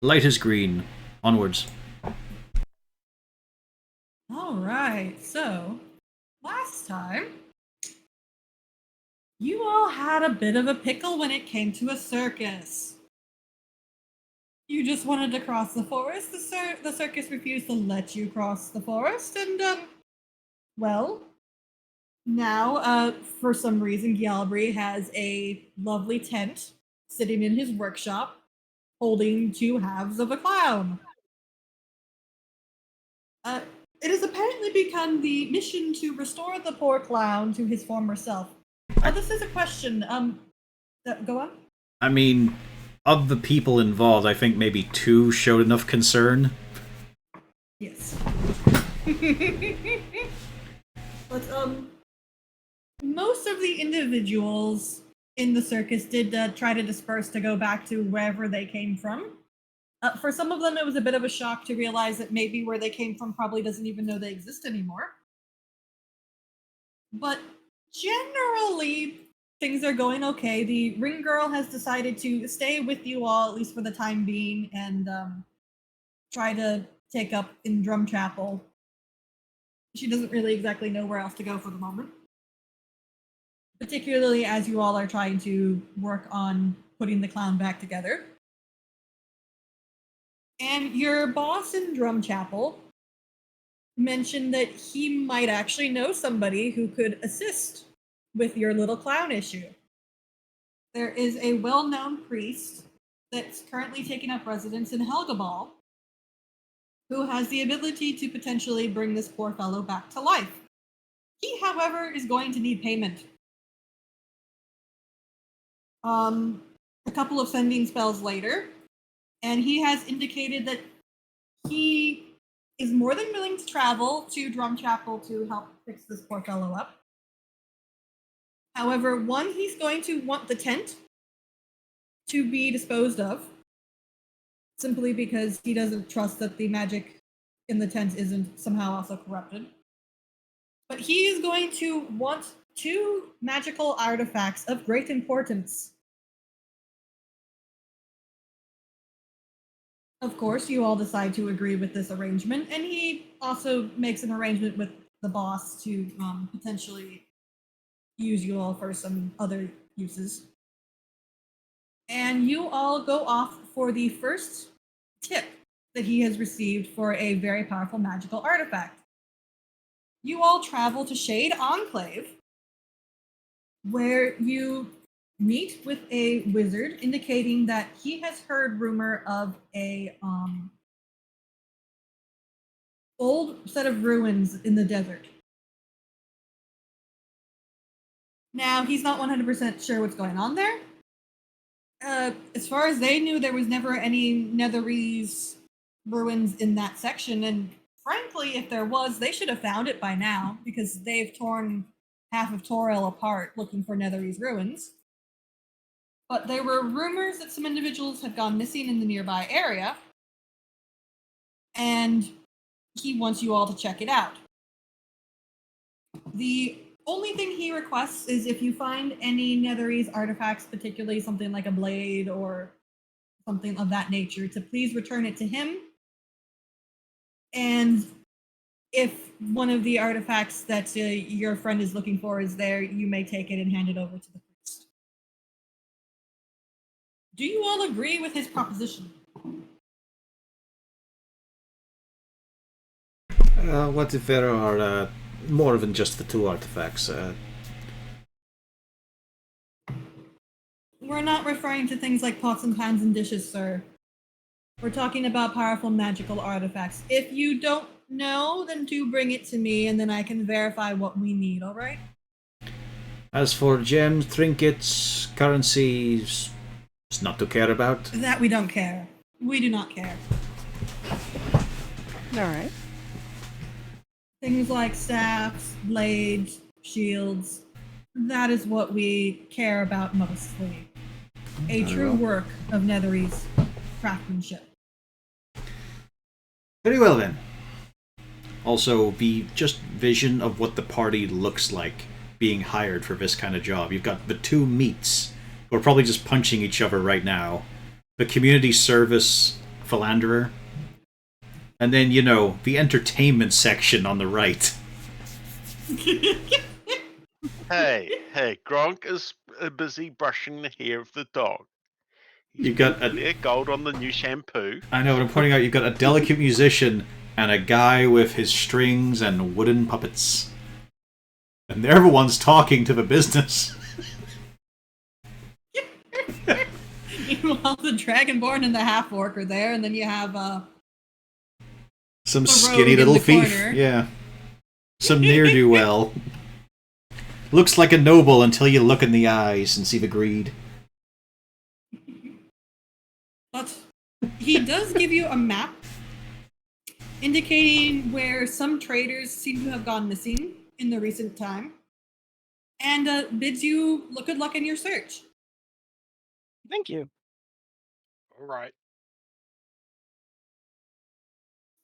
Light is green. Onwards. All right, so last time you all had a bit of a pickle when it came to a circus. You just wanted to cross the forest. The circus refused to let you cross the forest, and well, now for some reason, Galbraith has a lovely tent sitting in his workshop, holding two halves of a clown. Uh, it has apparently become the mission to restore the poor clown to his former self. Oh, this is a question. Go on. I mean, of the people involved, I think maybe two showed enough concern. Yes. But most of the individuals in the circus did try to disperse to go back to wherever they came from. For some of them, it was a bit of a shock to realize that maybe where they came from probably doesn't even know they exist anymore. But generally, things are going okay. The ring girl has decided to stay with you all, at least for the time being, and try to take up in Drumchapel. She doesn't really exactly know where else to go for the moment. Particularly as you all are trying to work on putting the clown back together. And your boss in Drumchapel mentioned that he might actually know somebody who could assist with your little clown issue. There is a well-known priest that's currently taking up residence in Helgabal who has the ability to potentially bring this poor fellow back to life. He, however, is going to need payment. A couple of sending spells later, and he has indicated that he is more than willing to travel to Drumchapel to help fix this poor fellow up. However, one, he's going to want the tent to be disposed of, simply because he doesn't trust that the magic in the tent isn't somehow also corrupted. But he is going to want two magical artifacts of great importance. Of course, you all decide to agree with this arrangement, and he also makes an arrangement with the boss to potentially use you all for some other uses. And you all go off for the first tip that he has received for a very powerful magical artifact. You all travel to Shade Enclave, where you meet with a wizard indicating that he has heard rumor of a old set of ruins in the desert. Now, he's not 100% sure what's going on there. As far as they knew, there was never any Netherese ruins in that section, and frankly, if there was, they should have found it by now, because they've torn half of Toril apart looking for Netherese ruins. But there were rumors that some individuals had gone missing in the nearby area, and he wants you all to check it out. The only thing he requests is if you find any Netherese artifacts, particularly something like a blade or something of that nature, to please return it to him. And if one of the artifacts that your friend is looking for is there, you may take it and hand it over to the priest. Do you all agree with his proposition? What if there are more than just the two artifacts? We're not referring to things like pots and pans and dishes, sir. We're talking about powerful magical artifacts. If you don't know, then do bring it to me, and then I can verify what we need, all right? As for gems, trinkets, currencies, it's not to care about. That we don't care. We do not care. All right. Things like staffs, blades, shields, that is what we care about mostly. A true work of Netherese craftsmanship. Very well then. Also, the just vision of what the party looks like being hired for this kind of job. You've got the two meats who are probably just punching each other right now. The community service philanderer. And then, the entertainment section on the right. Hey, Gronk is busy brushing the hair of the dog. He's You got put clear gold on the new shampoo. I know, but I'm pointing out you've got a delicate musician and a guy with his strings and wooden puppets. And they're the ones talking to the business. Meanwhile, the Dragonborn and the Half-Orc are there, and then you have some the skinny rogue in little the thief. corner. Yeah. Some ne'er-do-well. Looks like a noble until you look in the eyes and see the greed. But he does give you a map indicating where some traders seem to have gone missing in the recent time, and bids you good luck in your search. Thank you. All right.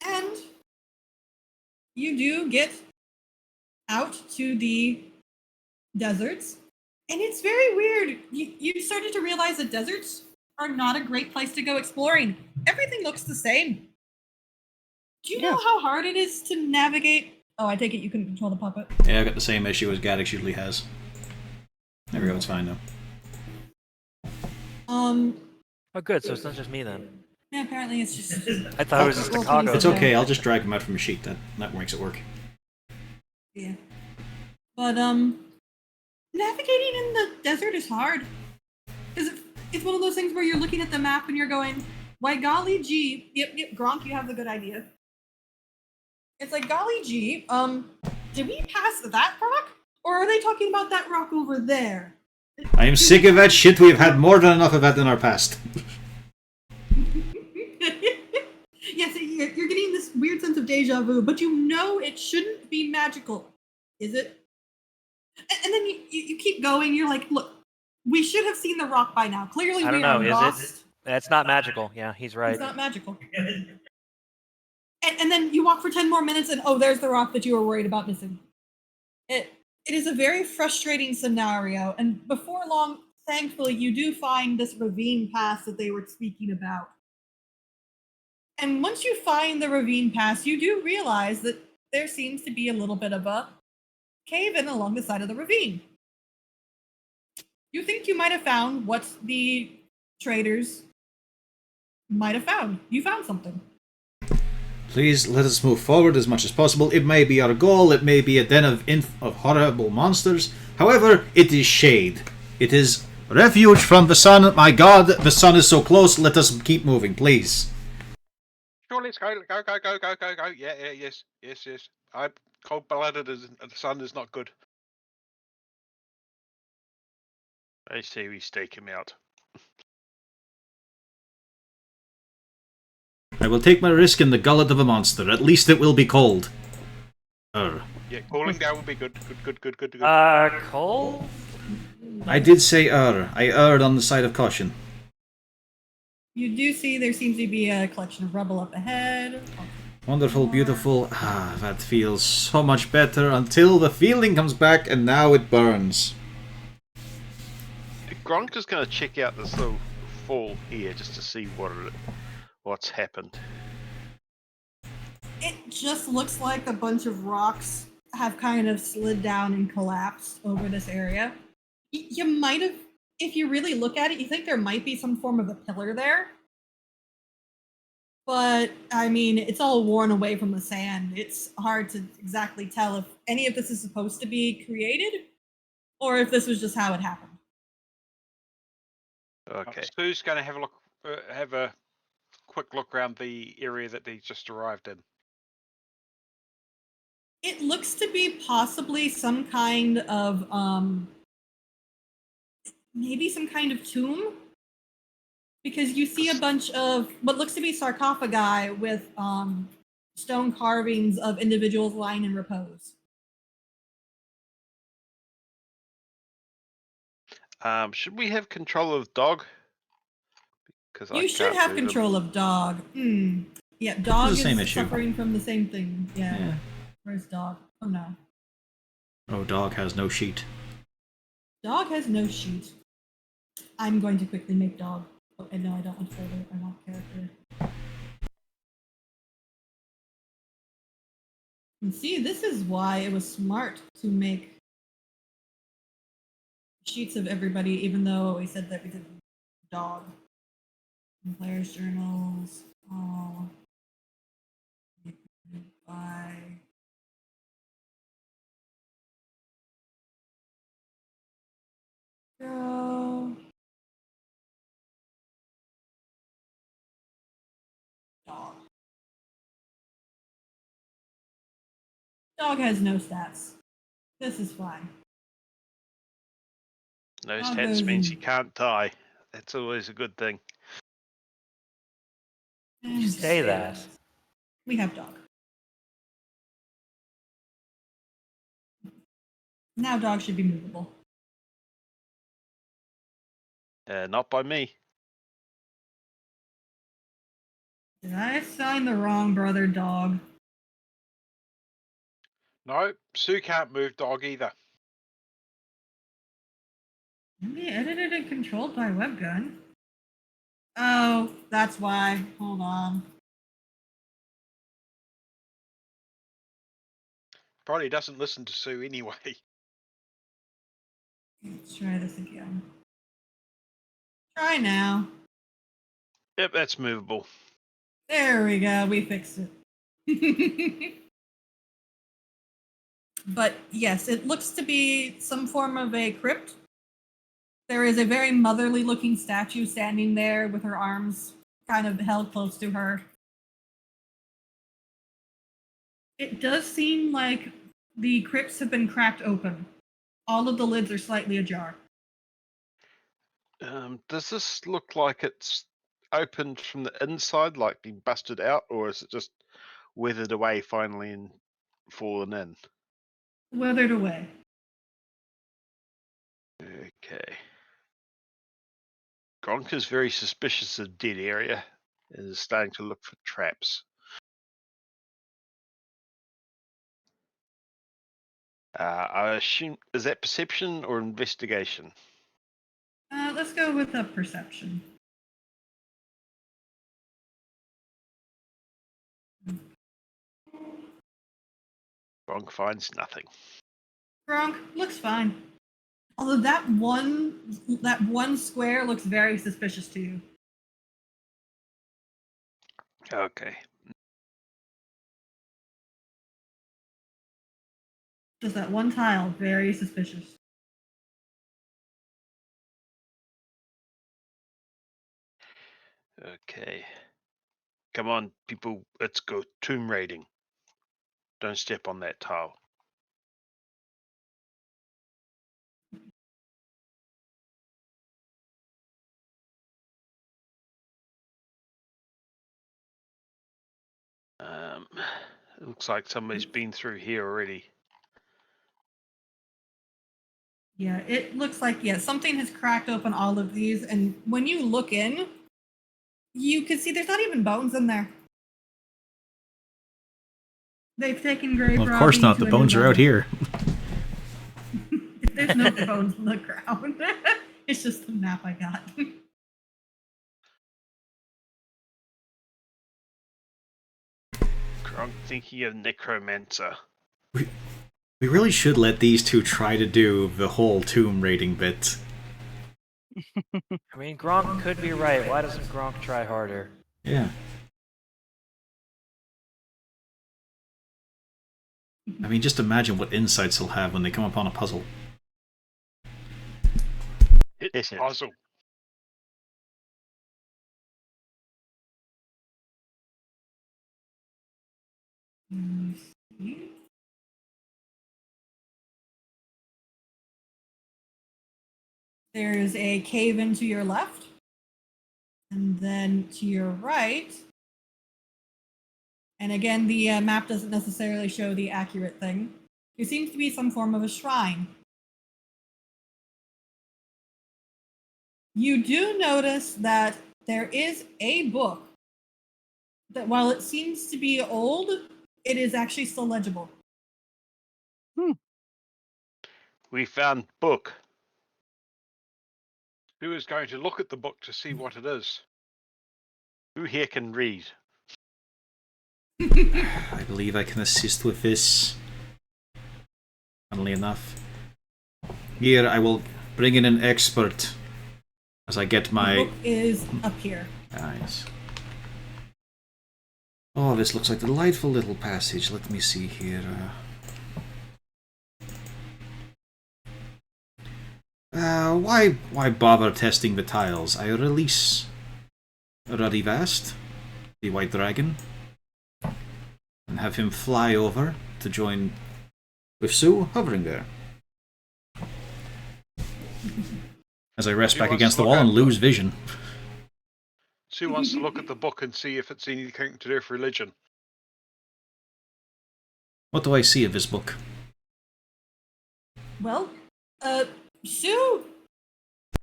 And you do get out to the deserts, and it's very weird. You started to realize that deserts are not a great place to go exploring. Everything looks the same. Do you know how hard it is to navigate? Oh, I take it you can control the puppet. Yeah, I got the same issue as Gaddix usually has. There we go, it's fine now. Oh, good. So it's not just me then. Yeah, apparently it's just. I thought it was just Chicago. It's okay, I'll just drag him out from the sheet. That makes it work. Yeah. But, navigating in the desert is hard. Because it's one of those things where you're looking at the map and you're going, why golly gee, yep, Gronk, you have the good idea. It's like, golly gee, did we pass that rock? Or are they talking about that rock over there? I am sick of that shit. We've had more than enough of that in our past. Yes, you're getting this weird sense of deja vu, but you know it shouldn't be magical, is it? And then you keep going. You're like, look, we should have seen the rock by now. Clearly, I don't we are know. lost. Is it? That's not magical. Yeah, he's right. It's not magical. And then you walk for 10 more minutes, and there's the rock that you were worried about missing. It is a very frustrating scenario, and before long, thankfully, you do find this ravine pass that they were speaking about. And once you find the ravine pass, you do realize that there seems to be a little bit of a cave-in along the side of the ravine. You think you might have found what the traders might have found. You found something. Please let us move forward as much as possible. It may be our goal, it may be a den of horrible monsters. However, it is shade. It is refuge from the sun. My God, the sun is so close. Let us keep moving, please. Sure, let's go. Yeah, yes. I'm cold-blooded and the sun is not good. I say we stake him out. I will take my risk in the gullet of a monster. At least it will be cold. Yeah, cooling down would be good. Good. Cole? I did say I erred on the side of caution. You do see there seems to be a collection of rubble up ahead. Wonderful, beautiful. That feels so much better until the feeling comes back and now it burns. Gronk is going to check out this little fall here just to see what's happened. It just looks like a bunch of rocks have kind of slid down and collapsed over this area. You might have, if you really look at it, you think there might be some form of a pillar there. But, I mean, it's all worn away from the sand. It's hard to exactly tell if any of this is supposed to be created or if this was just how it happened. Okay. Who's going to have a look? Have a quick look around the area that they just arrived in. It looks to be possibly some kind of, maybe some kind of tomb. Because you see a bunch of what looks to be sarcophagi with stone carvings of individuals lying in repose. Should we have control of dog? Because You should have control of dog. Yeah, dog is suffering from the same thing. Yeah. Where's dog? Oh no. Oh, dog has no sheet. Dog has no sheet. I'm going to quickly make dog. Oh, no, I don't want photo. I want character. And see, this is why it was smart to make sheets of everybody, even though we said that we did dog. And players' journals. Oh. By girl. Dog. Dog has no stats. This is fine. No Dog stats goes means in- he can't die. That's always a good thing. and You say that. we have dog. Now dog should be movable. Not by me. Did I assign the wrong brother dog? No, Sue can't move dog either. Maybe edited and controlled by webgun. Oh, that's why. Hold on. Probably doesn't listen to Sue anyway. Let's try this again. Try now. Yep, that's movable. There we go. We fixed it. But yes, it looks to be some form of a crypt. There is a very motherly looking statue standing there with her arms kind of held close to her. It does seem like the crypts have been cracked open. All of the lids are slightly ajar. Does this look like it's opened from the inside, like been busted out, or is it just weathered away finally and fallen in? Weathered away. Okay. Gronk is very suspicious of dead area and is starting to look for traps. I assume, is that perception or investigation? Let's go with a perception. Gronk finds nothing. Gronk looks fine. Although that one square looks very suspicious to you. Okay. Just that one tile, very suspicious. Okay. Come on, people, let's go tomb raiding. Don't step on that tile. It looks like somebody's been through here already. Yeah, it looks like, yeah, something has cracked open all of these, and when you look in, you can see there's not even bones in there. They've taken grave Well, of course robbing not. to The a new bones are out level. here. There's no bones in the ground. It's just the map I got. Gronk thinking of necromancer. We really should let these two try to do the whole tomb raiding bit. I mean, Gronk could be right. Why doesn't Gronk try harder? Yeah. I mean, just imagine what insights he'll have when they come upon a puzzle. It's puzzle. There's a cave in to your left, and then to your right. And again, the map doesn't necessarily show the accurate thing. There seems to be some form of a shrine. You do notice that there is a book that, while it seems to be old, it is actually still legible. We found book. Who is going to look at the book to see what it is? Who here can read? I believe I can assist with this. Funnily enough. Here, I will bring in an expert as I get my... The book is up here. Nice. Oh, this looks like a delightful little passage. Let me see here. Why bother testing the tiles? I release Ruddyvast, the white dragon, and have him fly over to join with Sue hovering there. As I rest back against the wall and lose vision. Sue wants to look at the book and see if it's anything to do with religion. What do I see of this book? Well, Sue,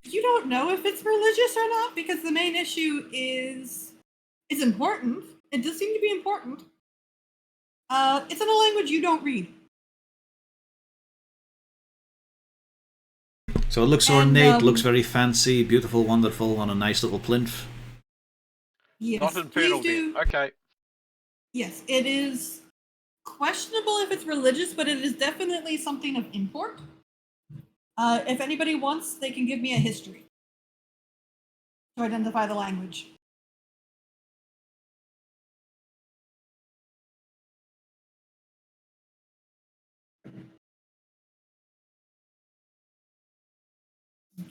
you don't know if it's religious or not because the main issue is important. It does seem to be important. It's in a language you don't read. So it looks ornate, looks very fancy, beautiful, wonderful, on a nice little plinth. Yes, Not infernal, do. Okay. Yes, it is questionable if it's religious, but it is definitely something of import. If anybody wants, they can give me a history to identify the language.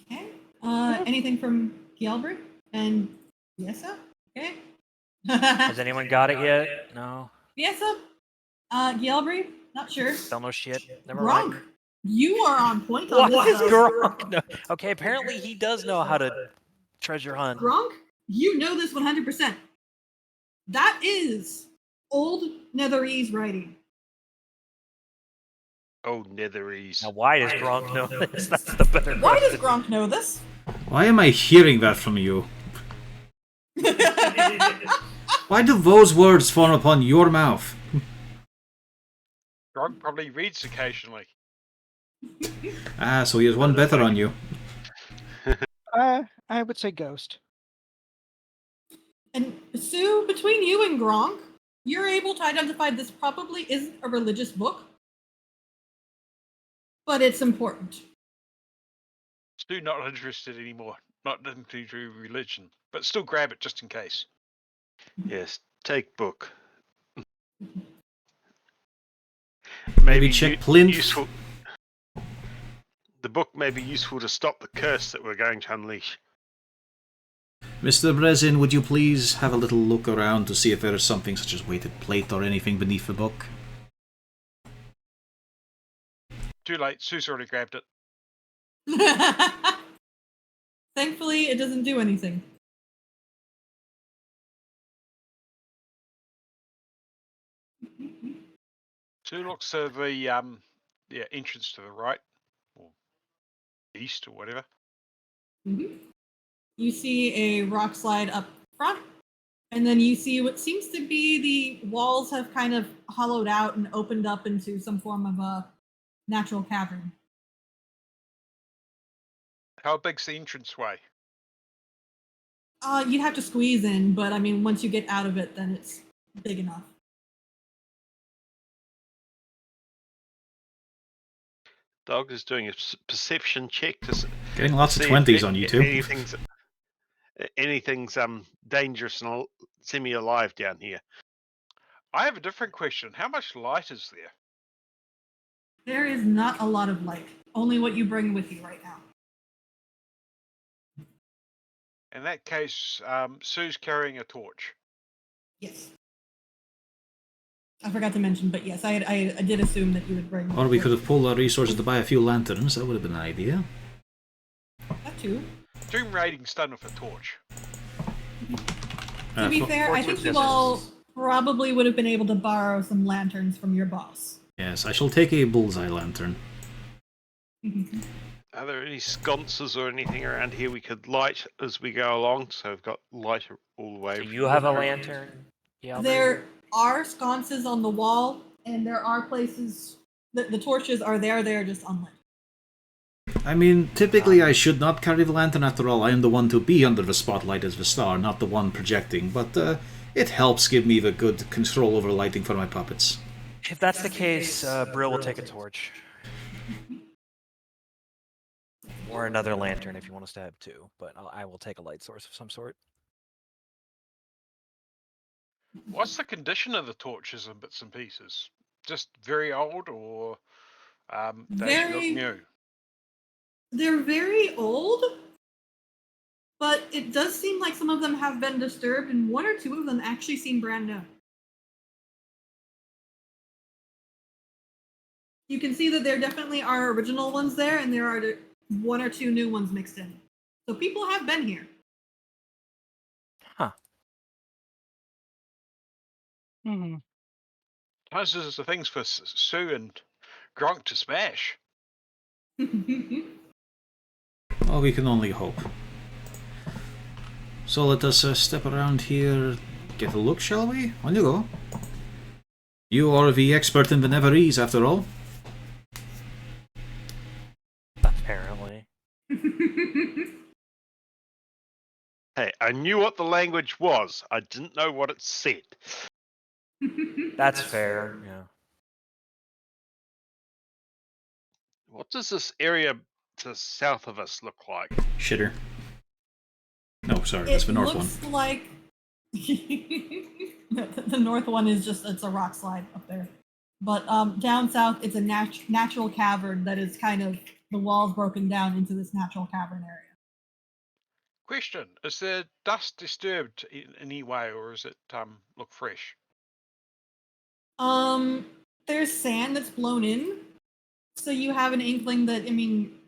Okay. Anything from Gilbert and Yesa? Okay. Has anyone got it yet? No. Yesa? Gilbert? Not sure. Don't know shit. Never Gronk, mind. you are on point on What this. is Gronk? No. Okay, apparently he does know how to treasure hunt. Gronk, you know this 100%. That is old Netherese writing. Oh, Netherese. Now, why does Gronk know this? That's the better Why does question. Gronk know this? Why am I hearing that from you? Why do those words fall upon your mouth? Gronk probably reads occasionally. Ah, so he has one better on you. I would say ghost. And Sue, between you and Gronk, you're able to identify this probably isn't a religious book, but it's important. Stu not interested anymore. Not into religion. But still grab it just in case. Yes, take book. Maybe check plinth. Useful. The book may be useful to stop the curse that we're going to unleash. Mr. Brezin, would you please have a little look around to see if there is something such as weighted plate or anything beneath the book? Too late, Sue's already grabbed it. Thankfully, it doesn't do anything. Sue looks to the entrance to the right, or east, or whatever. Mm-hmm. You see a rock slide up front, and then you see what seems to be the walls have kind of hollowed out and opened up into some form of a natural cavern. How big's the entranceway? You'd have to squeeze in, but I mean, once you get out of it, then it's big enough. Dog is doing a perception check to Getting lots of see 20s if on you too. Anything's dangerous and semi-alive down here. I have a different question. How much light is there? There is not a lot of light. Only what you bring with you right now. In that case, Sue's carrying a torch. Yes. I forgot to mention, but yes, I did assume that you would bring. Or we could have pulled our resources to buy a few lanterns. That would have been an idea. That too. Doom raiding's done with a torch. To be fair, I think you all probably would have been able to borrow some lanterns from your boss. Yes, I shall take a bullseye lantern. Are there any sconces or anything around here we could light as we go along? So we've got light all the way. Do you have a lantern? Yeah. There are sconces on the wall, and there are places that the torches are there. They are just unlit. I mean, typically I should not carry the lantern after all. I am the one to be under the spotlight as the star, not the one projecting. But It helps give me the good control over lighting for my puppets. If that's the case, Brill will take a torch. Or another lantern if you want us to have two, but I will take a light source of some sort. What's the condition of the torches and bits and pieces? Just very old, or they actually look new? They're very old, but it does seem like some of them have been disturbed, and one or two of them actually seem brand new. You can see that there definitely are original ones there, and there are one or two new ones mixed in. So people have been here. Huh. Mm-hmm. Those are the things for Sue and Gronk to smash. Well, we can only hope. So let us step around here, get a look, shall we? On you go. You are the expert in the Neverese, after all. Apparently. Hey, I knew what the language was. I didn't know what it said. That's fair, yeah. What does this area to the south of us look like? Shitter. No, sorry, that's the north one. It looks like the north one is it's a rock slide up there. But down south, it's a natural cavern that is kind of, the walls broken down into this natural cavern area. Question: is the dust disturbed in any way, or is it look fresh? There's sand that's blown in, so you have an inkling that, I mean,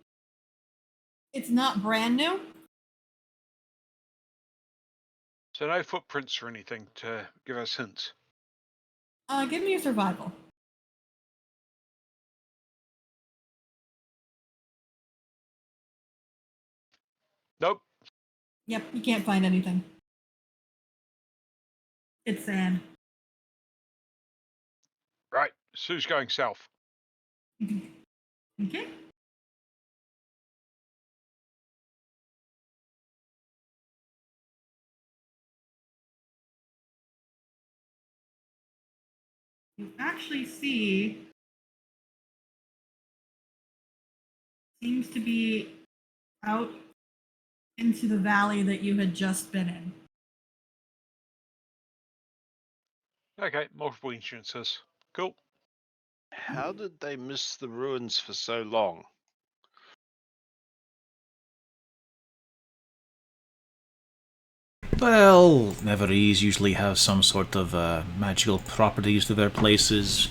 it's not brand new. So no footprints or anything to give us hints. Give me a survival. Nope. Yep, you can't find anything. It's sand. Right, Sue's going south. Okay. You actually see, seems to be out into the valley that you had just been in. Okay, multiple entrances. Cool. How did they miss the ruins for so long? Well, Neverese usually have some sort of magical properties to their places.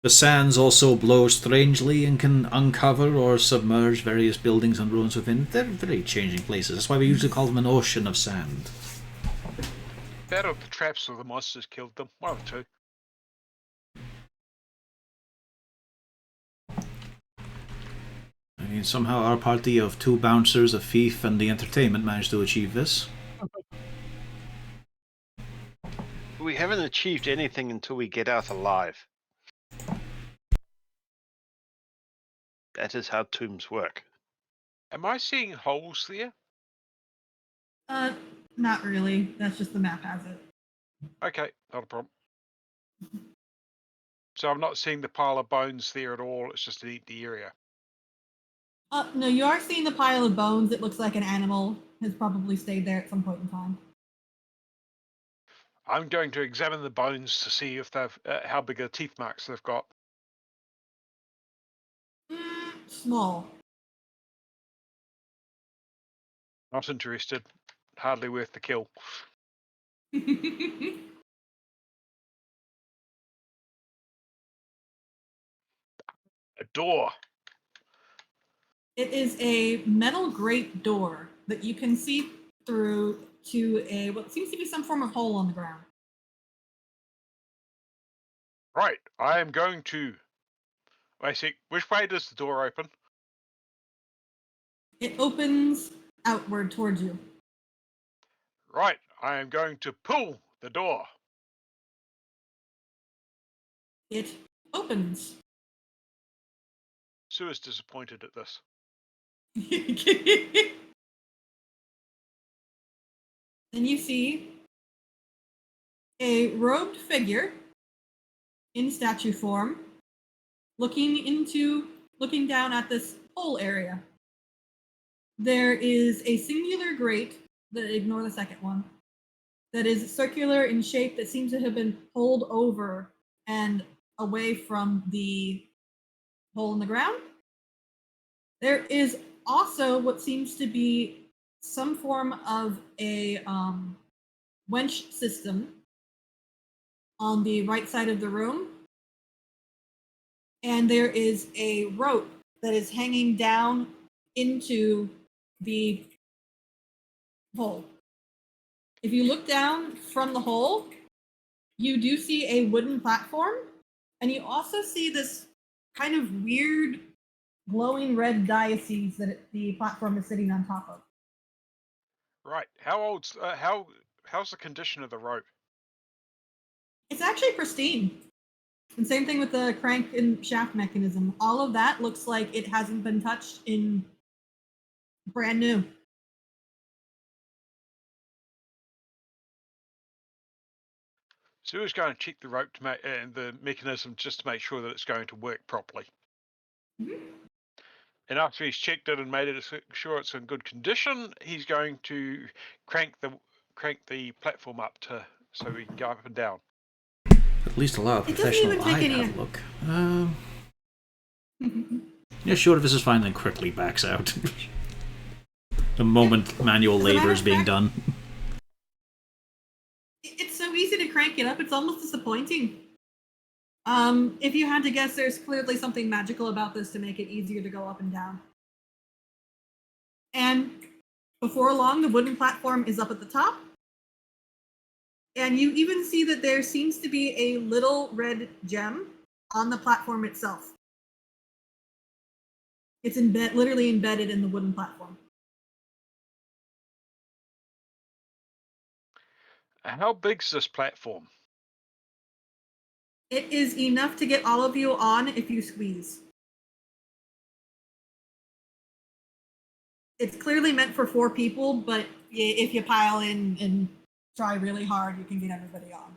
The sands also blow strangely and can uncover or submerge various buildings and ruins within. They're very changing places. That's why we usually call them an ocean of sand. That or the traps or the monsters killed them. One of the two. I mean, somehow our party of 2 bouncers, a thief, and the entertainment managed to achieve this. We haven't achieved anything until we get out alive. That is how tombs work. Am I seeing holes there? Not really. That's just the map has it. Okay, not a problem. So I'm not seeing the pile of bones there at all. It's just an empty area. No, you are seeing the pile of bones. It looks like an animal has probably stayed there at some point in time. I'm going to examine the bones to see if they've how big are teeth marks they've got. Small. Not interested. Hardly worth the kill. A door. It is a metal grate door that you can see through to a what seems to be some form of hole on the ground. Right. I am going to. I see. Which way does the door open? It opens outward towards you. Right. I am going to pull the door. It opens. Sue is disappointed at this. Then you see a robed figure in statue form looking down at this hole area. There is a singular grate, ignore the second one, that is circular in shape that seems to have been pulled over and away from the hole in the ground. There is also what seems to be some form of a winch system on the right side of the room. And there is a rope that is hanging down into the hole. If you look down from the hole, you do see a wooden platform, and you also see this kind of weird glowing red diocese that the platform is sitting on top of. Right. How's the condition of the rope? It's actually pristine. And same thing with the crank and shaft mechanism. All of that looks like it hasn't been touched in brand new. Sue's going to check the rope and the mechanism just to make sure that it's going to work properly. Mm-hmm. And after he's checked it and made it sure it's in good condition, he's going to crank the platform up so we can go up and down. At least allow a It doesn't professional even eye take to any- have a look. Yeah, sure, if this is fine, then quickly backs out. The moment manual As a matter labor is of being fact- done. It's so easy to crank it up, it's almost disappointing. If you had to guess, there's clearly something magical about this to make it easier to go up and down. And before long, the wooden platform is up at the top. And you even see that there seems to be a little red gem on the platform itself. It's literally embedded in the wooden platform. How big's this platform? It is enough to get all of you on if you squeeze. It's clearly meant for 4 people, but if you pile in and try really hard, you can get everybody on.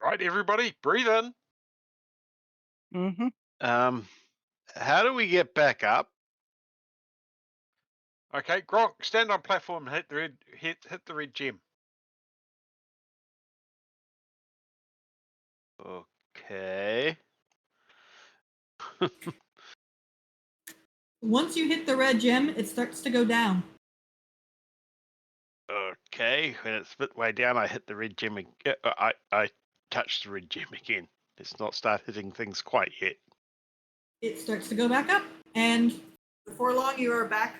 Right, everybody, breathe in. Mm-hmm. How do we get back up? Okay, Gronk, stand on platform and hit the red gem. Okay. Once you hit the red gem, it starts to go down. Okay, when it's midway down, I hit the red gem again. I touch the red gem again. Let's not start hitting things quite yet. It starts to go back up, and before long, you are back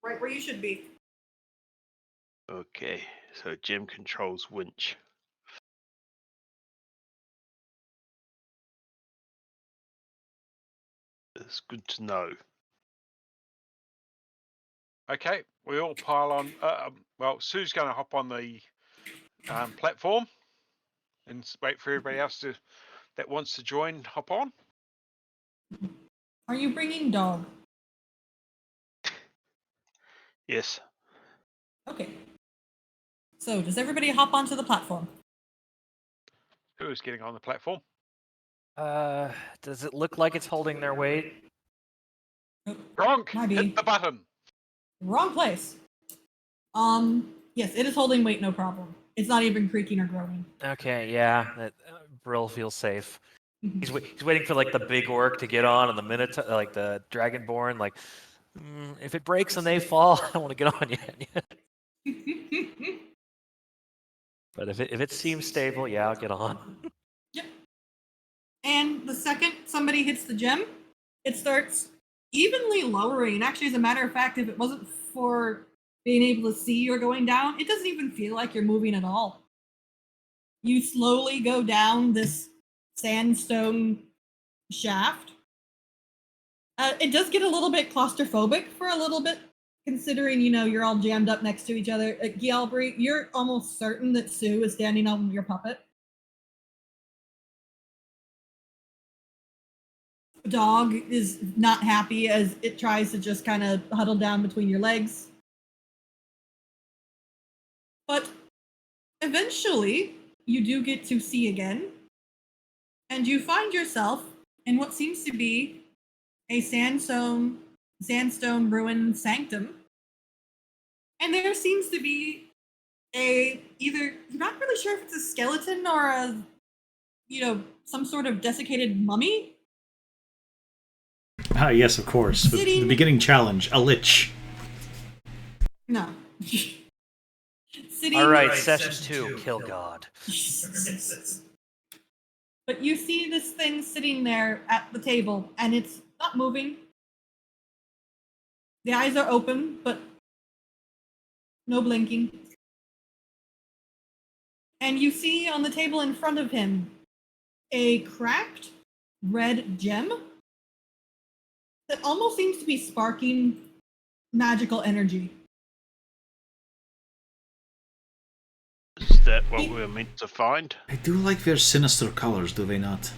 right where you should be. Okay, so gem controls winch. It's good to know. Okay, we all pile on. Well, Sue's going to hop on the platform and wait for everybody else that wants to join hop on. Are you bringing dog? Yes. Okay. So, does everybody hop onto the platform? Who is getting on the platform? Does it look like it's holding their weight? Gronk, Might be. hit the button. Wrong place. Yes, it is holding weight, no problem. It's not even creaking or groaning. Okay, yeah. That Brill feels safe. He's waiting for like the big orc to get on, and the Minotaur, like the Dragonborn. Like, if it breaks and they fall, I don't want to get on yet. But if it seems stable, yeah, I'll get on. Yep. And the second somebody hits the gem, it starts evenly lowering. And actually, as a matter of fact, if it wasn't for being able to see you're going down, it doesn't even feel like you're moving at all. You slowly go down this sandstone shaft. It does get a little bit claustrophobic for a little bit, considering, you're all jammed up next to each other. Gialbri, you're almost certain that Sue is standing on your puppet. Dog is not happy as it tries to just kind of huddle down between your legs. But eventually, you do get to see again, and you find yourself in what seems to be a sandstone ruined sanctum. And there seems to be either, you're not really sure if it's a skeleton or some sort of desiccated mummy. Ah, yes, of course. The beginning challenge, a lich. No. Sitting. All right, session 2, kill God. But you see this thing sitting there at the table, and it's not moving. The eyes are open, but no blinking. And you see on the table in front of him a cracked red gem that almost seems to be sparking magical energy. Is that what we're meant to find? They do like their sinister colors, do they not?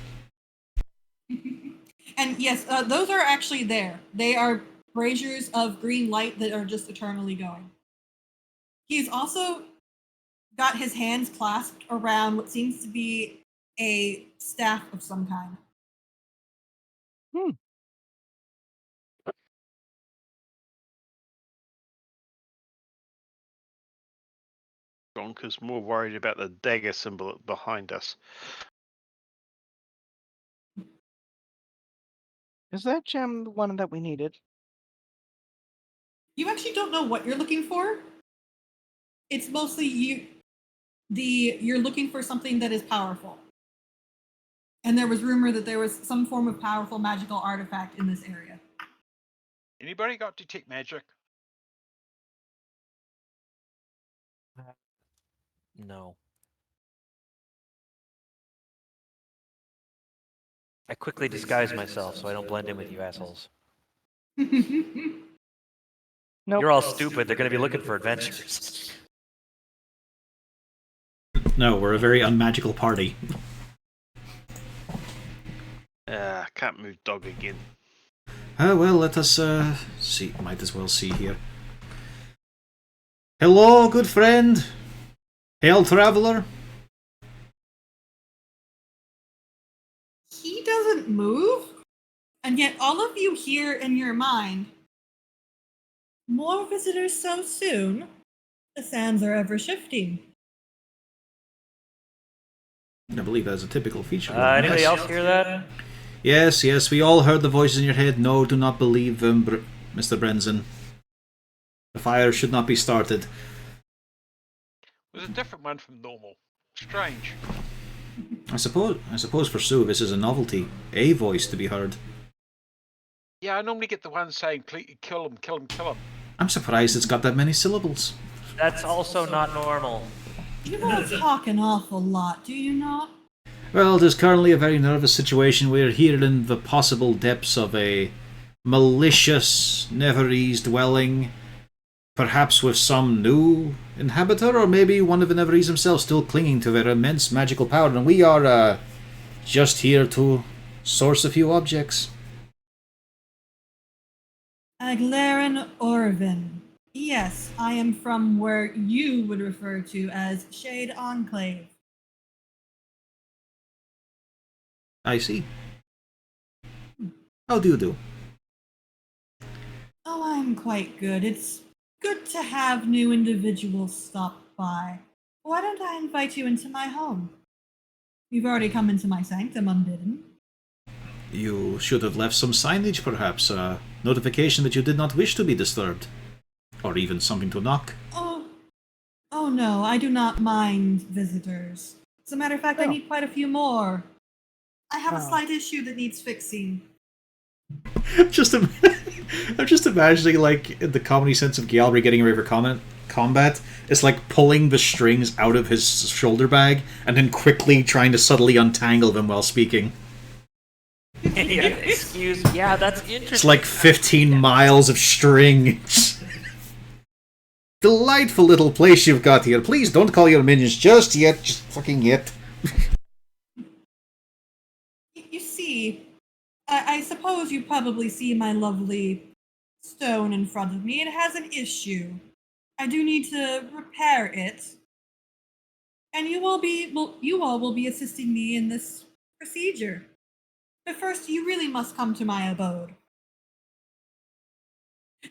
And yes, those are actually there. They are braziers of green light that are just eternally going. He's also got his hands clasped around what seems to be a staff of some kind. Gonka's more worried about the dagger symbol behind us. Is that gem the one that we needed? You actually don't know what you're looking for. It's mostly you're looking for something that is powerful. And there was rumor that there was some form of powerful magical artifact in this area. Anybody got detect magic? No. I quickly disguise myself so I don't blend in with you assholes. Nope. You're all stupid. They're going to be looking for adventures. No, we're a very unmagical party. Can't move dog again. Well, let us see. Might as well see here. Hello, good friend. Hail, traveler. He doesn't move, and yet all of you hear in your mind, more visitors so soon, the sands are ever shifting. I believe that's a typical feature. Anybody else hear that? Yes, we all heard the voices in your head. No, do not believe them, Mr. Brenzen. The fire should not be started. It was a different one from normal. Strange. I suppose for Sue this is a novelty. A voice to be heard. Yeah, I normally get the one saying, kill him, kill him, kill him. I'm surprised it's got that many syllables. That's also not normal. You all talk an awful lot, do you not? Well, there's currently a very nervous situation. We're here in the possible depths of a malicious, Neverese dwelling. Perhaps with some new inhabitor, or maybe one of the Neverese themselves still clinging to their immense magical power, and we are just here to source a few objects. Aglaren Orvin. Yes, I am from where you would refer to as Shade Enclave. I see. How do you do? Oh, I'm quite good. It's good to have new individuals stop by. Why don't I invite you into my home? You've already come into my sanctum unbidden. You should have left some signage, perhaps. A notification that you did not wish to be disturbed. Or even something to knock. Oh no, I do not mind visitors. As a matter of fact, I need quite a few more. I have a slight issue that needs fixing. I'm just imagining, like, in the comedy sense of Gallery getting away for combat, it's like pulling the strings out of his shoulder bag and then quickly trying to subtly untangle them while speaking. Yeah, that's interesting. It's like 15 miles of string. Delightful little place you've got here. Please don't call your minions just yet. Just fucking yet. You see, I suppose you probably see my lovely stone in front of me. It has an issue. I do need to repair it, and you all will be assisting me in this procedure. But first, you really must come to my abode.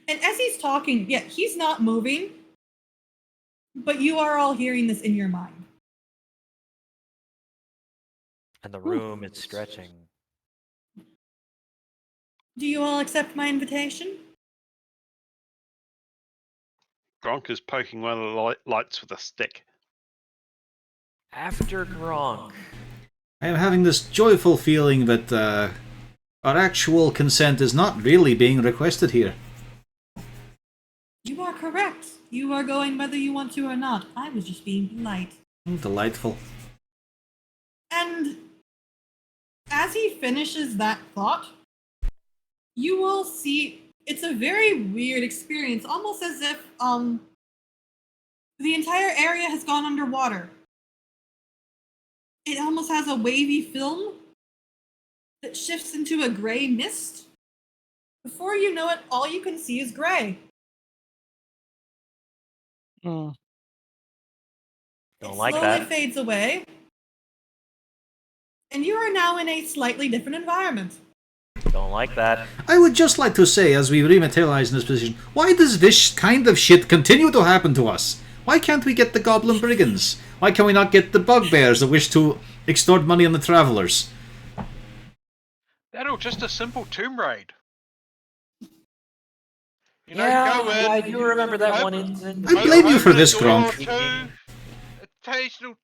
And as he's talking, yeah, he's not moving, but you are all hearing this in your mind. And the room is stretching. Do you all accept my invitation? Gronk is poking one of the lights with a stick. After Gronk. I am having this joyful feeling that our actual consent is not really being requested here. You are correct. You are going whether you want to or not. I was just being polite. Delightful. And as he finishes that thought, you will see it's a very weird experience, almost as if the entire area has gone underwater. It almost has a wavy film that shifts into a gray mist. Before you know it, all you can see is gray. Hmm. Don't It like slowly that. fades away, and you are now in a slightly different environment. Don't like that. I would just like to say, as we rematerialize in this position, why does this kind of shit continue to happen to us? Why can't we get the goblin brigands? Why can we not get the bugbears that wish to extort money on the travelers? That'll just a simple tomb raid. You know, Yeah, go in. I do remember that one open- incident. I blame you for open a this, door Gronk. or two, occasional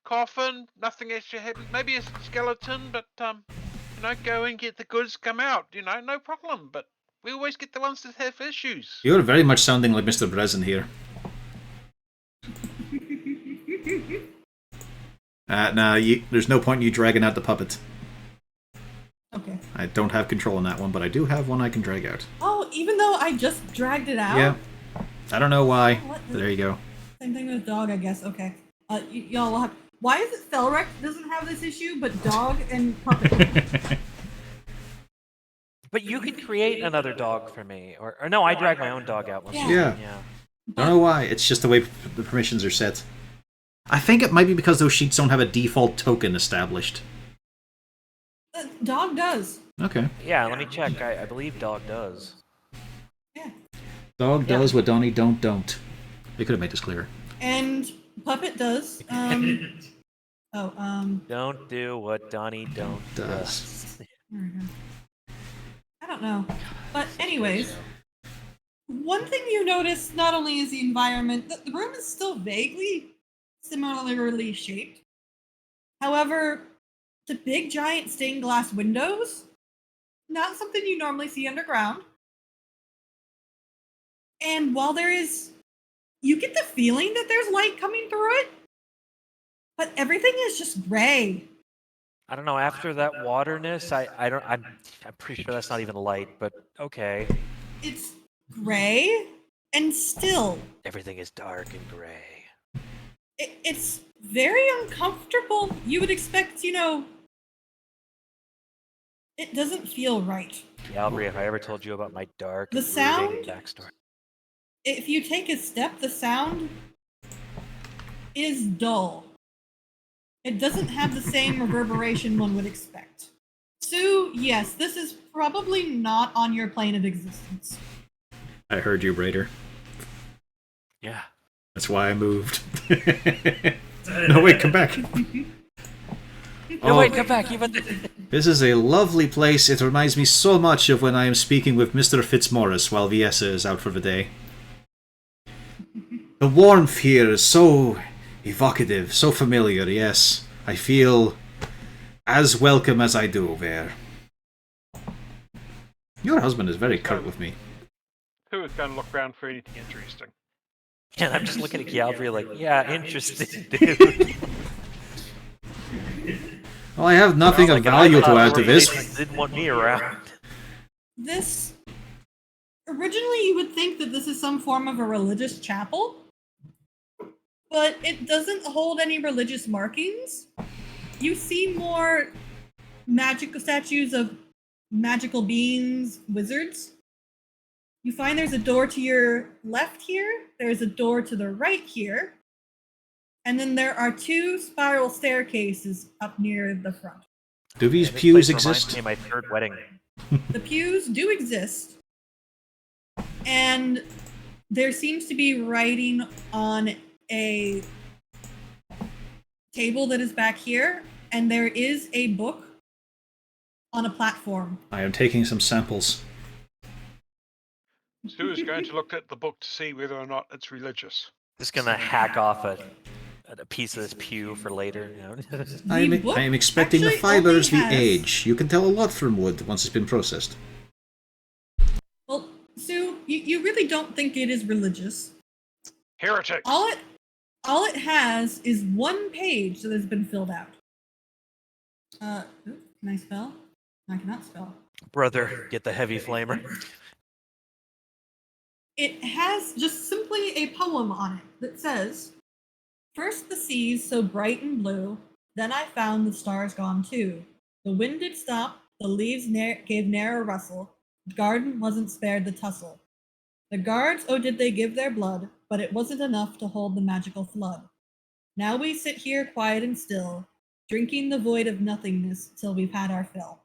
coffin, nothing extra heavy. Maybe a skeleton, but you know, go and get the goods, come out. You know, no problem. But we always get the ones that have issues. You're very much sounding like Mr. Brezen here. There's no point in you dragging out the puppet. Okay. I don't have control on that one, but I do have one I can drag out. Oh, even though I just dragged it out? Yeah. I don't know why. What But there you go. Same thing with dog, I guess. Okay. Y'all will have. Why is it Felrec doesn't have this issue, but dog and puppet? But you can create another dog for me. Or no, I drag my own dog out once. Yeah. Yeah. Don't know why. It's just the way the permissions are set. I think it might be because those sheets don't have a default token established. Dog does. Okay. Yeah, let me check. I believe dog does. Yeah. Dog does what Donnie don't. They could have made this clearer. And puppet does. Don't do what Donnie don't Does. There we go. I don't know. But anyways, one thing you notice not only is the environment, the room is still vaguely similarly shaped. However, the big giant stained glass windows, not something you normally see underground. And while you get the feeling that there's light coming through it, but everything is just gray. I don't know. After that waterness, I'm pretty sure that's not even light, but okay. It's gray and still. Everything is dark and gray. It's very uncomfortable. You would expect, it doesn't feel right. Yeah, Aubrey, have I ever told you about my dark The and sound? brooding backstory? If you take a step, the sound is dull. It doesn't have the same reverberation one would expect. Sue, yes, this is probably not on your plane of existence. I heard you, Raider. Yeah. That's why I moved. No, wait, come back. No, wait, come back. This is a lovely place. It reminds me so much of when I am speaking with Mr. Fitzmaurice while Viessa is out for the day. The warmth here is so evocative, so familiar, yes. I feel as welcome as I do there. Your husband is very curt with me. Who is going to look around for anything interesting? And I'm just looking at Galbraith like, yeah, interesting, dude. Well, I have nothing of value to add to this. Didn't want me around. Originally you would think that this is some form of a religious chapel, but it doesn't hold any religious markings. You see more magical statues of magical beings, wizards. You find there's a door to your left here, there's a door to the right here, And then there are 2 spiral staircases up near the front. Do these This pews place reminds exist? me of my third wedding. The pews do exist, and there seems to be writing on a table that is back here, and there is a book on a platform. I am taking some samples. Stu is going to look at the book to see whether or not it's religious. Just gonna hack off a piece of this pew for later. You know? The book I am expecting the actually fibers, the only has- age. You can tell a lot from wood once it's been processed. Well, Sue, you really don't think it is religious. Heretics! All it has is 1 page that has been filled out. Can I spell? I cannot spell. Brother, get the heavy flamer. It has just simply a poem on it that says, "First the seas so bright and blue, then I found the stars gone too. The wind did stop, the leaves gave ne'er a rustle, the garden wasn't spared the tussle. The guards, oh did they give their blood, but it wasn't enough to hold the magical flood. Now we sit here quiet and still, drinking the void of nothingness till we've had our fill."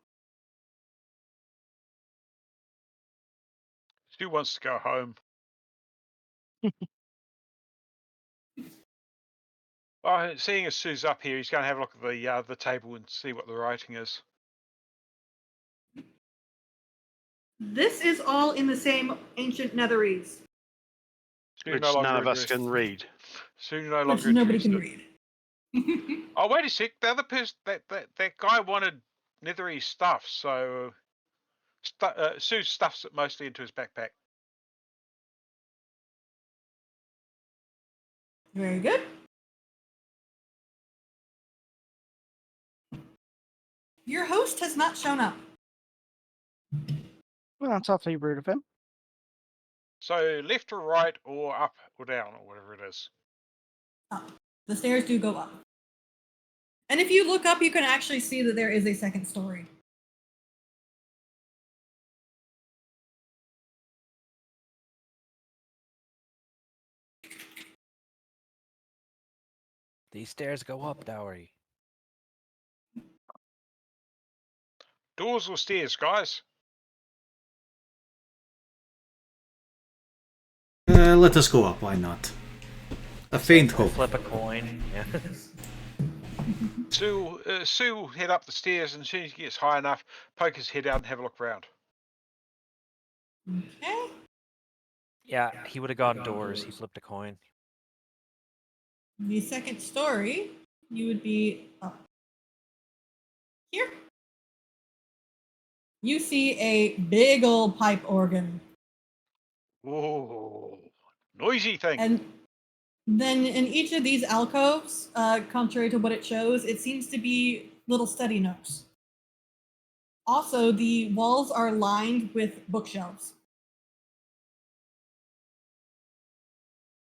Stu wants to go home. Oh, seeing as Sue's up here, he's going to have a look at the table and see what the writing is. This is all in the same ancient netherese, Stu Which no longer none of us interested. can read. Stu no which longer nobody can interested. read. Oh, wait a sec. The other person, that guy wanted Netherese stuff, so Sue stuffs it mostly into his backpack. Very good. Your host has not shown up. Well, that's awfully rude of him. So left or right or up or down or whatever it is. Up. The stairs do go up. And if you look up, you can actually see that there is a second story. These stairs go up, Dowry. Doors or stairs, guys? Let us go up, why not? A faint hope. Flip a coin. Yeah. Sue will head up the stairs, and as soon as he gets high enough, poke his head out and have a look around. Okay. Yeah, he would have gone doors. He flipped a coin. The second story, you would be up here. You see a big old pipe organ. Whoa, noisy thing. And then in each of these alcoves, contrary to what it shows, it seems to be little study nooks. Also, the walls are lined with bookshelves.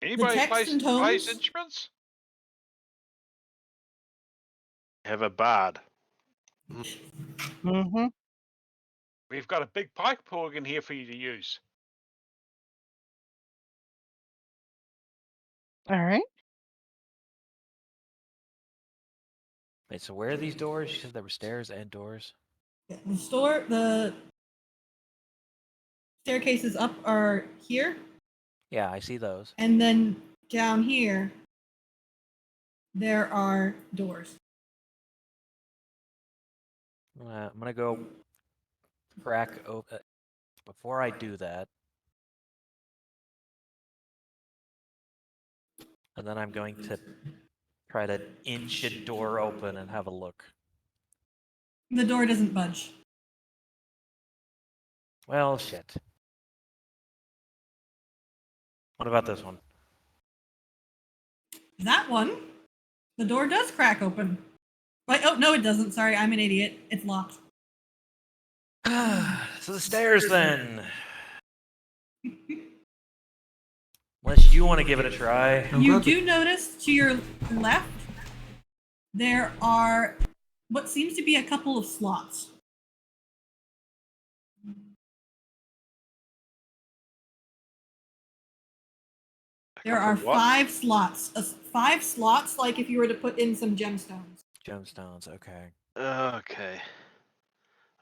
Anybody text and tones? plays instruments? Have a bard. Mm-hmm. We've got a big pipe organ here for you to use. All right. Wait, so where are these doors? You said there were stairs and doors. Yeah, the staircases up are here, Yeah, I see those. and then down here, there are doors. I'm gonna go crack open. Before I do that, and then I'm going to try to inch a door open and have a look. The door doesn't budge. Well, shit. What about this one? That one, the door does crack open. Wait, oh, no, it doesn't. Sorry, I'm an idiot. It's locked. So the stairs then. Unless you want to give it a try. You do notice to your left, there are what seems to be a couple of slots. There are Couple what? 5 slots, 5 slots, like if you were to put in some gemstones. Gemstones, okay. Okay.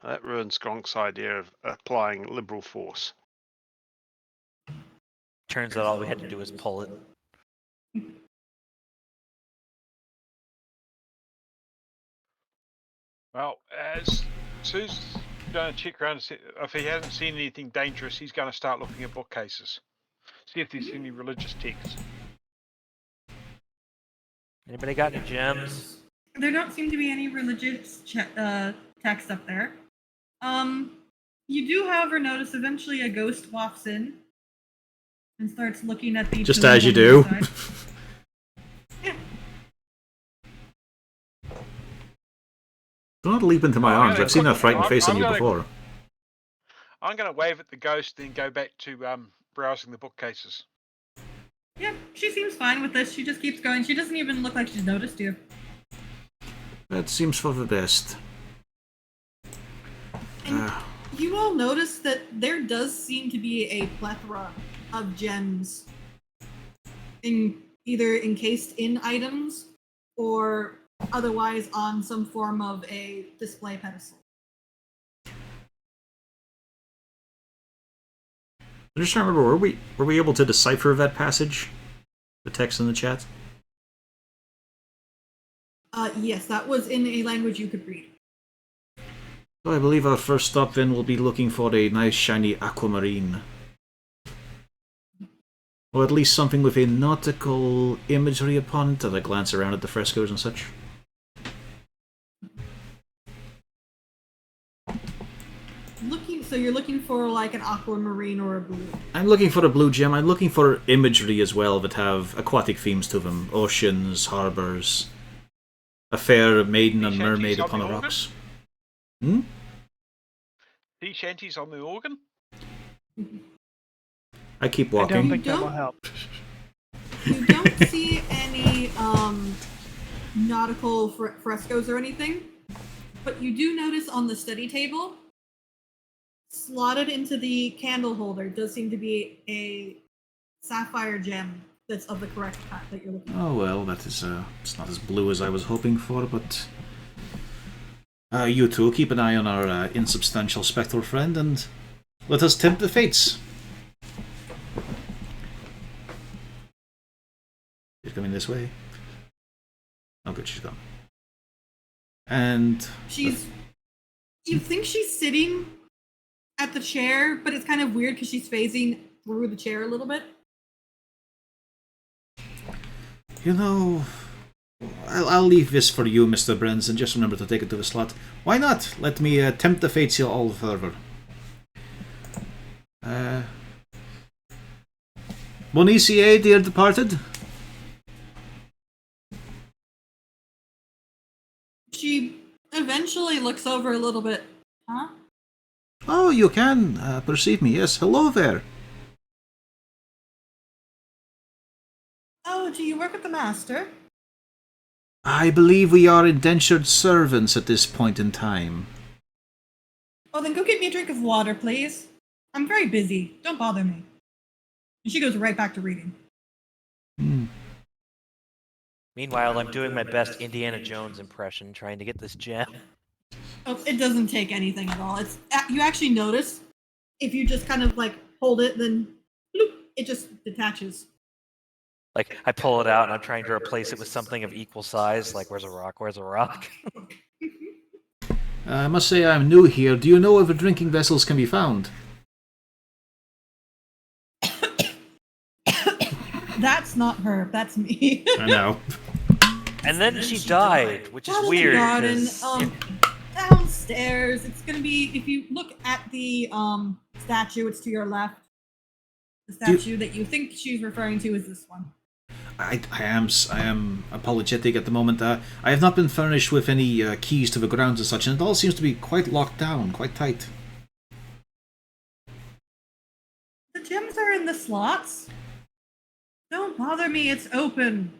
That ruins Gronk's idea of applying liberal force. Turns out all we had to do was pull it. Well, as Sue's going to check around, if he hasn't seen anything dangerous, he's going to start looking at bookcases. See if there's any religious texts. Anybody got any gems? There don't seem to be any religious text up there. You do, however, notice eventually a ghost wafts in and starts looking at the. Just tombs as you on the do. other side. Yeah. Do not leap into my arms. I've seen that frightened face on you gonna- before. I'm going to wave at the ghost, then go back to browsing the bookcases. Yeah, she seems fine with this. She just keeps going. She doesn't even look like she's noticed you. That seems for the best. And you all notice that there does seem to be a plethora of gems either encased in items or otherwise on some form of a display pedestal. I just trying to remember, were we able to decipher that passage? The text in the chat? Yes, that was in a language you could read. So I believe our first stop then will be looking for a nice shiny aquamarine. Or at least something with a nautical imagery upon it as I glance around at the frescoes and such. So you're looking for like an aquamarine or a blue? I'm looking for a blue gem. I'm looking for imagery as well that have aquatic themes to them. Oceans, harbours, a fair maiden and mermaid upon the rocks. Hmm? Sea shanties on the organ? I keep I don't walking. think that will help. You don't see any nautical frescoes or anything, but you do notice on the study table, slotted into the candle holder, does seem to be a sapphire gem that's of the correct type that you're looking for. Oh well, that is it's not as blue as I was hoping for, but you two keep an eye on our insubstantial spectral friend and let us tempt the fates. She's coming this way. Oh good, she's gone. And you think she's sitting at the chair, but it's kind of weird because she's phasing through the chair a little bit. you know, I'll leave this for you, Mr. Brens, and just remember to take it to the slot. Why not? Let me tempt the fates all further. Bonicie, dear departed. She eventually looks over a little bit. Huh? Oh, you can perceive me, yes. Hello there. Oh, do you work with the master? I believe we are indentured servants at this point in time. Oh, then go get me a drink of water, please. I'm very busy. Don't bother me. And she goes right back to reading. Meanwhile, I'm doing my best Indiana Jones impression, trying to get this gem. Oh, it doesn't take anything at all. It's you actually notice if you just kind of like hold it, then bloop, it just detaches. Like, I pull it out and I'm trying to replace it with something of equal size. Like, where's a rock? Where's a rock? I must say I'm new here. Do you know if drinking vessels can be found? That's not her. That's me. I know. And then she died, which is Out in the weird. garden, 'cause- downstairs. It's gonna be if you look at the statue. It's to your left. The statue that you think she's referring to is this one. I am apologetic at the moment. I have not been furnished with any keys to the grounds and such, and it all seems to be quite locked down, quite tight. The gems are in the slots. Don't bother me. It's open.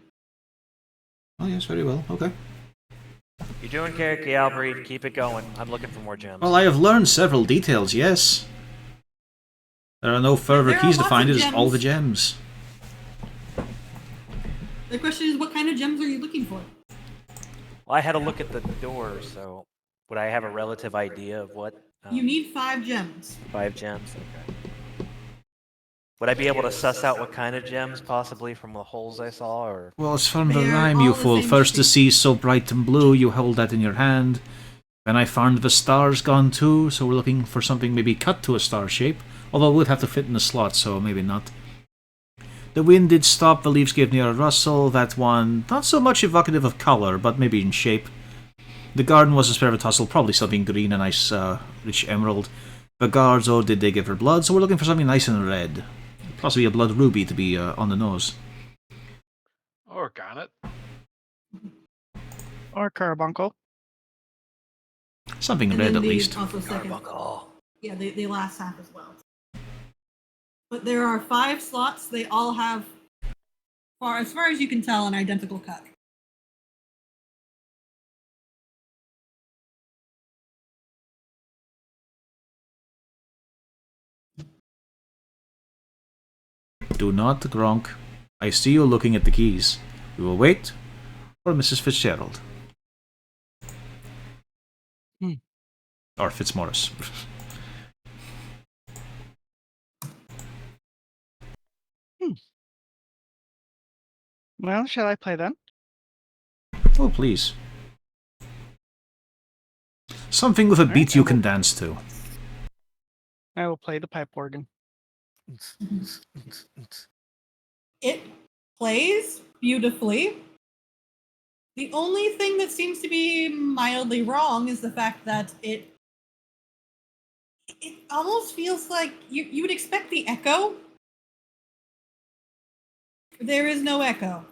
Oh yes, very well. Okay. You're doing character, Albrecht. Keep it going. I'm looking for more gems. Well, I have learned several details. Yes. There are no further There are keys to lots find. of It is all gems. the gems. The question is, what kind of gems are you looking for? Well, I had a look at the door, so would I have a relative idea of what? You need 5 gems. 5 gems. Okay. Would I be able to suss out what kind of gems, possibly from the holes I saw, or? Well, it's from the They are rhyme all you the fool. same First the shape. sea so bright and blue, you hold that in your hand. Then I found the stars gone too, so we're looking for something maybe cut to a star shape. Although it would have to fit in the slot, so maybe not. The wind did stop, the leaves gave near a rustle. That one, not so much evocative of colour, but maybe in shape. The garden was a spare of a tussle, probably something green, a nice rich emerald. The guards, oh, did they give her blood? So we're looking for something nice and red. Possibly a blood ruby to be on the nose. Or a garnet. Or carbuncle. Something And red then at the least. also second. Carbuncle. Yeah, the last half as well. But there are 5 slots. They all have, as far as you can tell, an identical cut. Do not, Gronk. I see you looking at the keys. We will wait for Mrs. Fitzgerald. Or Fitzmaurice. Well, shall I play then? Oh, please. Something with a Alright, beat you can dance to. I will play the pipe organ. It plays beautifully. The only thing that seems to be mildly wrong is the fact that it almost feels like you would expect the echo. There is no echo.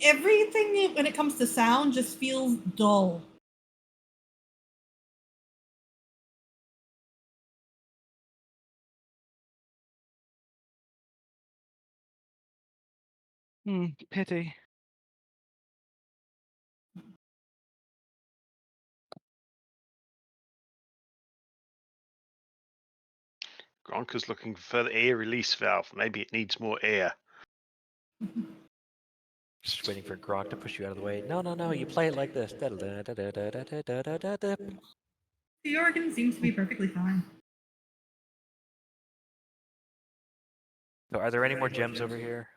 Everything when it comes to sound just feels dull. Pity. Gronka's looking for the air release valve. Maybe it needs more air. Just waiting for Gronk to push you out of the way. No, you play it like this. The organ seems to be perfectly fine. So are there any more gems over here?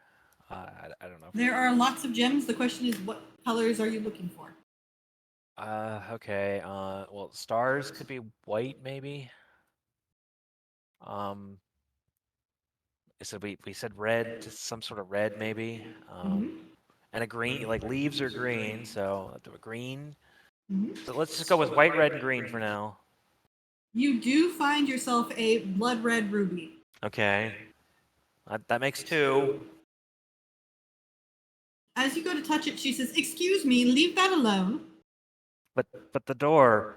I don't know. There are lots of gems. The question is, what colors are you looking for? Okay. Well, stars could be white, maybe. So we said red, just some sort of red, maybe. And a green, like leaves are green, so a green. So let's just go with white, red, and green for now. You do find yourself a blood red ruby. Okay. That makes 2. As you go to touch it, she says, "Excuse me, leave that alone." But the door.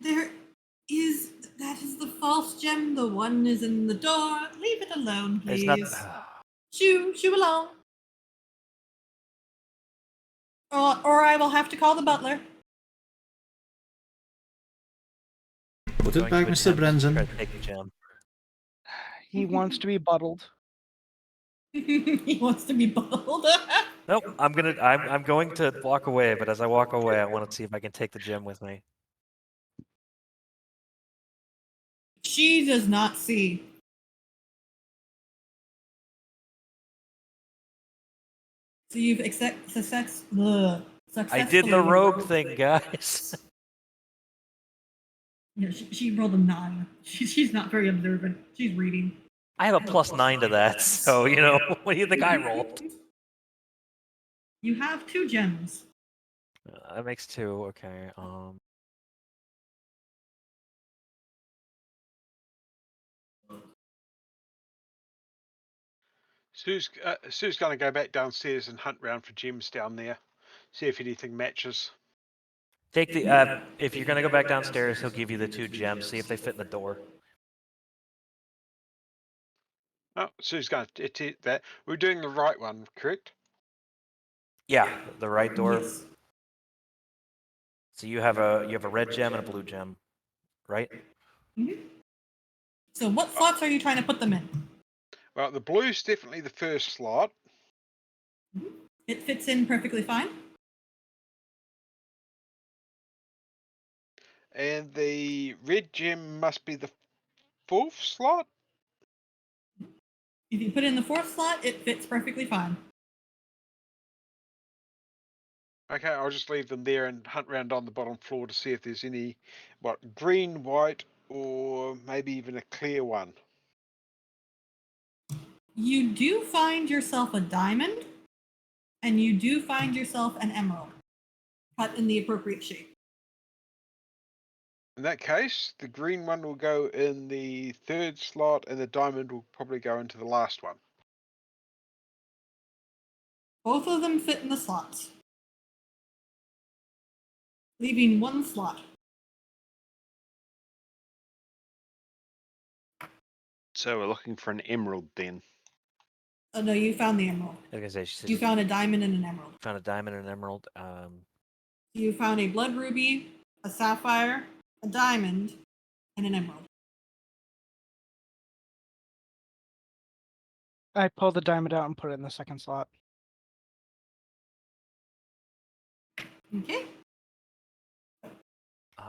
That is the false gem. The one is in the door. Leave it alone, It's please. not. Shoo along. Or I will have to call the butler. Put it back, Mr. Brenton. Take the gem. He wants to be bottled. He wants to be bottled. Nope. I'm going to walk away, but as I walk away, I want to see if I can take the gem with me. She does not see. So you've successfully. I did the rogue thing, guys. Yeah, she rolled a 9. She's not very observant. She's reading. I have a +9 to that, so what do you think I rolled? You have 2 gems. That makes 2. Okay. Sue's going to go back downstairs and hunt around for gems down there. See if anything matches. Take the. If you're gonna go back downstairs, he'll give you the 2 gems. See if they fit in the door. Oh, Sue's going to take that. We're doing the right one, correct? Yeah, the right door. Yes. So you have a red gem and a blue gem, right? So what slots are you trying to put them in? Well, the blue's definitely the first slot. It fits in perfectly fine. And the red gem must be the fourth slot. If you put it in the fourth slot, it fits perfectly fine. Okay, I'll just leave them there and hunt around on the bottom floor to see if there's any, green, white, or maybe even a clear one. You do find yourself a diamond, and you do find yourself an emerald, cut in the appropriate shape. In that case, the green one will go in the third slot, and the diamond will probably go into the last one. Both of them fit in the slots, leaving one slot. So we're looking for an emerald then. Oh no, you found the emerald. I was gonna say, she said You found a diamond and an emerald. found a diamond and an emerald. You found a blood ruby, a sapphire, a diamond, and an emerald. I pull the diamond out and put it in the second slot. Okay.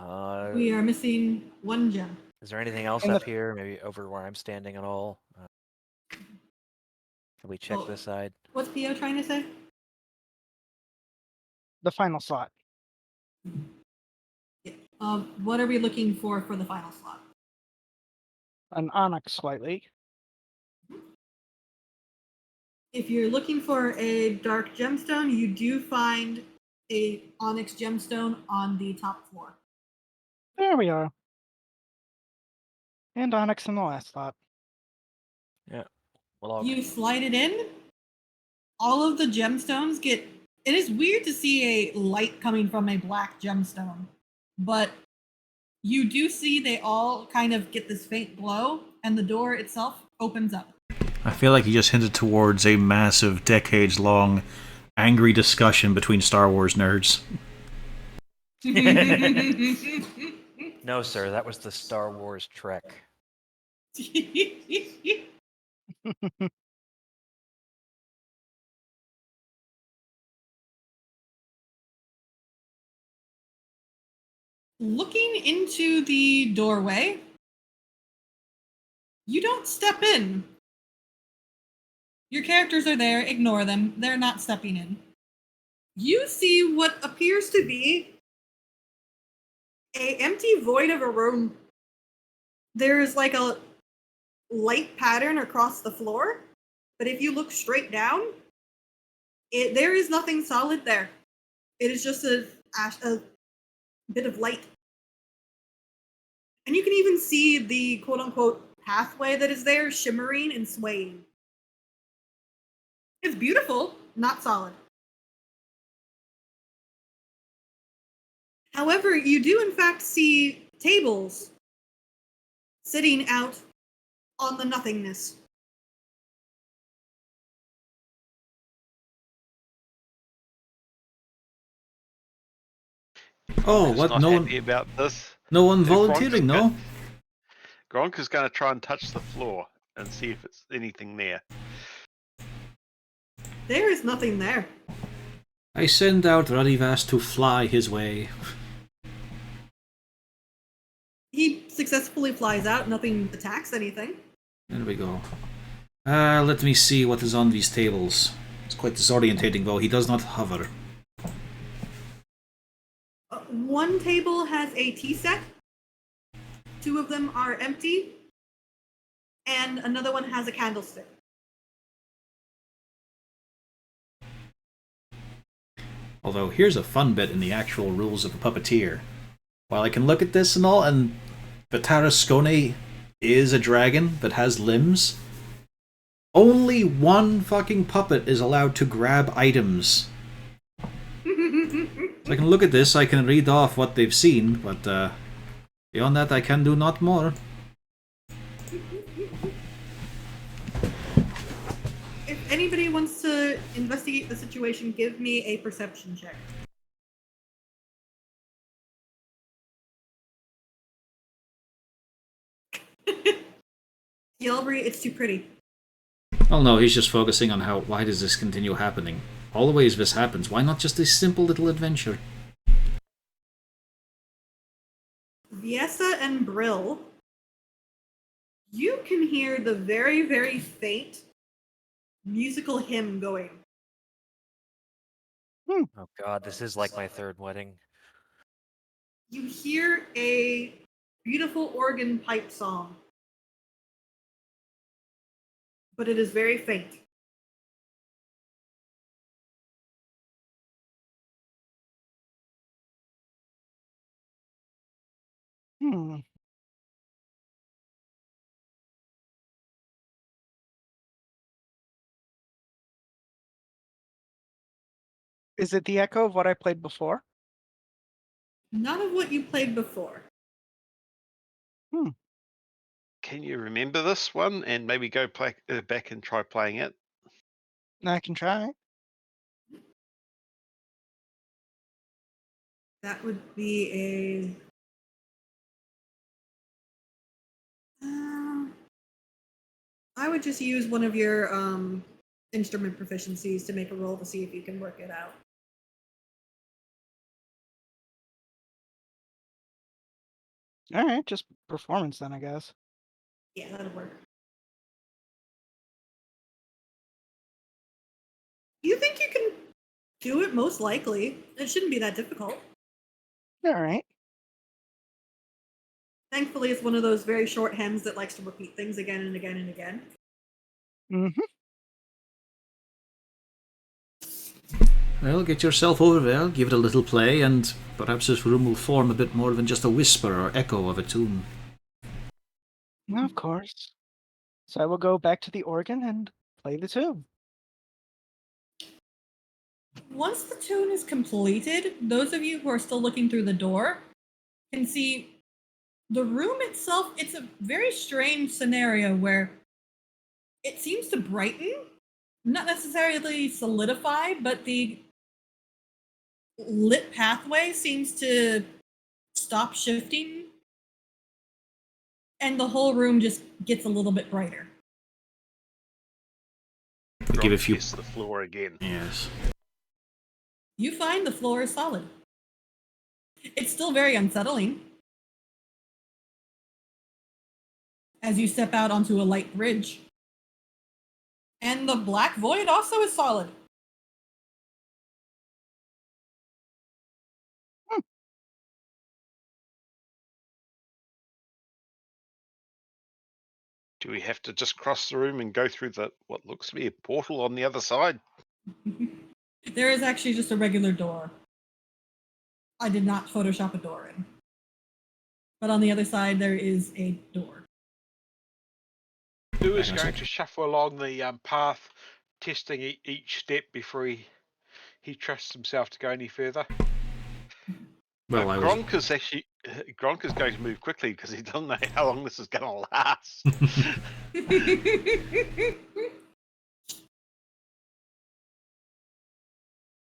We We are missing one gem. Is there anything else And up the- here? Maybe over where I'm standing at all? Can we check Oh. this side? What's Pio trying to say? The final slot. Yeah. What are we looking for the final slot? An onyx slightly. If you're looking for a dark gemstone, you do find a onyx gemstone on the top floor. There we are. And onyx in the last slot. Yeah. Well, You slide it in. All of the gemstones get. It is weird to see a light coming from a black gemstone, but you do see they all kind of get this faint glow, and the door itself opens up. I feel like you just hinted towards a massive, decades-long, angry discussion between Star Wars nerds. no, sir. That was the Star Wars Trek. Looking into the doorway, you don't step in. Your characters are there, ignore them. They're not stepping in. You see what appears to be a empty void of a room. There's like a light pattern across the floor, but if you look straight down, there is nothing solid there. It is just a bit of light. And you can even see the quote-unquote pathway that is there shimmering and swaying. It's beautiful, not solid. However, you do in fact see tables sitting out on the nothingness. Oh, Who's what? not No happy one, about this? no one Gronk is volunteering, no? Gronk is going to try and touch the floor and see if it's anything there. There is nothing there. I send out Radivas to fly his way. He successfully flies out, nothing attacks anything. There we go. Let me see what is on these tables. It's quite disorientating, though. He does not hover. One table has a tea set. Two of them are empty. And another one has a candlestick. Although, here's a fun bit in the actual rules of a puppeteer. While I can look at this and all, and the Tarascone is a dragon that has limbs, only one fucking puppet is allowed to grab items. So I can look at this, I can read off what they've seen, but beyond that I can do not more. If anybody wants to investigate the situation, give me a perception check. Yelbury, it's too pretty. Oh no, he's just focusing on why does this continue happening? All the ways this happens, why not just this simple little adventure? Viessa and Brill, you can hear the very, very faint musical hymn going. Oh God, this is like my third wedding. You hear a beautiful organ pipe song, but it is very faint. Hmm. Is it the echo of what I played before? None of what you played before. Can you remember this one and maybe go back and try playing it? I can try. That would be I would just use one of your instrument proficiencies to make a roll to see if you can work it out. All right, just performance then, I guess. Yeah, that'll work. You think you can do it? Most likely. It shouldn't be that difficult. All right. Thankfully, it's one of those very short hymns that likes to repeat things again and again and again. Mm-hmm. Well, get yourself over there, give it a little play, and perhaps this room will form a bit more than just a whisper or echo of a tune. Of course. So I will go back to the organ and play the tune. Once the tune is completed, those of you who are still looking through the door can see the room itself. It's a very strange scenario where it seems to brighten, not necessarily solidify, but the lit pathway seems to stop shifting, and the whole room just gets a little bit brighter. Give a few. Test the floor again. Yes. You find the floor is solid. It's still very unsettling as you step out onto a light bridge. And the black void also is solid. Do we have to just cross the room and go through what looks to be a portal on the other side? There is actually just a regular door. I did not Photoshop a door in. But on the other side, there is a door. Lou is Hang on a going sec. to shuffle along the path, testing each step before he trusts himself to go any further. Well, I was. Gronk is going to move quickly because he doesn't know how long this is going to last.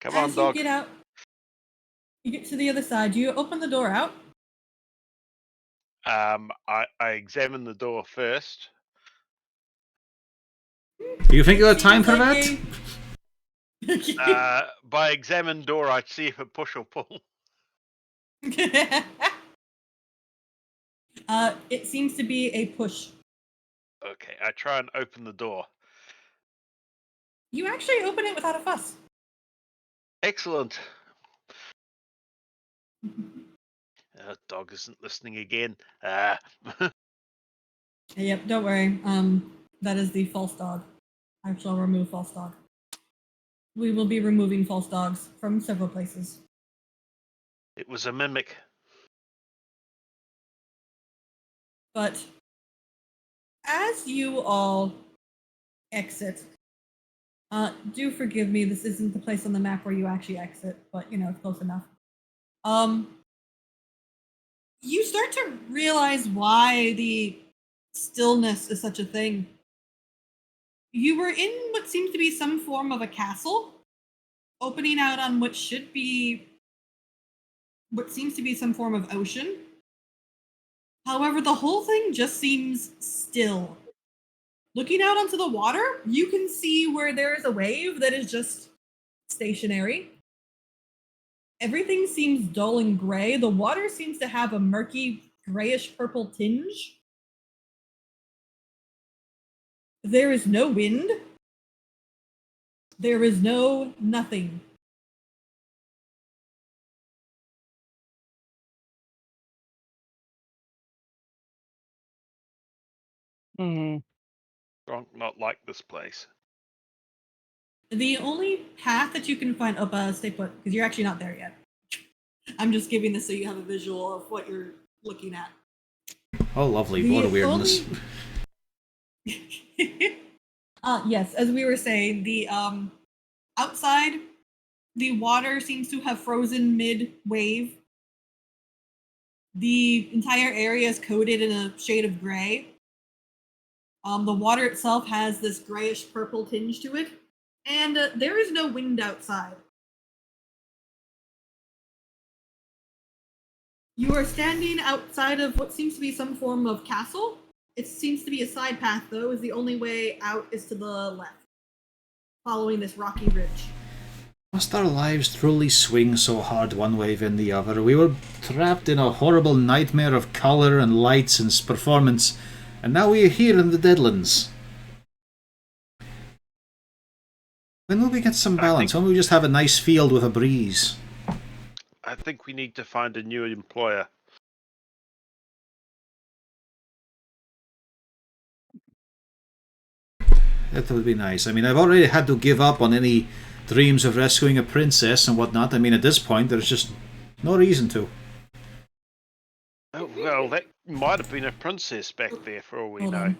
Come on, As dog. you get out, you get to the other side. You open the door out. I examine the door first. Do you think you have time Seems for like that? By examine door, I see if it push or pull. It seems to be a push. Okay, I try and open the door. You actually open it without a fuss. Excellent. Dog isn't listening again. Yep, don't worry. That is the false dog. I shall remove false dog. We will be removing false dogs from several places. It was a mimic. But as you all exit, do forgive me, this isn't the place on the map where you actually exit, but it's close enough. You start to realize why the stillness is such a thing. You were in what seems to be some form of a castle, opening out on what should be what seems to be some form of ocean. However, the whole thing just seems still. Looking out onto the water, you can see where there is a wave that is just stationary. Everything seems dull and gray. The water seems to have a murky grayish purple tinge. There is no wind. There is no nothing. Hmm. Gronk not like this place. The only path that you can find, stay put, because you're actually not there yet. I'm just giving this so you have a visual of what you're looking at. Oh, lovely. The What a weirdness. Yes, as we were saying, the outside, the water seems to have frozen mid-wave. The entire area is coated in a shade of gray. The water itself has this grayish purple tinge to it, and there is no wind outside. You are standing outside of what seems to be some form of castle. It seems to be a side path, though, as the only way out is to the left, following this rocky ridge. Must our lives truly swing so hard one way than the other? We were trapped in a horrible nightmare of colour and lights and performance, and now we are here in the Deadlands. When will we get some balance? When will we just have a nice field with a breeze? I think we need to find a new employer. That would be nice. I mean, I've already had to give up on any dreams of rescuing a princess and whatnot. I mean, at this point, there's just no reason to. Oh, well, that might have been a princess back there for all we Hold know. on.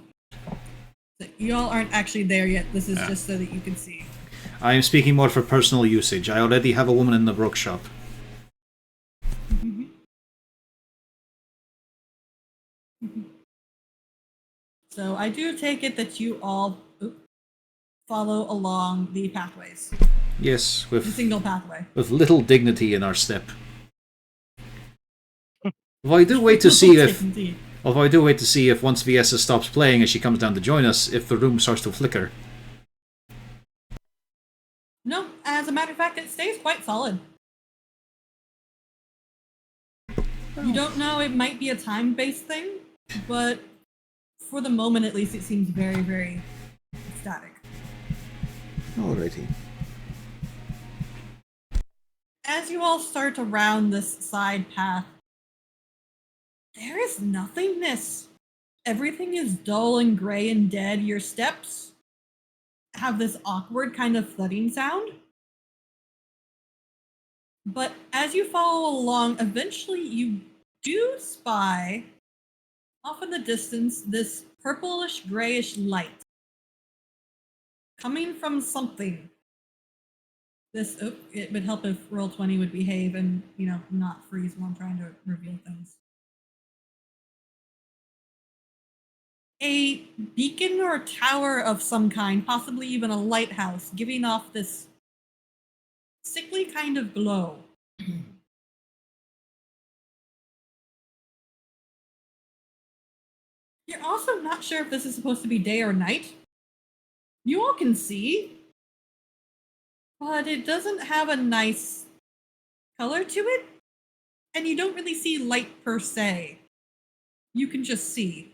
You all aren't actually there yet. This is just so that you can see. I am speaking more for personal usage. I already have a woman in the workshop. So I do take it that you all follow along the pathways. Yes, The single pathway. with little dignity in our step. Although I do wait to see if, once Viessa stops playing and she comes down to join us, if the room starts to flicker. No, as a matter of fact, it stays quite solid. You don't know, it might be a time-based thing, but for the moment at least, it seems very, very static. Alrighty. As you all start to round this side path, there is nothingness. Everything is dull and gray and dead. Your steps have this awkward kind of thudding sound. But as you follow along, eventually you do spy, off in the distance, this purplish grayish light coming from something. It would help if Roll20 would behave and, not freeze while I'm trying to reveal things. A beacon or a tower of some kind, possibly even a lighthouse, giving off this sickly kind of glow. You're also not sure if this is supposed to be day or night. You all can see, but it doesn't have a nice color to it, and you don't really see light per se. You can just see.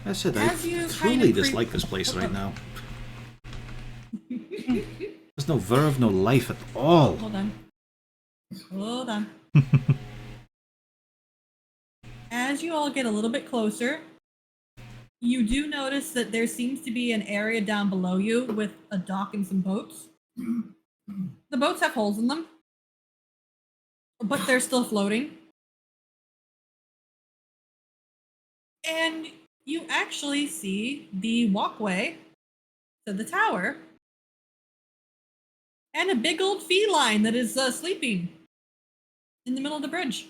I said I truly dislike this place right now. There's no verve, no life at all. Hold on. As you all get a little bit closer, you do notice that there seems to be an area down below you with a dock and some boats. The boats have holes in them, but they're still floating. And you actually see the walkway to the tower and a big old feline that is sleeping in the middle of the bridge.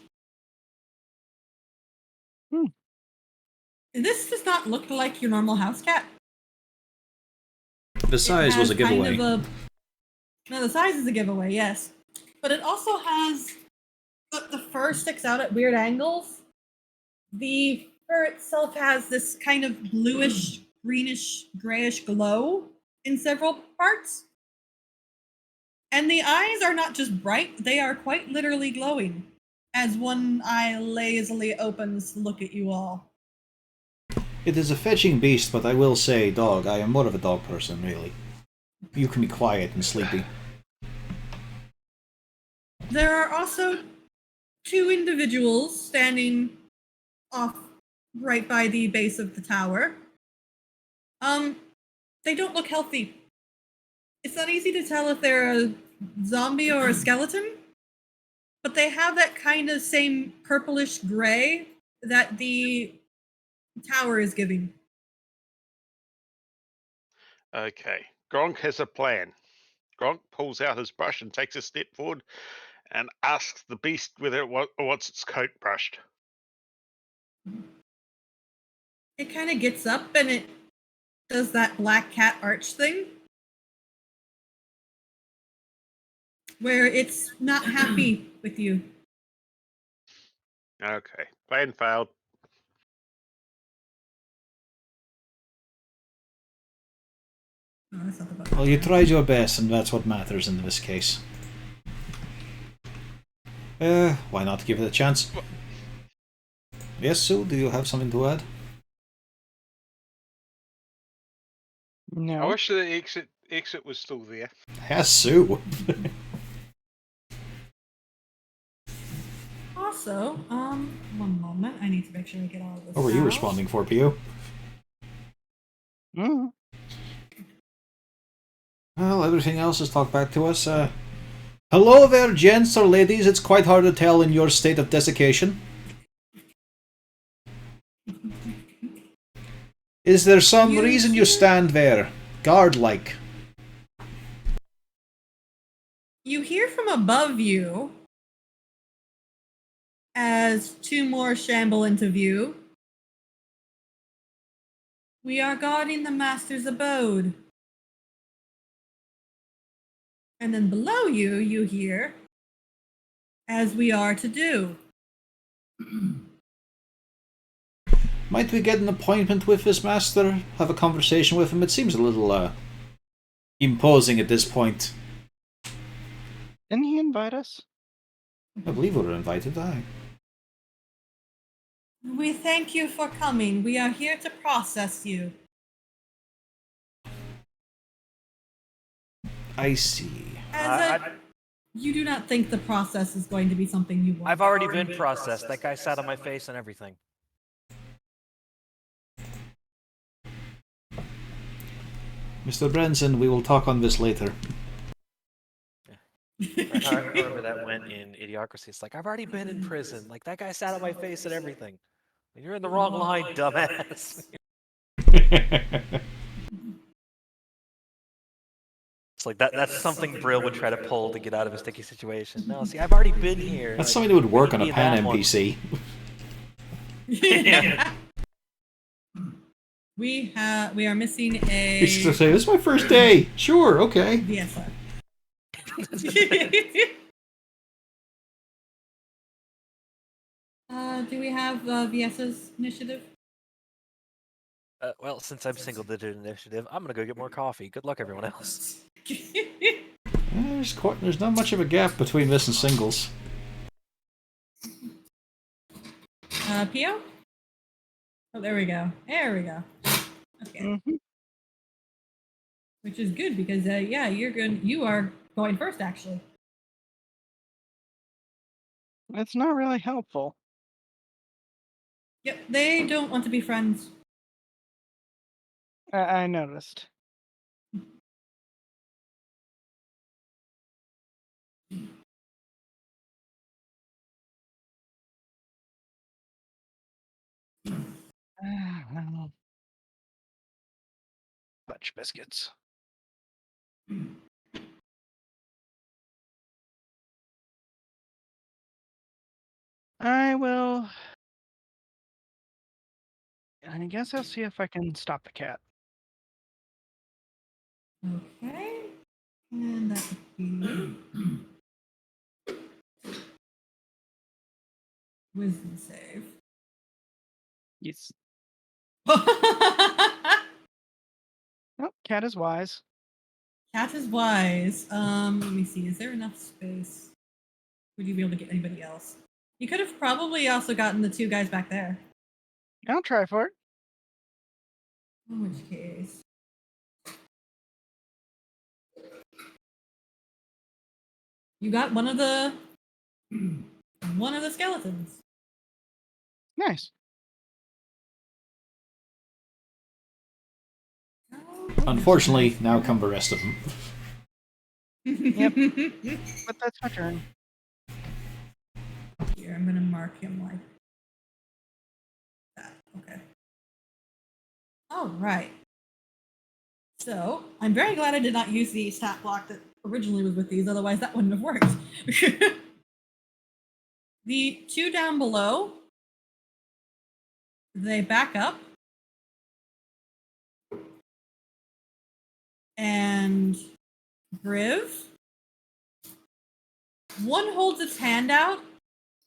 This does not look like your normal house cat. The size was a giveaway. No, the size is a giveaway, yes. but it also has the fur sticks out at weird angles. The fur itself has this kind of bluish, greenish, grayish glow in several parts. And the eyes are not just bright, they are quite literally glowing, as one eye lazily opens to look at you all. It is a fetching beast, but I will say, dog, I am more of a dog person, really. You can be quiet and sleepy. There are also two individuals standing off right by the base of the tower. They don't look healthy. It's not easy to tell if they're a zombie or a skeleton, but they have that kind of same purplish gray that the tower is giving. Okay. Gronk has a plan. Gronk pulls out his brush and takes a step forward and asks the beast whether it wants its coat brushed. It kind of gets up and it does that black cat arch thing where it's not happy with you. Okay. Plan failed. Oh, that's not the button. Well, you tried your best, and that's what matters in this case. Why not give it a chance? Yes, Sue, do you have something to add? I No. wish the exit was still there. Yes, Sue. Also, one moment. I need to make sure I get all of this. What were you out. responding for, Pio? Mm. Well, everything else is talked back to us. Hello there, gents or ladies. It's quite hard to tell in your state of desiccation. Is there some reason you stand there, guard-like? You hear from above you as two more shamble into view. We are guarding the master's abode. And then below you, you hear, as we are to do. Might we get an appointment with this master? Have a conversation with him? It seems a little, imposing at this point. Didn't he invite us? I believe we were invited, aye. We thank you for coming. We are here to process you. I see. You do not think the process is going to be something you want. I've already been processed. That guy sat on my face and everything. Mr. Branson, we will talk on this later. I remember that went in Idiocracy. It's like, I've already been in prison. Like, that guy sat on my face and everything. You're in the wrong line, dumbass. It's like, that's something Brill would try to pull to get out of a sticky situation. No, see, I've already been here. That's Like, something that would work you on a need pan that one. NPC. Yeah. We are missing a He's just gonna say, this is my first day. Sure, okay. VSR. Do we have VS's initiative? Well, since I'm single-digit initiative, I'm gonna go get more coffee. Good luck, everyone else. There's not much of a gap between this and singles. Pio? Oh, there we go. There we go. Okay. Mm-hmm. Which is good because, yeah, you are going first, actually. It's not really helpful. Yep, they don't want to be friends. I noticed. Fudge biscuits. I will. I guess I'll see if I can stop the cat. Okay. And that would be Wisdom save. Yes. Cat Oh, cat is wise. is wise. Let me see. Is there enough space? Would you be able to get anybody else? You could have probably also gotten the two guys back there. I'll try for it. In which case. You got one of the skeletons. Nice. Unfortunately, now come the rest of them. Yep. But that's my turn. Here, I'm gonna mark him like that. Okay. All right. So I'm very glad I did not use the stat block that originally was with these, otherwise that wouldn't have worked. The two down below, they back up. And Briv. One holds its hand out,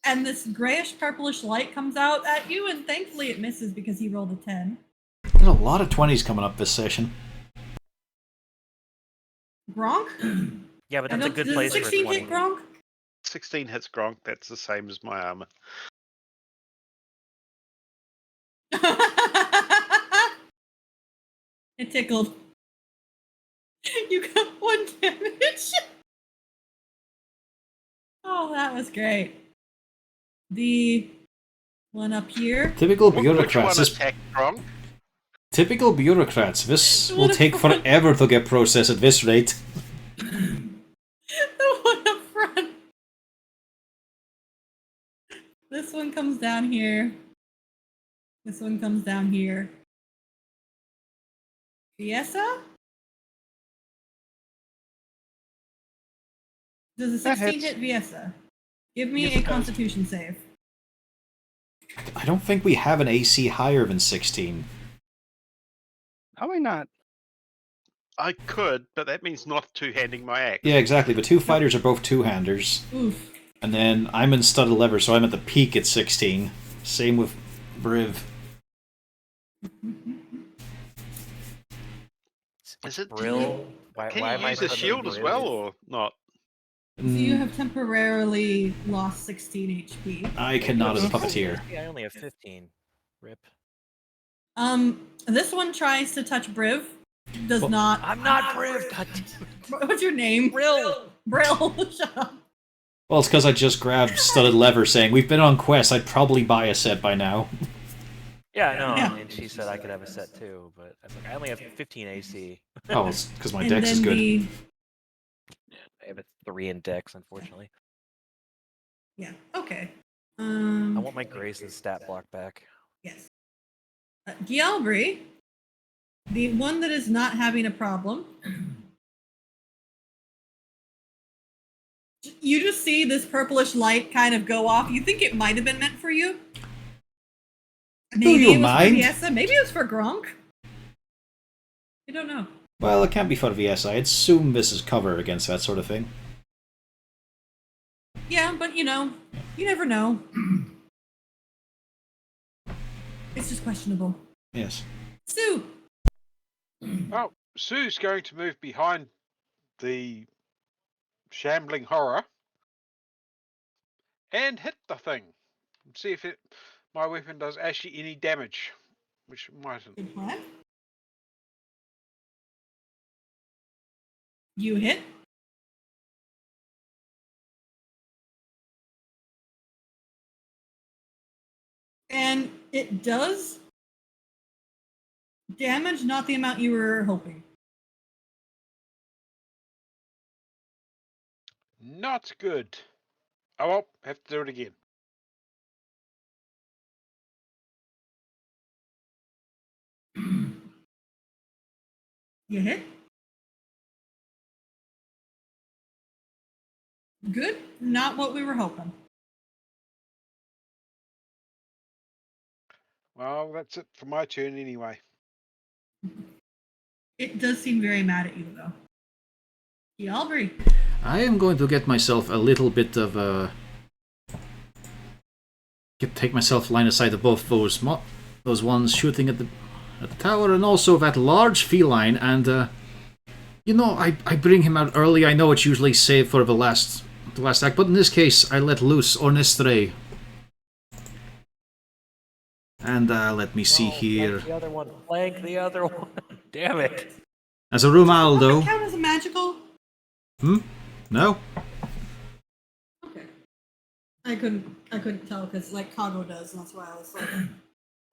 and this grayish purplish light comes out at you, and thankfully it misses because he rolled a 10. There's a lot of 20s coming up this session. Gronk? Yeah, but that's a good place does for 16 20. hit Gronk? 16 hits Gronk. That's the same as my armor. It tickled. You got 1 damage. Oh, that was great. The one up here. Typical Which bureaucrats. one attacked Gronk? Typical bureaucrats. This The will one up take front. forever to get processed at this rate. The one up front. This one comes down here. This one comes down here. Viesa? Does a That 16 hits. hit Viesa? Give me Yes, a it does. constitution save. I don't think we have an AC higher than 16. Probably not. I could, but that means not two-handing my axe. Yeah, exactly. The two fighters are both two-handers. Oof. And then I'm in studded leather, so I'm at the peak at 16. Same with Briv. Is it Brill? Why Can am you I use a suddenly shield as Brill? well, or not? So you have temporarily lost 16 HP. I cannot as a puppeteer. Yeah, I only have 15. Rip. This one tries to touch Briv. Does Well, not. I'm not Briv. God damn it. What's your name? Brill. Brill. Shut up. Well, it's because I just grabbed studded leather saying, we've been on quest, I'd probably buy a set by now. Yeah, I know. Yeah. And she said I could have a set too, but I was like, I only have 15 AC. Oh, it's because my And dex is then good. I have a 3 in dex, unfortunately. Yeah. Okay. I want my Grace's stat block back. Yes. Gialbri, the one that is not having a problem. You just see this purplish light kind of go off. You think it might have been meant for you. Maybe you it was mind? for Viesa. Maybe it was for Gronk. I don't know. Well, it can't be for VS. I assume this is cover against that sort of thing. Yeah, but you never know. It's just questionable. Yes. Sue. Oh, Sue's going to move behind the shambling horror and hit the thing. See if my weapon does actually any damage, which it mightn't. Good plan. You hit. And it does damage, not the amount you were hoping. Not good. Oh well, have to do it again. You hit. Good. Not what we were hoping. Well, that's it for my turn anyway. It does seem very mad at you, though. Gialbri. I am going to get myself a little bit of a could take myself line of sight of both those ones shooting at the tower, and also that large feline. And I bring him out early. I know it's usually saved for the last act, but in this case, I let loose Ornestre. And let me see here. Flank the other one. Flank the other one. Damn it. As a Does it Rumaldo. count as a magical? No? Okay. I couldn't tell because like Kago does, and that's why I was like.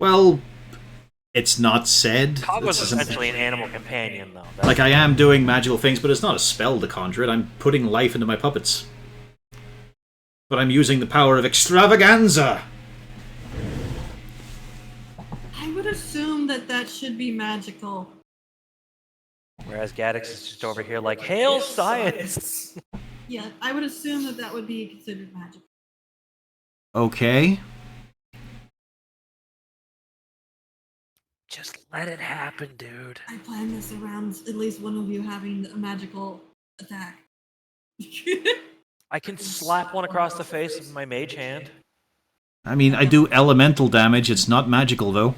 Well, it's not said. Kago's essentially an animal companion, though. Like, I am doing magical things, but it's not a spell to conjure it. I'm putting life into my puppets. But I'm using the power of extravaganza. I would assume that should be magical. Whereas Gaddix is just over here like, hail science! Yeah, I would assume that would be considered magical. Okay. Just let it happen, dude. I plan this around at least one of you having a magical attack. I can slap one across the face with my mage hand. I mean, I do elemental damage. It's not magical, though.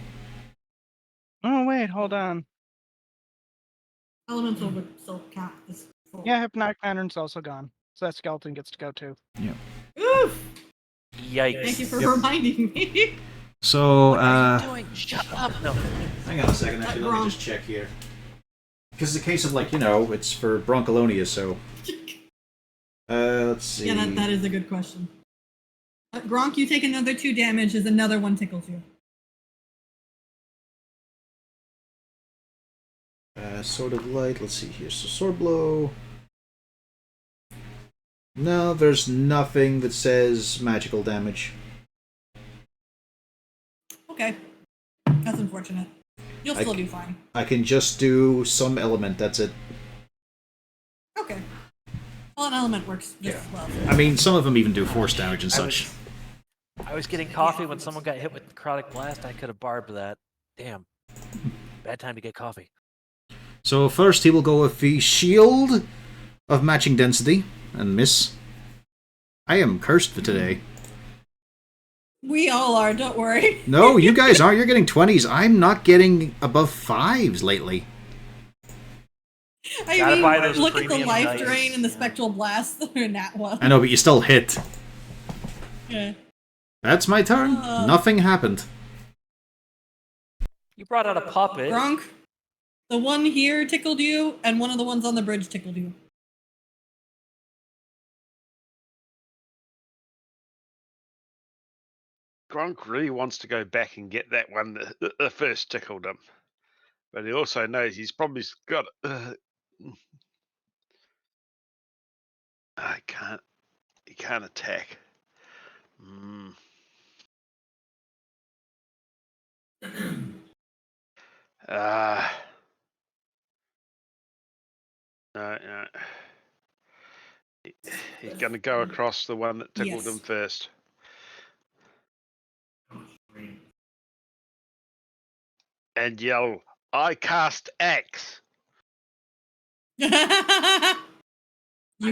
Oh, wait, hold on. Elemental would still count as full. Yeah, Hypnotic Pattern's also gone. So that skeleton gets to go too. Yeah. Oof! Yikes. Thank you for reminding me. So, What are you doing? Shut up! No. hang on a second, actually, let me just check here. Because it's a case of, like, it's for Broncolonia, so... let's see... Yeah, that is a good question. Gronk, you take another 2 damage as another one tickles you. Sword of Light, let's see here. So, Sword Blow... No, there's nothing that says magical damage. Okay. That's unfortunate. You'll still do fine. I can just do some element, that's it. Okay. Well, an element works just as well. I mean, some of them even do force damage and such. I was getting coffee when someone got hit with necrotic blast. I could have barbed that. Damn. Bad time to get coffee. So first he will go with the Shield of Matching Density, and miss. I am cursed for today. We all are, don't worry. No, you guys aren't. You're getting 20s. I'm not getting above 5s lately. I Gotta buy mean, those look at the premium life dice. drain and the spectral blast that are nat one. I know, but you still hit. Yeah. That's my turn. Nothing happened. You brought out a puppet. Gronk, the one here tickled you, and one of the ones on the bridge tickled you. Gronk really wants to go back and get that one that first tickled him. But he also knows he's probably got... I can't... He can't attack. No. He's going to go across the one that tickled him first. And yell, I cast Axe. You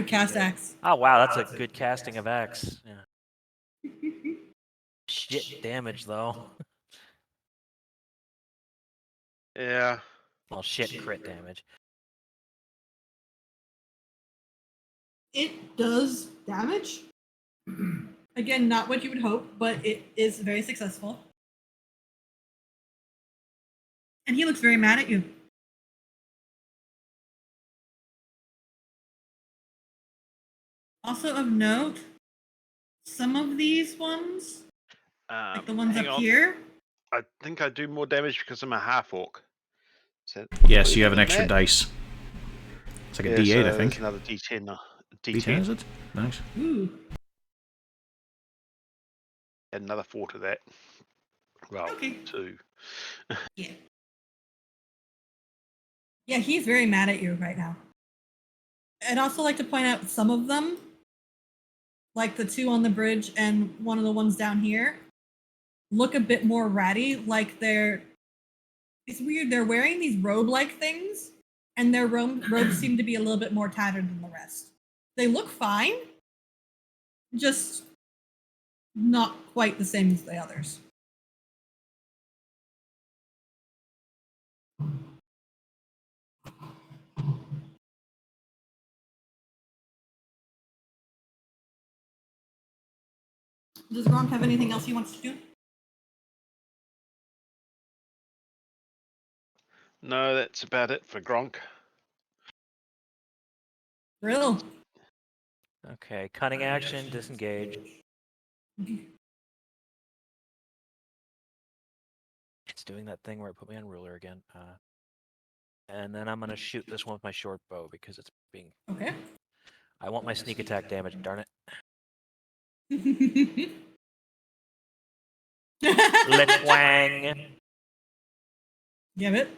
cast axe. Oh wow, that's a good casting of axe. Yeah. Shit damage though. Yeah. Well, shit crit damage. It does damage. Again, not what you would hope, but it is very successful. And he looks very mad at you. Also of note, some of these ones, like the ones up here. I think I do more damage because I'm a half-orc. Yes, you have an extra dice. It's like a D8, I think. Another D10. D10, is it? Nice. Ooh. Add another 4 to that. Well, Okay. 2. Yeah. Yeah, he's very mad at you right now. I'd also like to point out some of them, like the 2 on the bridge and one of the ones down here, look a bit more ratty, like it's weird, they're wearing these robe-like things, and their robes seem to be a little bit more tattered than the rest. They look fine, just not quite the same as the others. Does Gronk have anything else he wants to do? No, that's about it for Gronk. Brill. Okay, cunning action, disengage. It's doing that thing where it put me on ruler again. And then I'm gonna shoot this one with my short bow because it's being. Okay. I want my sneak attack damage. Darn it. Let's wang. Give it.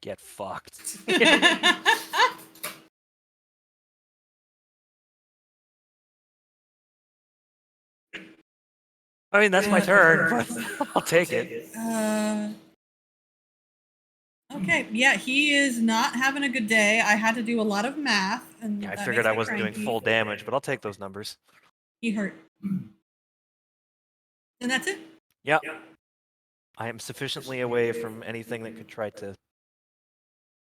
Get fucked. I mean, that's my turn, but I'll take it. Okay, yeah, he is not having a good day. I had to do a lot of math, and Yeah, I that figured makes I me wasn't doing cranky. full damage, but I'll take those numbers. He hurt. And that's it? Yep. I am sufficiently away from anything that could try to.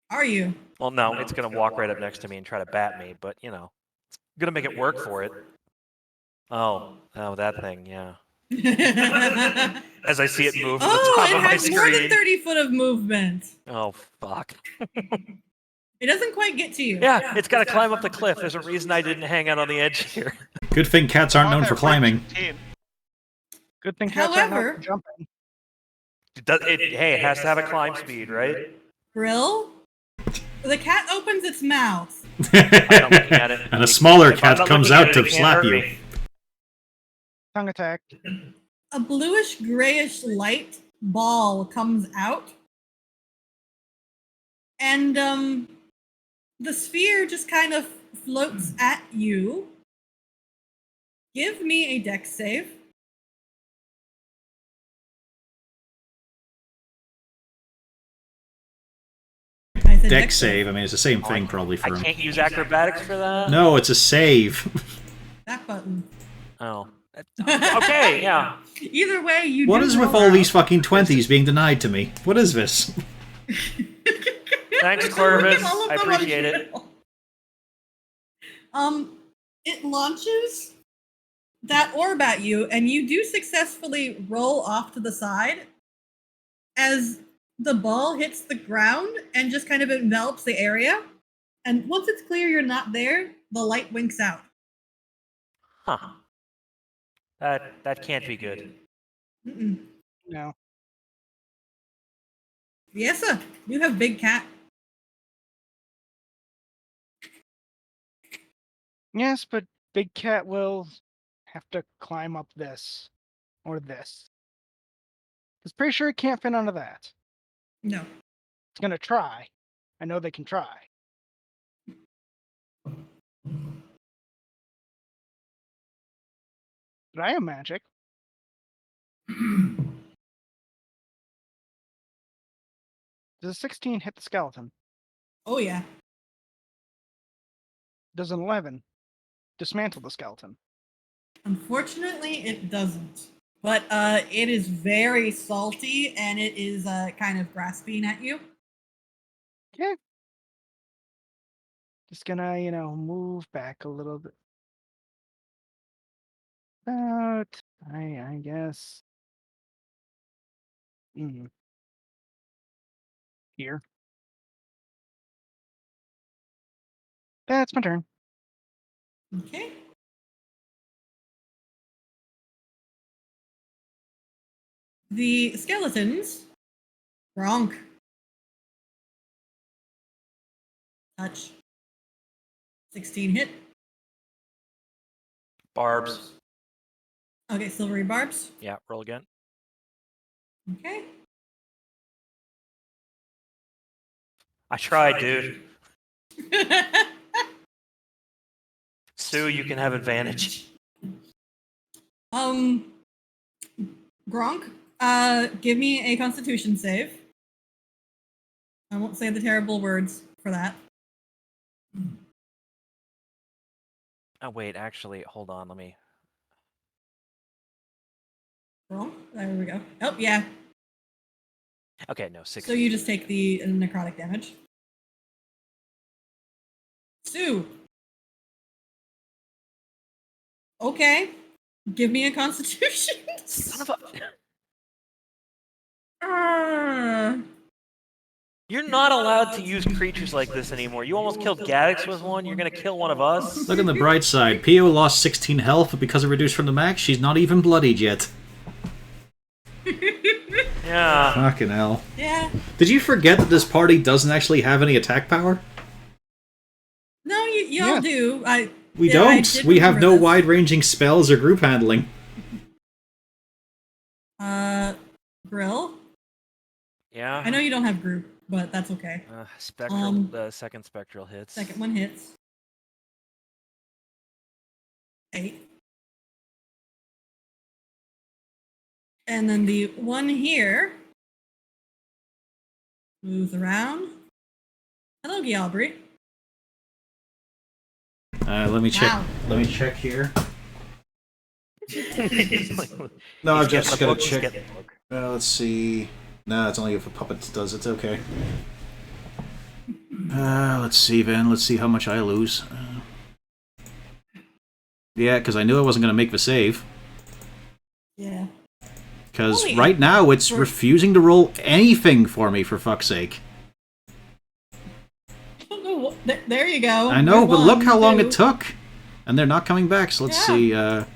Are you? Well, no, it's gonna walk right up next to me and try to bat me, but you know, it's gonna make it work for it. Oh, that thing, yeah. As I see it move to the top it of my has more than screen. 30 foot of movement. Oh, fuck. It doesn't quite get to you. Yeah, it's got to climb up the cliff. There's a reason I didn't hang out on the edge here. Good thing cats aren't known for climbing. Good thing cats aren't known However, for jumping. Hey, it has to have a climb speed, right? Brill, the cat opens its mouth. I'm not looking at it. And a smaller If I'm cat not comes looking at out it, to it can't slap hurt you. me. Tongue attack. A bluish grayish light ball comes out. And the sphere just kind of floats at you. Give me a dex save. I said Dex save, I mean, it's the same thing probably I for him. can't use acrobatics for that? No, it's a save. That button. Oh. Okay, yeah. Either way, you What do is with roll all out. these fucking 20s being denied to me? What is this? Thanks, Look Clovis. at all of I them on appreciate it. drill. It launches that orb at you, and you do successfully roll off to the side as the ball hits the ground and just kind of envelops the area. And once it's clear you're not there, the light winks out. Huh. That can't be good. Mm-mm. No. Yes, sir. You have big cat. Yes, but Big Cat will have to climb up this. Or this. It's pretty sure it can't fit onto that. No. It's gonna try. I know they can try. But I am magic. Does a 16 hit the skeleton? Oh, yeah. Does an 11 dismantle the skeleton? Unfortunately, it doesn't. But it is very salty, and it is kind of grasping at you. Okay. Just gonna, move back a little bit. About, I guess. Here. That's my turn. Okay. The skeletons. Gronk. Touch. 16 hit. Barbs. Okay, silvery barbs. Yeah, roll again. Okay. I tried, dude. Sue, you can have advantage. Gronk, give me a Constitution save. I won't say the terrible words for that. Oh wait, actually, hold on. Let me. Well, there we go. Oh, yeah. Okay, no, 60. So you just take the necrotic damage. Stu. Okay. Give me a constitution. Son of a. Ah. You're not allowed to use creatures like this anymore. You almost killed Gaddix with one. You're gonna kill one of us. Look on the bright side. Pio lost 16 health, but because it reduced from the max, she's not even bloodied yet. Yeah. Fucking hell. Yeah. Did you forget that this party doesn't actually have any attack power? No, y'all Yeah. do. We Yeah, I don't. did We have remember no this. wide-ranging spells or group handling. Grill. Yeah. I know you don't have group, but that's okay. Spectral. Second spectral hits. Second one hits. 8. And then the one here moves around. Hello, Gialbri. Let me check. Wow. Let me check here. He's No, I've getting just the got book, to he's check. getting the book. Let's see. No, it's only if a puppet does. It's okay. Let's see, Van. Let's see how much I lose. Yeah, because I knew I wasn't going to make the save. Yeah. Because Only right now it's for- refusing to roll anything for me, for fuck's sake. Oh, there you go. I know, You're but look one, how long two. it took. And they're not coming back, so let's Yeah. see.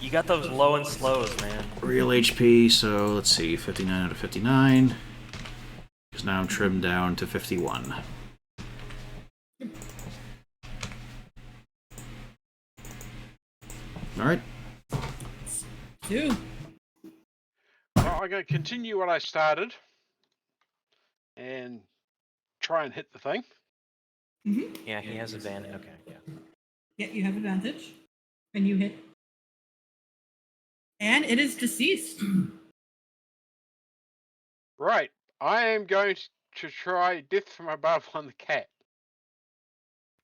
You got those low and slows, man. Real HP, so let's see. 59 out of 59. Because now I'm trimmed down to 51. Alright. 2. Well, I'm going to continue what I started and try and hit the thing. Mm-hmm. Yeah, he has advantage. Okay, yeah. Yeah, you have advantage. And you hit. And it is deceased. Right. I am going to try Death from Above on the cat.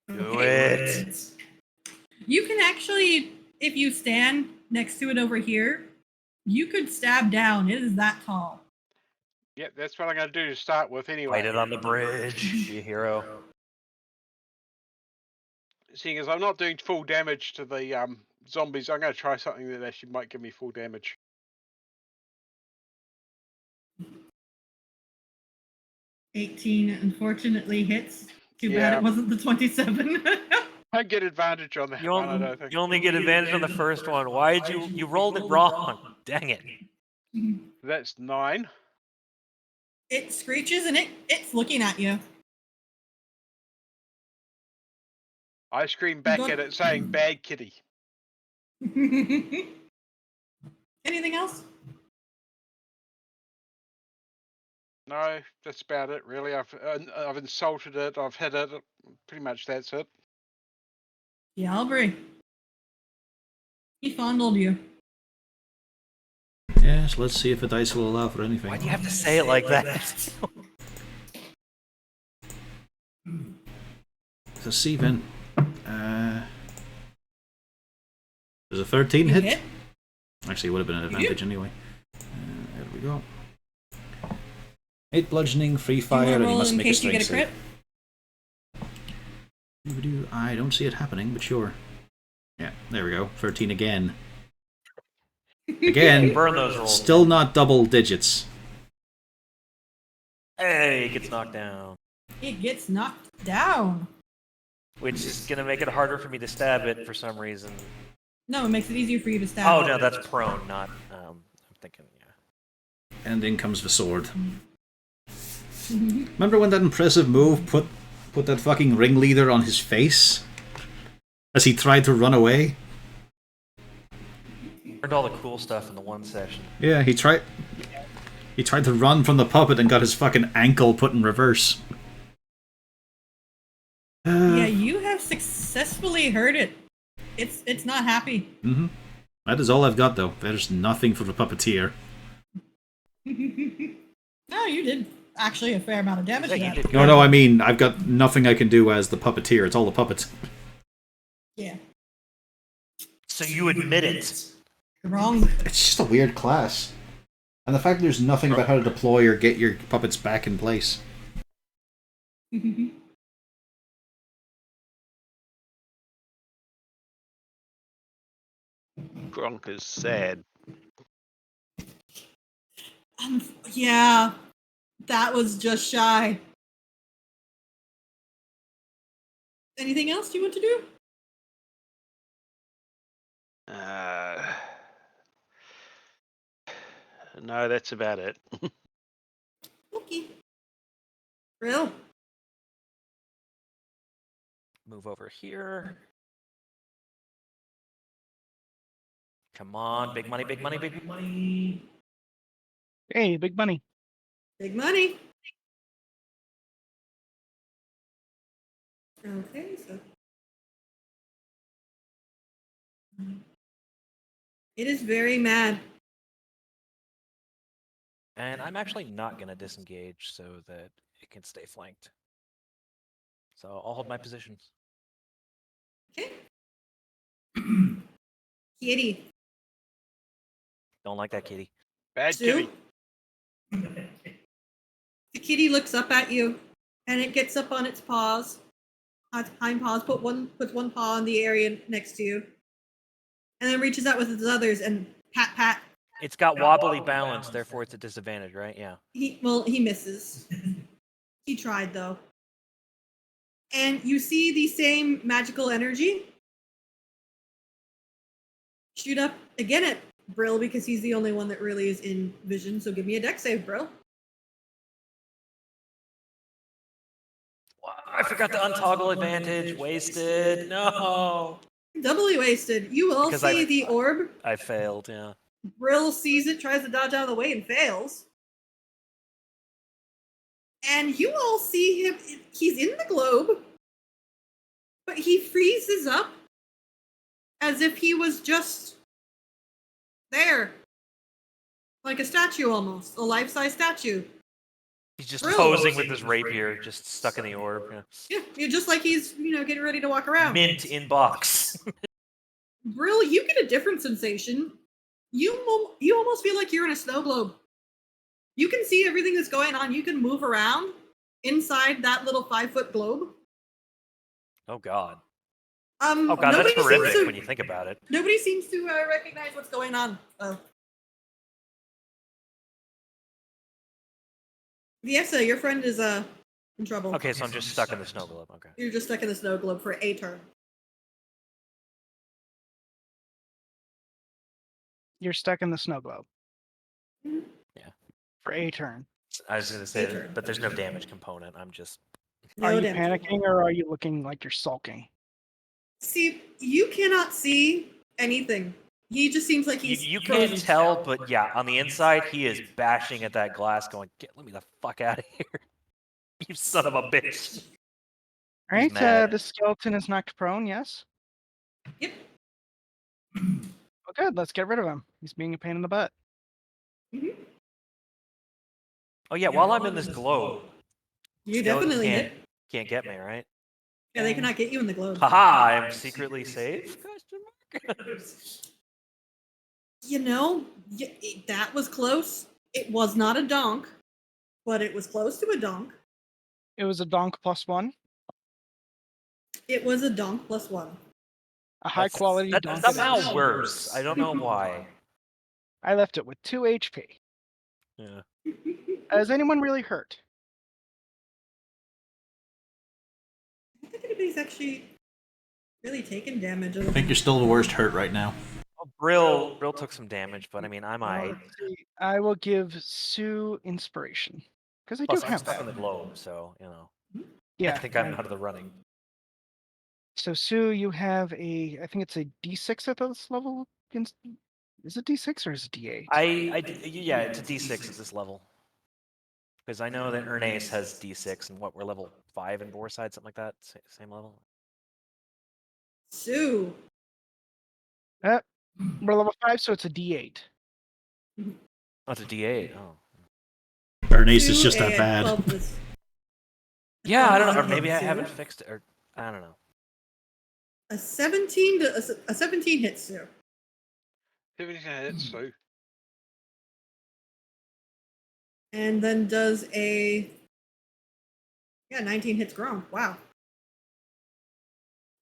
Do it. You can actually, if you stand next to it over here, you could stab down. It is that tall. Yep, that's what I'm going to do to start with anyway. Fight it on the bridge. Be a hero. Seeing as I'm not doing full damage to the zombies, I'm going to try something that actually might give me full damage. 18 unfortunately hits. Too bad Yeah. it wasn't the 27. I get advantage on that You one, I only, don't think. you only get advantage on the first one. Why did you rolled it wrong? Dang it. That's 9. It screeches and it's looking at you. I scream back at it saying, "Bad kitty." Anything else? No, that's about it, really. I've insulted it, I've hit it. Pretty much that's it. Yeah, Aubrey. He fondled you. Yes, let's see if the dice will allow for anything. Why do you have to say it like that? Let's see, Vin. There's a 13 You hit. hit? Actually, it would have been an advantage anyway. There we go. 8 bludgeoning, free Do you fire, want and to he roll must in make a case you strength get a save. crit? I don't see it happening, but sure. Yeah, there we go. 13 again. Again, Burn those rolls. still not double digits. Hey, it gets knocked down. It gets knocked down. Which is going to make it harder for me to stab it for some reason. No, it makes it easier for you to stab. Oh, it. no, that's prone, not... I'm thinking, yeah. And in comes the sword. Remember when that impressive move put that fucking ringleader on his face? As he tried to run away? Learned all the cool stuff in the one session. Yeah, he tried to run from the puppet and got his fucking ankle put in reverse. Yeah, you have successfully hurt it. It's not happy. Mm-hmm. That is all I've got, though. There's nothing for the puppeteer. No, you did actually a fair amount of damage to Yeah, you that. did. No, I mean, I've got nothing I can do as the puppeteer. It's all the puppets. Yeah. So you admit it. Wrong. It's just a weird class. And the fact that there's nothing about how to deploy or get your puppets back in place. Gronk is sad. Yeah, that was just shy. Anything else you want to do? No, that's about it. Okay. Real. Move over here. Come on, big money, big money, big money. Hey, big money. Big money. Okay, so it is very mad. And I'm actually not going to disengage so that it can stay flanked. So I'll hold my position. Okay. Kitty. Don't like that, kitty. Bad Sue? kitty. The kitty looks up at you, and it gets up on its paws, its hind paws, puts one paw in the area next to you, and then reaches out with its others and pat pat. It's got wobbly balance, therefore it's a disadvantage, right? Yeah. He misses. He tried though. And you see the same magical energy shoot up again at Brill because he's the only one that really is in vision. So give me a deck save, Brill. I forgot the untoggle advantage. Wasted. No. Doubly wasted. You will Because see the orb. I failed, yeah. Brill sees it, tries to dodge out of the way, and fails. And you all see him. He's in the globe, but he freezes up as if he was just there. Like a statue almost. A life-size statue. He's just Brill. posing with his rapier, just stuck in the orb. Yeah. Yeah, you're just like he's, getting ready to walk around. Mint in box. Brill, you get a different sensation. You almost feel like you're in a snow globe. You can see everything that's going on. You can move around inside that little 5-foot globe. Oh god. Oh god, that's horrific when you think about it. Nobody seems to recognize what's going on. Yes, your friend is in trouble. Okay, so I'm just stuck in the snow globe. Okay. You're just stuck in the snow globe for a turn. You're stuck in the snow globe. Mhm. Yeah. For a turn. I was going to say, but there's no damage component. I'm just. Are you damage. panicking or are you looking like you're sulking? See, you cannot see anything. He just seems like he's. You can't tell, but yeah, on the inside, he is bashing at that glass, going, "Let me the fuck out of here, you son of a bitch!" All right, mad. the skeleton is knocked prone. Yes. Yep. Well, good. Let's get rid of him. He's being a pain in the butt. Mhm. Oh yeah, while I'm in this globe, You skeleton definitely hit. can't get me, right? Yeah, they cannot get you in the globe. Haha, I'm secretly safe? Question mark. That was close. It was not a donk, but it was close to a donk. It was a donk +1. It was a donk +1. A high quality That's donk. somehow worse. I don't know why. I left it with 2 HP. Yeah. Is anyone really hurt? I don't think anybody's actually really taken damage. I think you're still the worst hurt right now. Well, Brill took some damage, but I mean, I might. Let's see, I will give Sue inspiration because I Plus, do I'm have stuck that. in the globe, so Yeah. I think I'm out of the running. So Sue, you have I think it's a D6 at this level. Is it D6 or is it D8? Yeah, it's a D6 at this level. Because I know that Ernest has D6, and we're level 5 in Borside, something like that. Same level. Sue. We're level 5, so it's a D8. Oh, it's a D8. Oh. Bernice is just that bad. Yeah, I don't know. Or maybe I haven't fixed it, or I don't know. A 17 to a 17 hits Sue. 17 hits, so And then does a 19 hits Gronk. Wow.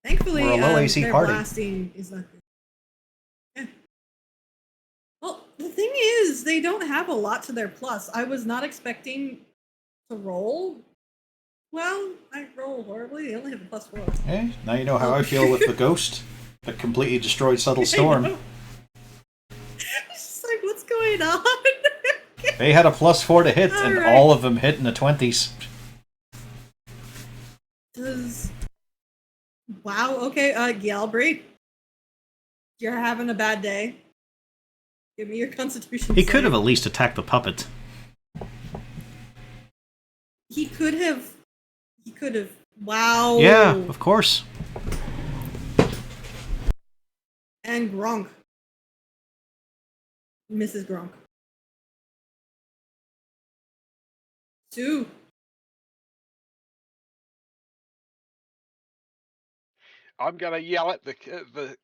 Thankfully, We're a low AC their party. blasting is not good. Yeah. Well, the thing is, they don't have a lot to their plus. I was not expecting to roll. Well, I roll horribly. They only have a +4. Okay, now you know how I feel with the ghost that completely destroyed Subtle I Storm. know. It's just like, what's going on? They had a +4 to hit, and Alright. all of them hit in the 20s. Wow, okay, Galbraith. You're having a bad day. Give me your constitution He save. could have at least attacked the puppet. He could have. Wow. Yeah, of course. And Gronk. Mrs. Gronk. Sue. I'm gonna yell at the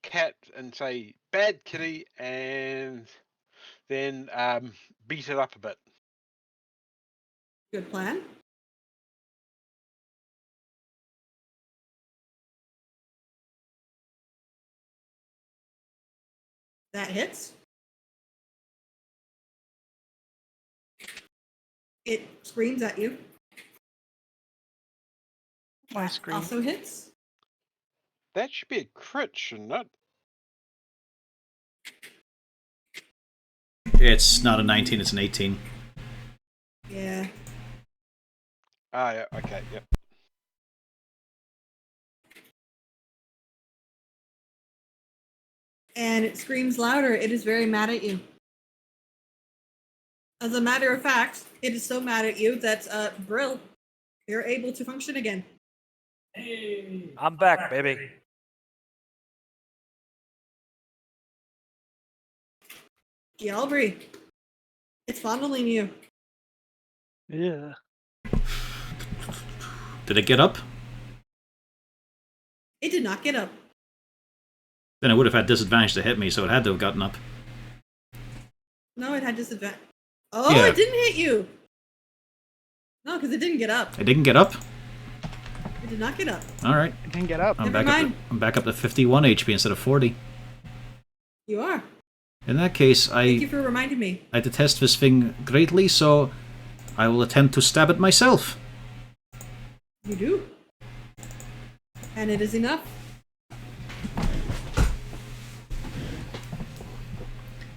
cat and say "bad kitty," and then beat it up a bit. Good plan. That hits. It screams at you. My That screen. also hits. That should be a crit, shouldn't it? It's not a 19, it's an 18. Yeah. Ah, yeah. Okay. Yep. And it screams louder. It is very mad at you. As a matter of fact, it is so mad at you that Brill, you're able to function again. I'm back, baby. Galbraith, it's fondling you. Yeah. Did it get up? It did not get up. Then it would have had disadvantage to hit me, so it had to have gotten up. No, it had disadvantage. Oh, Yeah. it didn't hit you. No, because it didn't get up. It didn't get up? It did not get up. Alright. It didn't get up. I'm Never mind. I'm back up to 51 HP instead of 40. You are. In that case, Thank you for reminding me. I detest this thing greatly, so I will attempt to stab it myself. You do. And it is enough.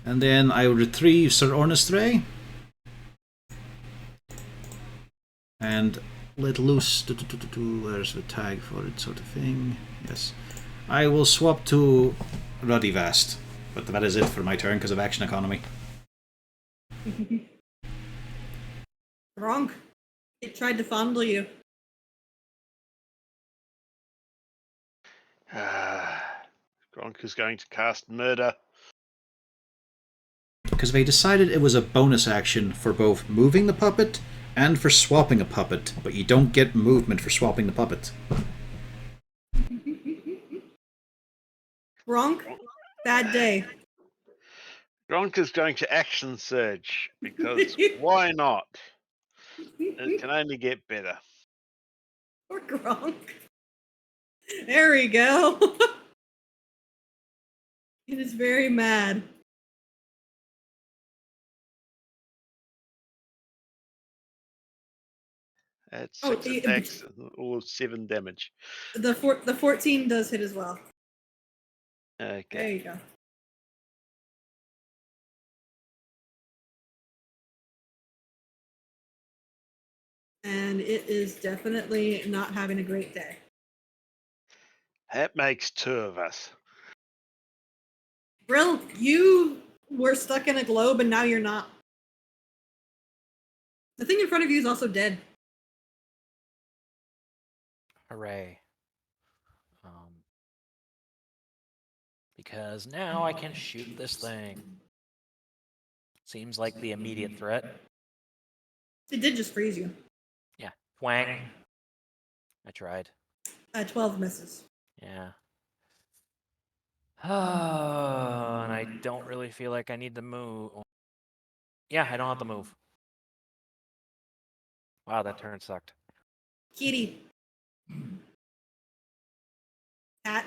And then I will retrieve Sir Ornestray. And let loose. Where's the tag for it, sort of thing? Yes. I will swap to Ruddy Vast. But that is it for my turn because of action economy. Gronk. It tried to fondle you. Gronk is going to cast Murder. Because they decided it was a bonus action for both moving the puppet and for swapping a puppet, but you don't get movement for swapping the puppet. Gronk, bad day. Gronk is going to Action Surge because why not? It can only get better. Poor Gronk. There we go. It is very mad. That's Oh, 6 attacks, all 7 damage. The 14 does hit as well. Okay. There you go. And it is definitely not having a great day. That makes 2 of us. Brill, you were stuck in a globe and now you're not. The thing in front of you is also dead. Hooray. Because now I can shoot this thing. Seems like the immediate threat. It did just freeze you. Yeah. Wang. I tried. 12 misses. Yeah. Oh, and I don't really feel like I need to move. Yeah, I don't have to move. Wow, that turn sucked. Kitty. Cat.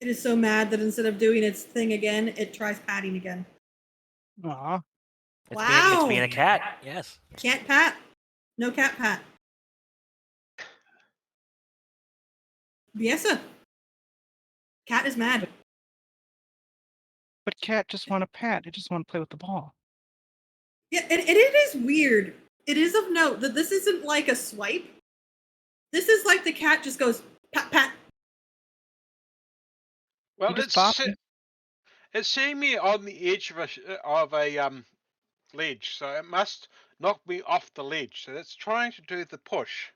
It is so mad that instead of doing its thing again, it tries patting again. Aw. It's being a cat. Yes. Can't pat. No cat pat. Yes, cat is mad. But cat just want to pat. It just want to play with the ball. Yeah, and it is weird. It is of note that this isn't like a swipe. This is like the cat just goes pat pat. Well, You just bop it. it's seeing me on the edge of a ledge, so it must knock me off the ledge. So it's trying to do the push.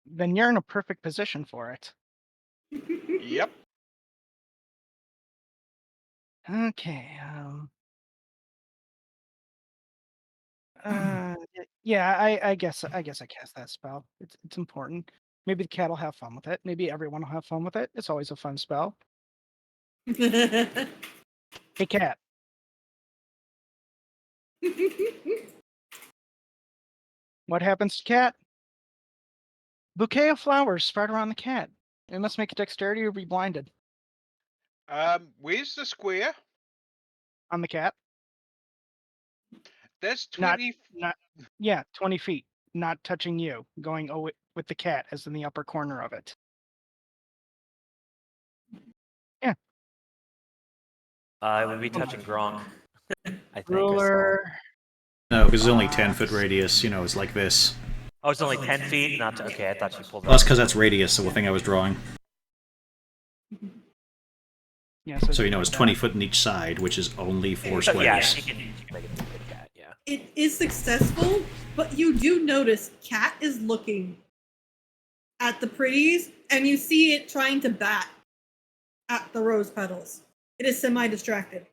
Then you're in a perfect position for it. Yep. Okay. Yeah. I guess I cast that spell. It's important. Maybe the cat will have fun with it. Maybe everyone will have fun with it. It's always a fun spell. Hey, cat. What happens to cat? Bouquet of flowers spread around the cat. It must make a dexterity or be blinded. Where's the square? On the cat. That's Not 20. not yeah, 20 feet. Not touching you. Going with the cat as in the upper corner of it. It would be touching Gronk. I think. Ruler. No, because it's only 10-foot radius. You know, it's like this. Oh, it's only 10 feet. Not okay. I thought you pulled. That's because that's radius, the thing I was drawing. Yeah, So you know, it's 20 foot in each side, which is only 4 squares. Yeah, you can make it a big cat. Yeah. It is successful, but you do notice cat is looking at the pretties, and you see it trying to bat at the rose petals. It is semi-distracted.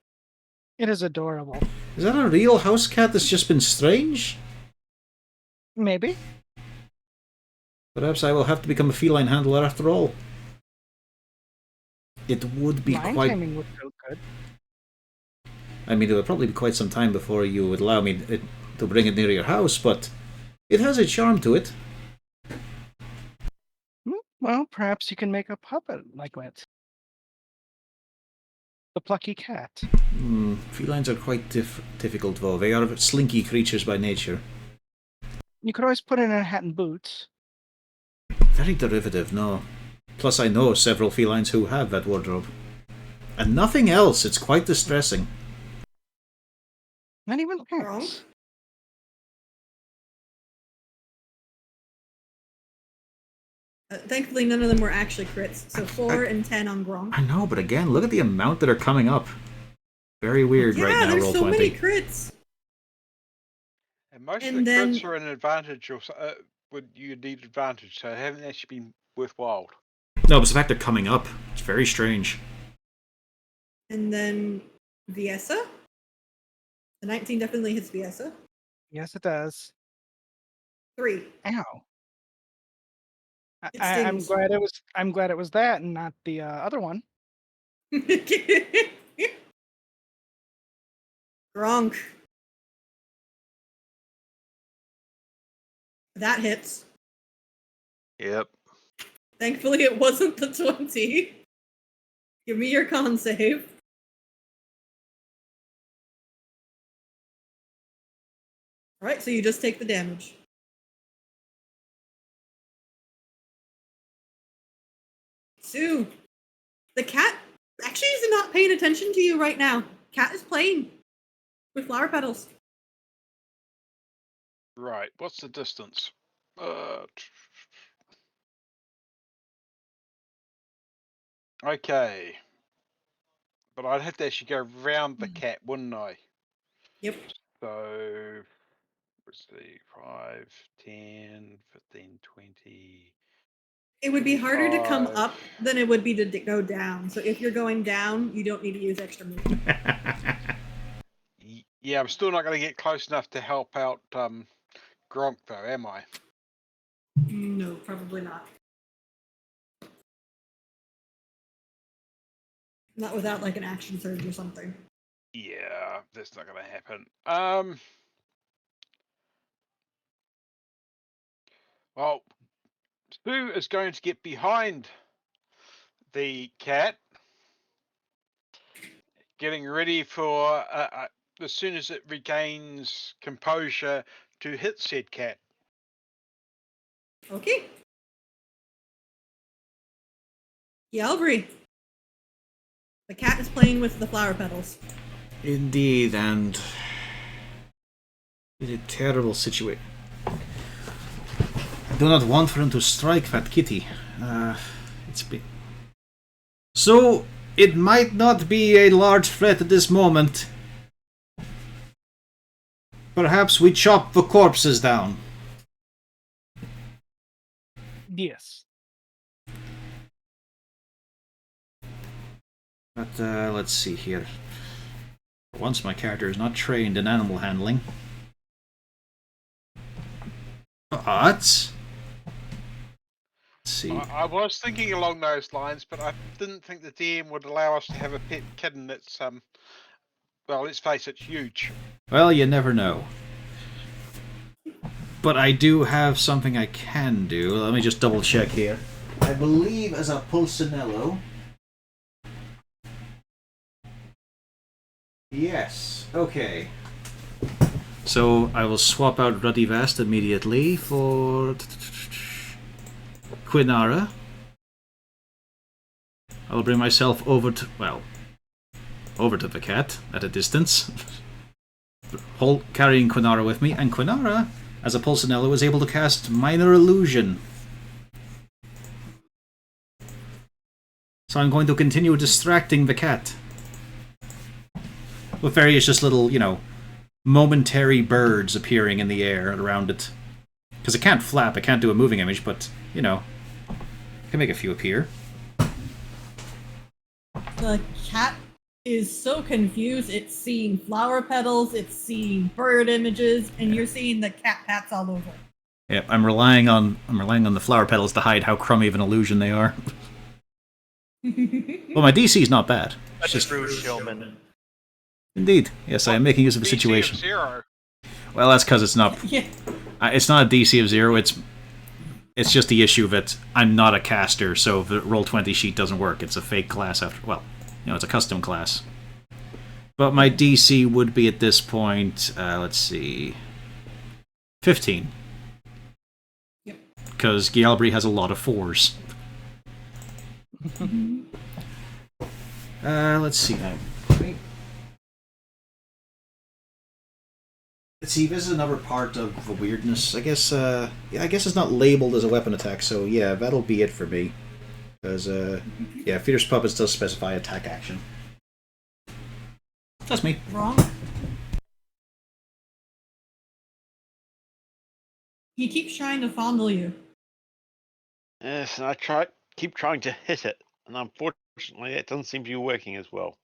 It is adorable. Is that a real house cat that's just been strange? Maybe. Perhaps I will have to become a feline handler after all. It would be Mind quite... taming would feel good. I mean, it would probably be quite some time before you would allow me to bring it near your house, but it has a charm to it. Well, perhaps you can make a puppet like it. The plucky cat. Felines are quite difficult, though. They are slinky creatures by nature. You could always put it in a hat and boots. Very derivative, no. Plus, I know several felines who have that wardrobe. And nothing else. It's quite distressing. Not even Wrong. hats. Thankfully, none of them were actually crits. So 4 and 10 on Gronk. I know, but again, look at the amount that are coming up. Very weird right now, there's roll so 20. many crits. And most And of the then- crits are an advantage, or would you need advantage? So it haven't actually been worthwhile. No, but it's the fact they're coming up. It's very strange. And then Viesa. The 19 definitely hits Viesa. Yes, it does. 3. Ow. It I'm stings. glad it was. I'm glad it was that and not the other one. Gronk. That hits. Yep. Thankfully, it wasn't the 20. Give me your con save. Alright, so you just take the damage. Sue. The cat actually is not paying attention to you right now. Cat is playing with flower petals. Right. What's the distance? Okay. But I'd have to actually go round the cat, wouldn't I? Yep. So, let's see, 5, 10, 15, 20. It would be harder to come 25. up than it would be to go down. So if you're going down, you don't need to use extra movement. Yeah, I'm still not going to get close enough to help out Gronk, though, am I? No, probably not. Not without like an action surge or something. Yeah, that's not going to happen. Well, Sue is going to get behind the cat, getting ready for as soon as it regains composure to hit said cat. Okay. Yelbri. The cat is playing with the flower petals. Indeed, and it's a terrible situation. I do not want for him to strike that kitty. It's big. So, it might not be a large threat at this moment. Perhaps we chop the corpses down. Yes. But let's see here. Once my character is not trained in animal handling. But let's see. I was thinking along those lines, but I didn't think the DM would allow us to have a pet kitten that's well, let's face it, huge. Well, you never know. But I do have something I can do. Let me just double check here. I believe as a Pulcinello. Yes. Okay. So I will swap out Ruddy Vast immediately for Quinara. I will bring myself over to the cat at a distance, carrying Quinara with me, and Quinara, as a Pulcinella, is able to cast Minor Illusion. So I'm going to continue distracting the cat with various just little, momentary birds appearing in the air around it. Because it can't flap, it can't do a moving image, but, I can make a few appear. The cat is so confused. It's seeing flower petals, it's seeing bird images, and you're seeing the cat pats all over. Yeah, I'm relying on the flower petals to hide how crummy of an illusion they are. Well, my DC is not bad. That's just true showman. Indeed, yes, I am making use of the DC situation. of 0. Well, that's because it's not. Yeah. It's not a DC of 0. It's just the issue that I'm not a caster, so the Roll20 sheet doesn't work. It's a fake class after. Well, it's a custom class. But my DC would be at this point. Let's see, 15. Yep. Because Gialbri has a lot of 4s. Let's see now. Let's see, this is another part of the weirdness. I guess it's not labeled as a weapon attack, so yeah, that'll be it for me. Because, Fierce Puppets does specify attack action. That's me. Wrong. He keeps trying to fondle you. Yes, and keep trying to hit it, and unfortunately, it doesn't seem to be working as well.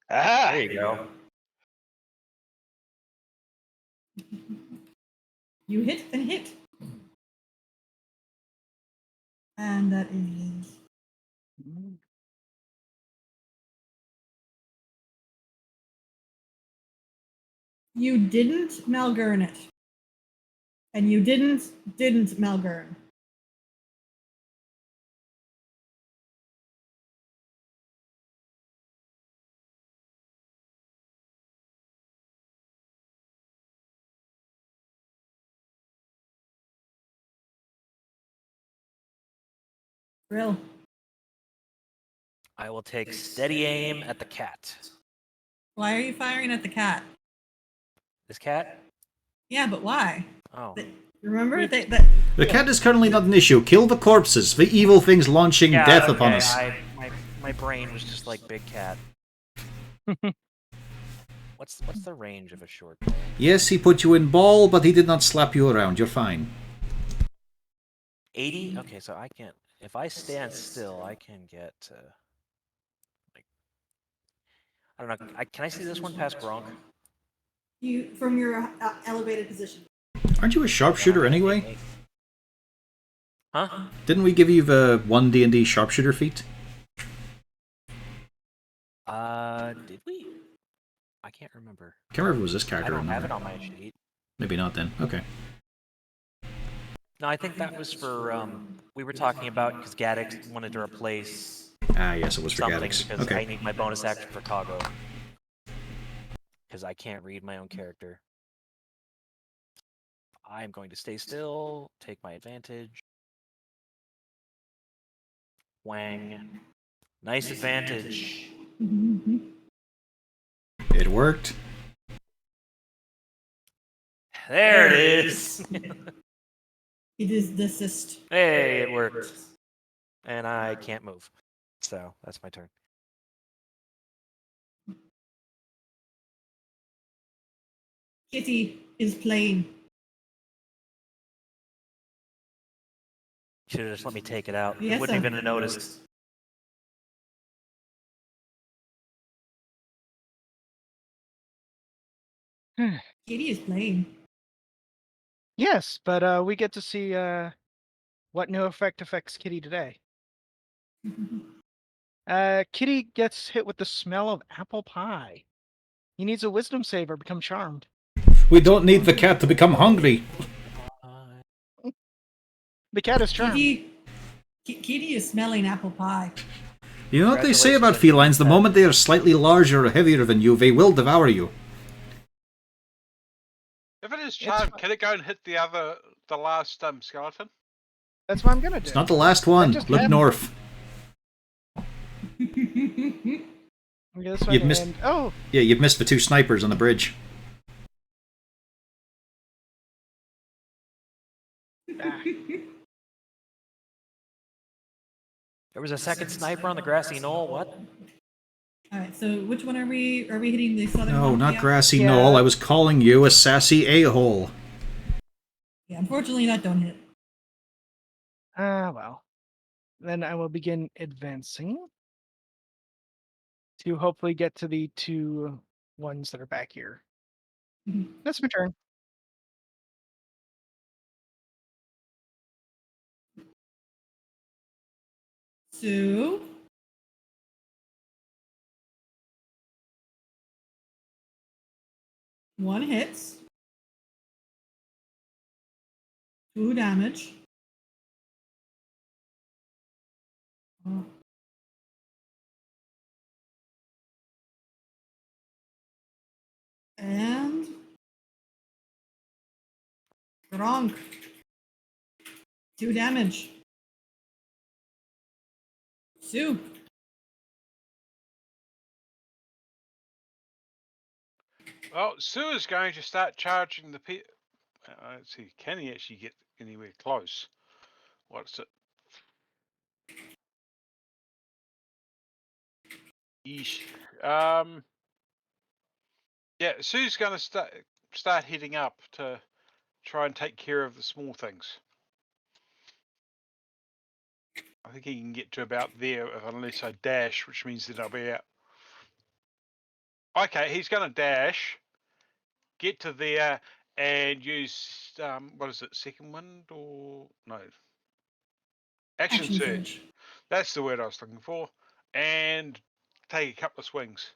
Ah! There you go. You hit and hit. And that is... You didn't Malgurn it. And you didn't Malgurn. Brill. I will take steady aim at the cat. Why are you firing at the cat? This cat? Yeah, but why? Oh. Remember? The cat is currently not an issue. Kill the corpses, the evil things launching death upon us. My brain was just like big cat. What's the range of a short bow? Yes, he put you in ball, but he did not slap you around. You're fine. 80? Okay, so I can't. If I stand still, I can get I don't know. Can I see this one past Gronk? You from your elevated position. Aren't you a sharpshooter anyway? Huh? Didn't we give you the 1 D&D sharpshooter feat? Did we? I can't remember. Can't remember if it was this I character or don't have it another. on my sheet. Maybe not then. Okay. No, I think that was for we were talking about because Gaddix wanted to replace Ah, yes, it was for something Gaddix. because I Okay. need my bonus action for Kago. Because I can't read my own character. I'm going to stay still, take my advantage. Wang. Nice advantage. It worked. There it is. It is the assist. Hey, it worked. And I can't move. So that's my turn. Kitty is playing. Should have just let me take it out. Yes, It wouldn't sir. even have noticed. Kitty is playing. Yes, but we get to see what new effect affects Kitty today. Kitty gets hit with the smell of apple pie. He needs a wisdom save or become charmed. We don't need the cat to become hungry. The cat is charmed. Kitty is smelling apple pie. You know what they say about Congratulations. felines? The moment they are slightly larger or heavier than you, they will devour you. If it is charmed, fine. can it go and hit the last skeleton? That's what I'm gonna do. It's not the last one. just Look happened. north. Okay, this You've one, missed- and- oh, Yeah, you've missed the two snipers on the bridge. ah. There was a second sniper on the grassy knoll. What? All right, so which one are we hitting? The southern No, one? not Yeah. grassy Yeah. knoll. I was calling you a sassy a-hole. Yeah, unfortunately, that don't hit. Well. Then I will begin advancing to hopefully get to the two ones that are back here. Mhm. That's my turn. So, one hits, 2 damage. Oh. And wrong. 2 damage. Sue. Well, Sue is going to start charging the let's see, can he actually get anywhere close? What's it? Yeesh. Yeah, Sue's going to start heading up to try and take care of the small things. I think he can get to about there unless I dash, which means that I'll be out. Okay, he's going to dash, get to there, and use what is it? Second wind or no? Action surge. That's the word I was looking for, and take a couple of swings.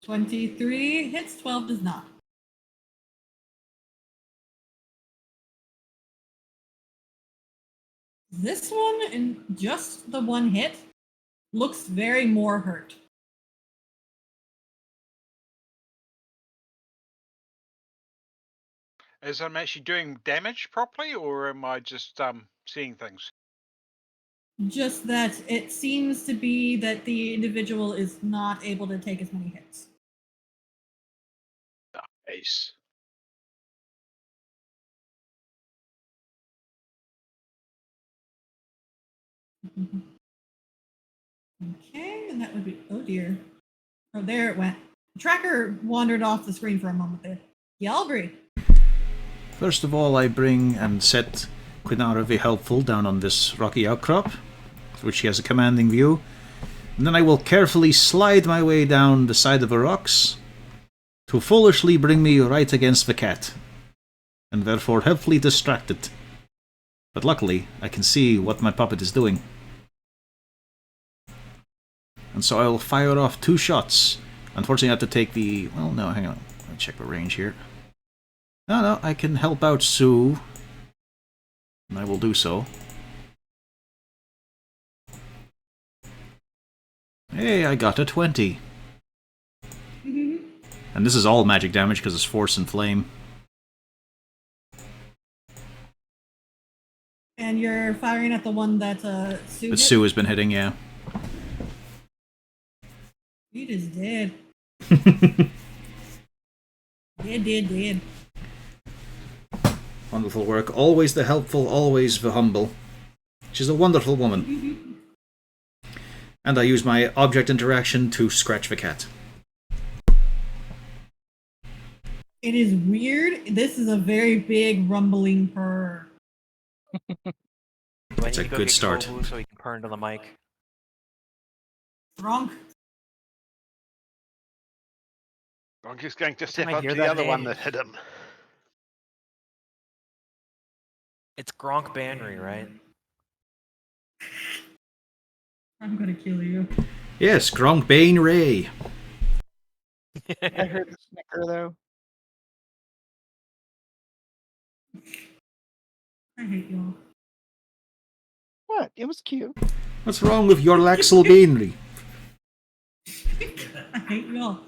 $23 hits, 12 does not. This one, in just the one hit, looks very more hurt. As I'm actually doing damage properly, or am I just seeing things? Just that it seems to be that the individual is not able to take as many hits. Ace. Okay, and that would be, oh dear. Oh, there it went. The tracker wandered off the screen for a moment there. Yalbri. First of all, I bring and set Quinara the Helpful down on this rocky outcrop, which she has a commanding view. And then I will carefully slide my way down the side of the rocks to foolishly bring me right against the cat. and therefore heavily distracted. But luckily, I can see what my puppet is doing. And so I will fire off 2 shots. Unfortunately, I have to take the... Well, no, hang on. Let me check the range here. No, I can help out Sue. And I will do so. Hey, I got a 20. And this is all magic damage because it's force and flame. And you're firing at the one that Sue That hit? Sue has been hitting, yeah. You just did. Did. Wonderful work. Always the helpful, always the humble. She's a wonderful woman. And I use my object interaction to scratch the cat. It is weird. This is a very big rumbling purr. That's a good start. So he can purr into the mic. Gronk. Gronk is going to Can step I up hear to the that other one name? that hit him. It's Gronk Banry, right? I'm gonna kill you. Yes, Gronk Bane Ray. I heard the snicker though. I hate y'all. What? It was cute. What's wrong with your Laxel Banery? I hate y'all.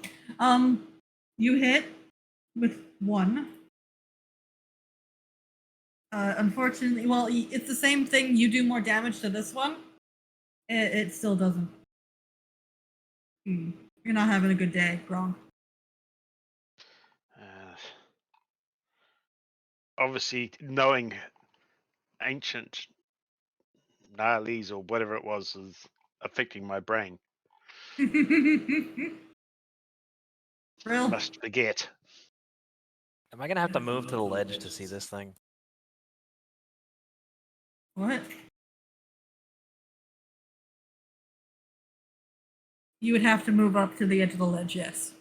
You hit with 1. Unfortunately, well, it's the same thing. You do more damage to this one. It still doesn't. You're not having a good day, Gronk. Obviously, knowing ancient Nihilese or whatever it was is affecting my brain. Real? Must forget. Am I gonna have to move to the ledge to see this thing? What? You would have to move up to the edge of the ledge, yes.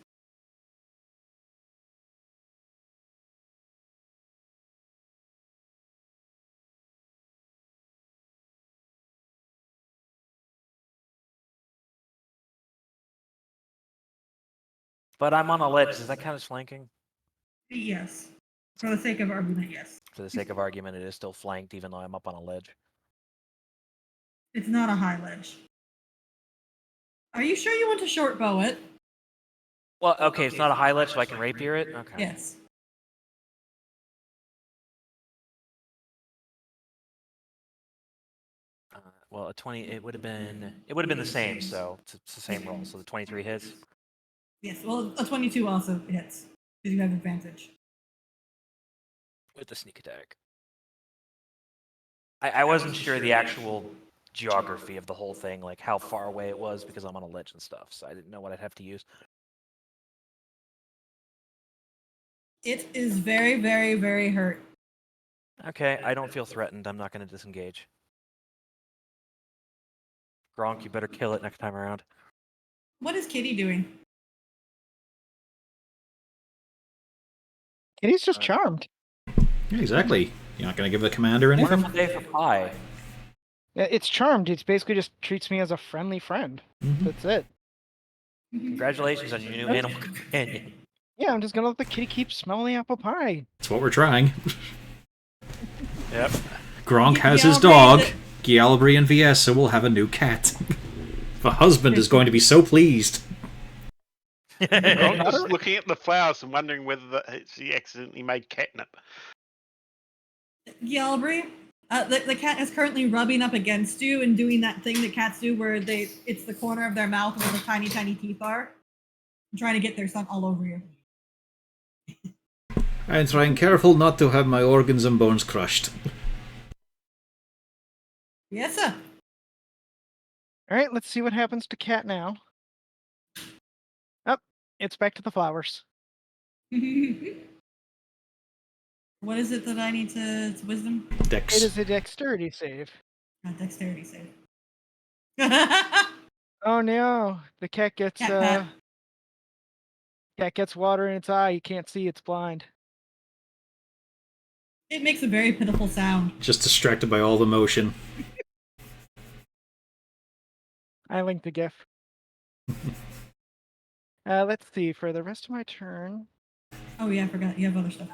But I'm on a ledge. Is that kind of flanking? Yes. For the sake of argument, yes. For the sake of argument, it is still flanked, even though I'm up on a ledge. It's not a high ledge. Are you sure you want to short bow it? Well, okay, it's not a high ledge, so I can rapier it? Okay. Yes. Well, a 20, it would have been the same, so it's the same roll. So the 23 hits. Yes. Well, a 22 also hits because you have advantage. With the sneak attack. I wasn't sure the actual geography of the whole thing, like how far away it was, because I'm on a ledge and stuff, so I didn't know what I'd have to use. It is very, very, very hurt. Okay, I don't feel threatened. I'm not going to disengage. Gronk, you better kill it next time around. What is Kitty doing? Kitty's just charmed. Yeah, exactly. You're not going to give the commander anything? Wonderful day for pie. Yeah, it's charmed. It's basically just treats me as a friendly friend. That's it. Congratulations on your new animal companion. Yeah, I'm just gonna let the kitty keep smelling the apple pie. That's what we're trying. Yep. Gronk has his dog. Gialbri and Viessa will have a new cat. The husband is going to be so pleased. I'm just looking at the flowers and wondering whether she accidentally made catnip. Gialbri, the cat is currently rubbing up against you and doing that thing that cats do where it's the corner of their mouth where the tiny, tiny teeth are. I'm trying to get their scent all over you. I'm trying careful not to have my organs and bones crushed. Yes, sir. All right, let's see what happens to Cat now. Oh, it's back to the flowers. What is it that I need to wisdom? Dex. It is a dexterity save. Dexterity save. Oh no, the cat gets Cat cat gets water in its eye. You can't see; it's blind. It makes a very pitiful sound. Just distracted by all the motion. I linked the GIF. Let's see. For the rest of my turn, Oh yeah, I forgot. You have other stuff.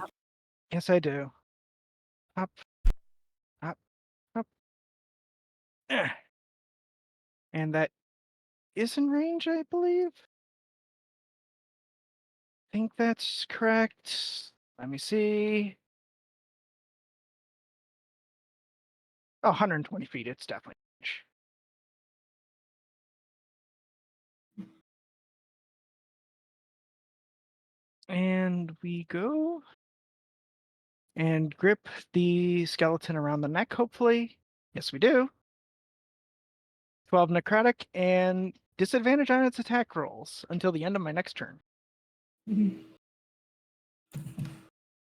yes, I do. Up, up, up. And that is in range, I believe. I think that's correct. Let me see. Oh, 120 feet. It's definitely range. And we go and grip the skeleton around the neck, hopefully. Yes, we do. 12 necrotic and disadvantage on its attack rolls until the end of my next turn. Mhm.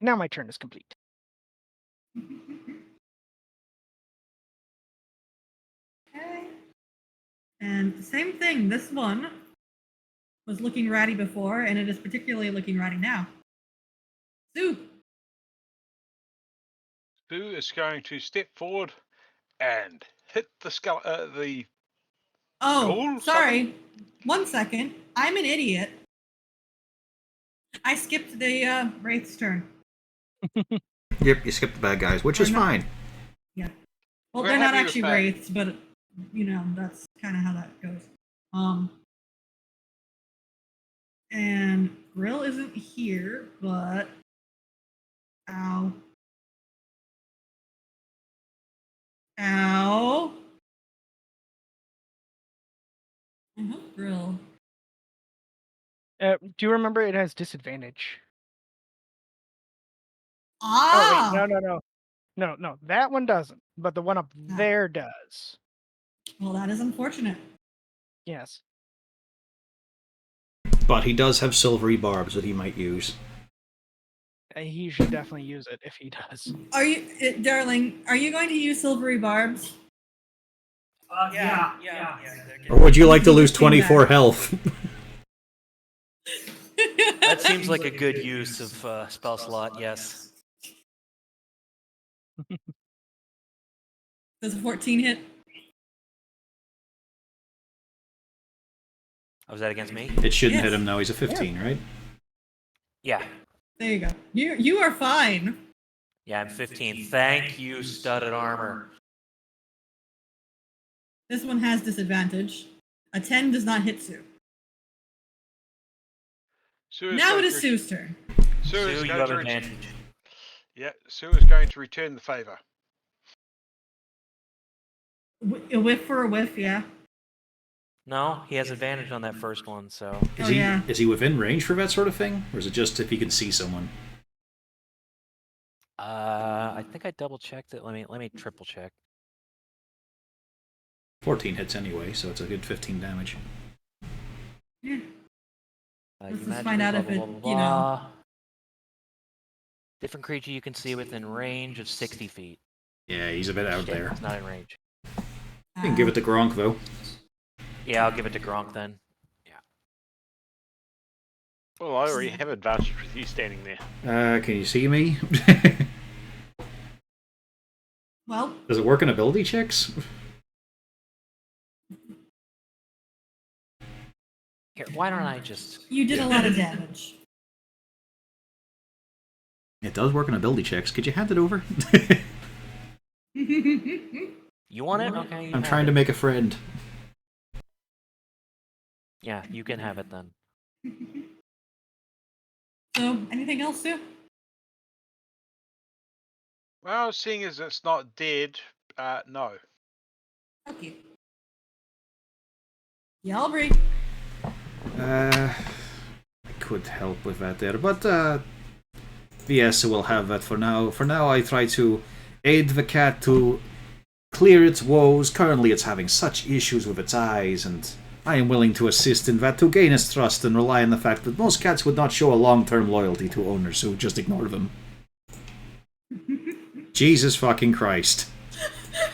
Now my turn is complete. Okay. And same thing. This one was looking ratty before, and it is particularly looking ratty now. Sue. Sue is going to step forward and hit the Oh, Ghoul, sorry. 1 second. I'm an idiot. I skipped the Wraith's turn. Yep, you skipped the bad guys, which is Or not. fine. Yeah. Well, We're they're not happy with actually that. Wraiths, but that's kind of how that goes. And Grill isn't here, but ow. Ow. I hope Grill. Do you remember it has disadvantage? Ah! Oh, wait. No. That one doesn't. But the one up there does. Well, that is unfortunate. Yes. But he does have silvery barbs that he might use. He should definitely use it if he does. Are you, darling? Are you going to use silvery barbs? Yeah. Or would you like to lose Came back. 24 health? That seems like a good use of spell slot. Yes. Does a 14 hit? Oh, was that against me? It shouldn't Yes. hit him, though. He's a 15, right? Yeah. There you go. You are fine. Yeah, I'm 15. Thank you, studded armor. This one has disadvantage. A 10 does not hit Sue. Sue is Now going it is to- Sue's turn. Sue is Sue, you going have to advantage. Yeah, Sue is going to return the favor. A whiff for a whiff, yeah. No, he has advantage on that first one, so. Is Oh, he yeah. is he within range for that sort of thing? Or is it just if he can see someone? I think I double checked it. Let me triple check. 14 hits anyway, so it's a good 15 damage. Yeah. You Let's just magically find out blah, if blah, it, blah, blah, blah. Different creature you can see within range of 60 feet. Yeah, he's a bit out Shit, there. It's not in range. You can give it to Gronk, though. Yeah, I'll give it to Gronk then. Well, I already have advantage with you standing there. Can you see me? Well, Does it work in ability checks? Here, why don't I just... you did a lot of damage. It does work in ability checks. Could you hand it over? You want it? Okay. I'm trying to make a friend. Yeah, you can have it then. So, anything else, Sue? Well, seeing as it's not dead, no. Okay. Yalbury. I could help with that there, but Viesa will have that for now. For now, I try to aid the cat to clear its woes. Currently, it's having such issues with its eyes, and I am willing to assist in that to gain its trust and rely on the fact that most cats would not show a long-term loyalty to owners who just ignore them. Jesus fucking Christ.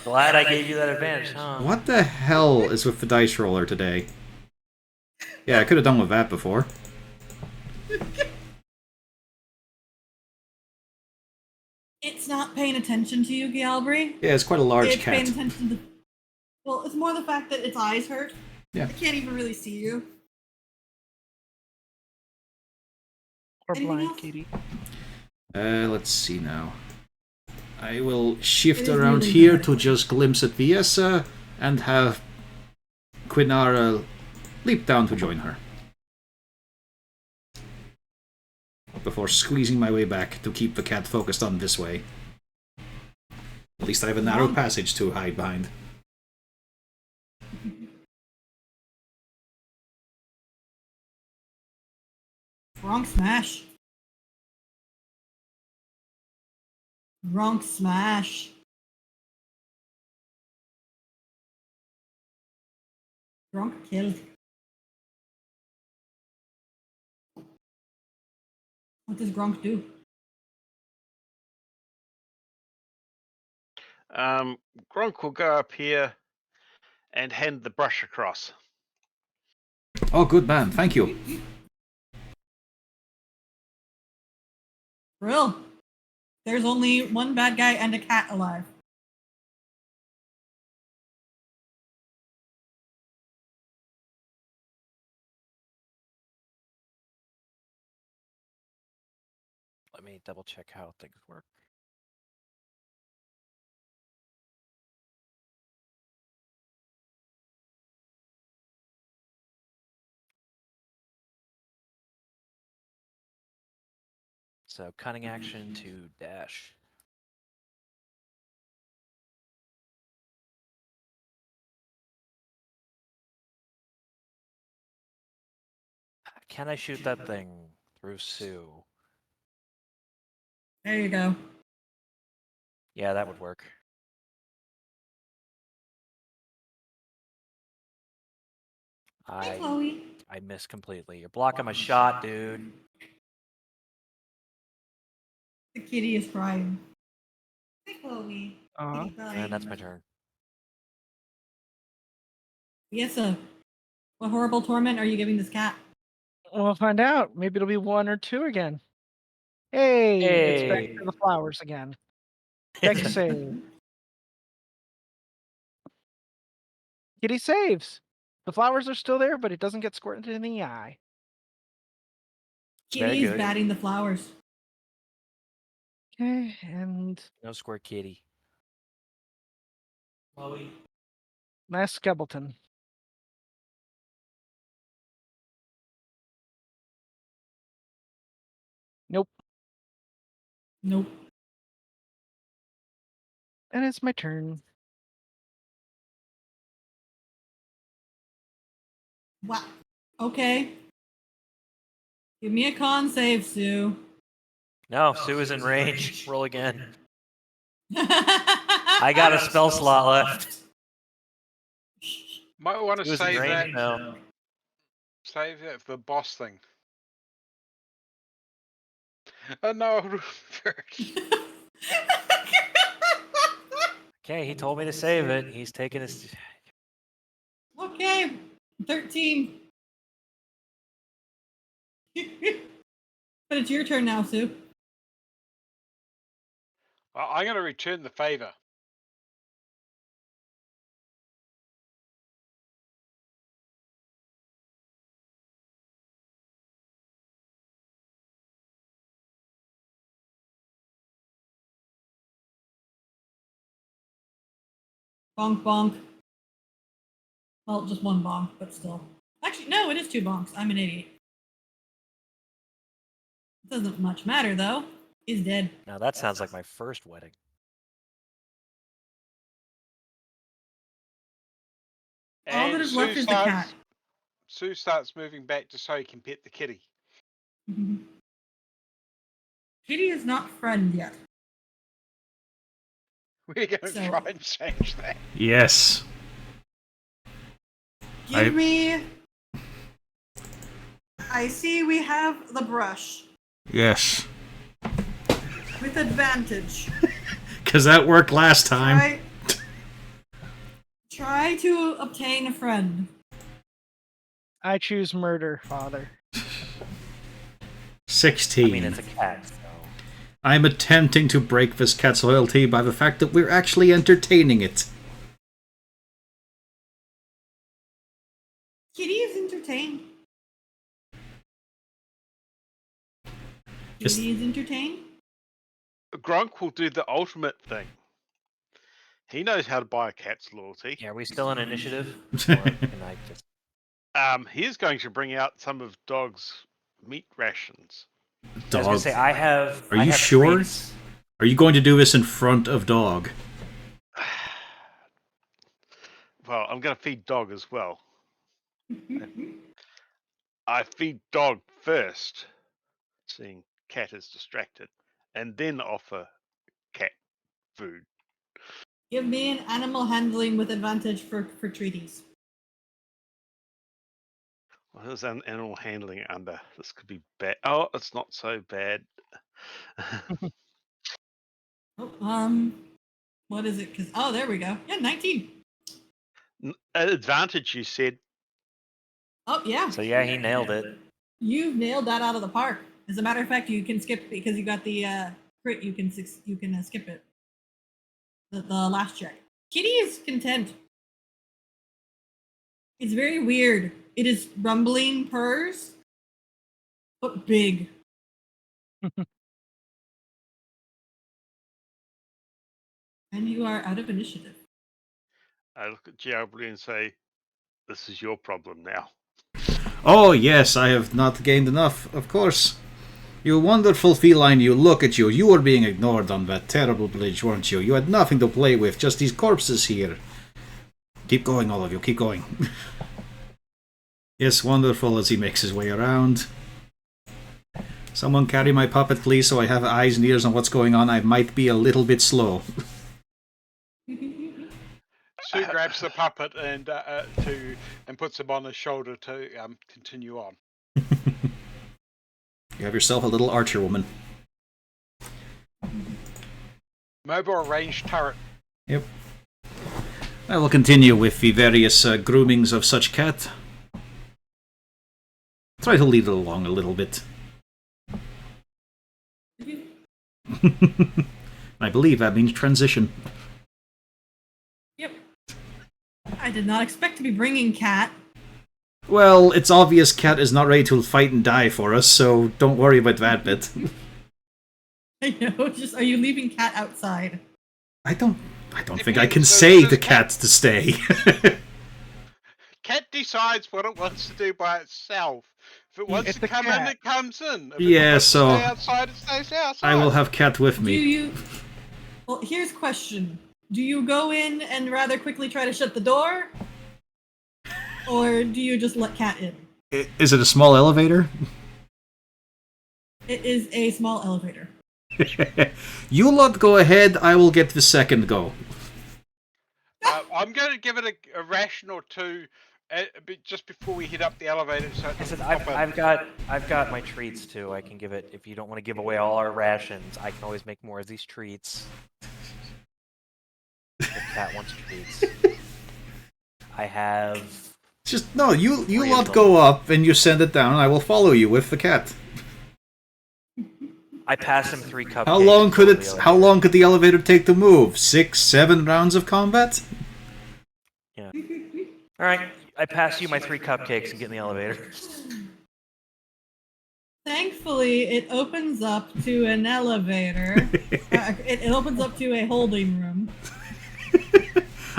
Glad I gave you that advantage, huh? What the hell is with the dice roller today? Yeah, I could have done with that before. It's not paying attention to you, Galbraith. Yeah, it's quite a large It's paying cat. attention to. Well, it's more the fact that its eyes hurt. Yeah. It can't even really see you. Or Anything blind, else? Katie. Let's see now. I will shift It is around really here bad. to just glimpse at Viesa and have Quinara leap down to join her. Before squeezing my way back to keep the cat focused on this way. At least I have a narrow passage to hide behind. Wrong smash. Wrong smash. Wrong kill. What does Gronk do? Gronk will go up here and hand the brush across. Oh, good man, thank you. Real. There's only one bad guy and a cat alive. Let me double check how things work. So cunning action to dash. Can I shoot that thing through Sue? There you go. Yeah, that would work. Hey, Chloe. I missed completely. You're blocking my shot, dude. The kitty is crying. Hey, Chloe. Uh-huh. Kitty crying. And that's my turn. Yes, sir. What horrible torment are you giving this cat? We'll find out. Maybe it'll be 1 or 2 again. Hey, it's back Hey. to the flowers again. Dex save. Kitty saves. The flowers are still there, but it doesn't get squirted in the eye. Very Kitty is good. batting the flowers. Okay, and No square kitty. last Skebbleton. Nope. Nope. And it's my turn. Wow. Okay. Give me a con save, Sue. No, Sue is in range. Roll again. I I got a spell slot left. Might want to Sue is in save that. range now. Save that for the boss thing. Oh no, first. Okay, he told me to save it. He's taking his. Okay. 13. But it's your turn now, Sue. I'm going to return the favor. Bonk, bonk. Well, just one bonk, but still. Actually, no, it is 2 bonks. I'm an idiot. Doesn't much matter, though. He's dead. Now that sounds like my first wedding. All that And is left is the cat. Sue starts moving back just so he can pet the kitty. Kitty is not friend yet. We're going to So- try and change that. Yes. Give me. I see we have the brush Yes. with advantage. Because that worked last time. Try to obtain a friend. I choose murder, father. 16. I mean, it's a cat, so. I'm attempting to break this cat's loyalty by the fact that we're actually entertaining it. Kitty is entertained. Yes. Kitty is entertained. Gronk will do the ultimate thing. He knows how to buy a cat's loyalty. Yeah, are we still in initiative? Or can I just... He's going to bring out some of Dog's meat rations. I was gonna Dog. say I have. Are I you have sure? treats. Are you going to do this in front of Dog? Well, I'm going to feed Dog as well. I feed Dog first, seeing Cat is distracted, and then offer Cat food. Give me an animal handling with advantage for treaties. What is an animal handling under? This could be bad. Oh, it's not so bad. Oh, what is it? Oh, there we go. Yeah, 19. Advantage, you said. Oh, yeah. So yeah, he nailed it. You've nailed that out of the park. As a matter of fact, you can skip because you got the crit. You can skip it. The last check. Kitty is content. It's very weird. It is rumbling purrs, but big. And you are out of initiative. I look at Giabli and say, "This is your problem now." Oh, yes, I have not gained enough, of course. You wonderful feline, you look at you. You were being ignored on that terrible bridge, weren't you? You had nothing to play with, just these corpses here. Keep going, all of you, keep going. Yes, wonderful, as he makes his way around. Someone carry my puppet, please, so I have eyes and ears on what's going on. I might be a little bit slow. Sue grabs the puppet and puts him on his shoulder to continue on. You have yourself a little archer woman. Mobile range turret. Yep. I will continue with the various groomings of such cat. Try to lead it along a little bit. I believe that means transition. Yep. I did not expect to be bringing Cat. Well, it's obvious Cat is not ready to fight and die for us, so don't worry about that bit. I know. Just are you leaving Cat outside? I don't think I can say the cat to stay. Cat decides what it wants to do by itself. If it wants It's to the come in, cat. it comes in. If Yeah, it wants so- to stay outside, it stays outside. I will have Cat with Do me. you? Well, here's a question. Do you go in and rather quickly try to shut the door? Or do you just let Cat in? Is it a small elevator? It is a small elevator. You lot go ahead, I will get the second go. I'm going to give it a ration or two just before we hit up the elevator. So it I said doesn't pop I've got my treats too. I can give it if you don't want to give away all our rations. I can always make more of these treats. The cat wants treats. I have. Just no, you Three of lot them. go up and you send it down. I will follow you with the cat. I pass him 3 cupcakes. How long could before it? the How elevator. long could the elevator take to move? 6, 7 rounds of combat? Yeah. All right. I pass you my 3 cupcakes and get in the elevator. Thankfully, it opens up to an elevator. It opens up to a holding room.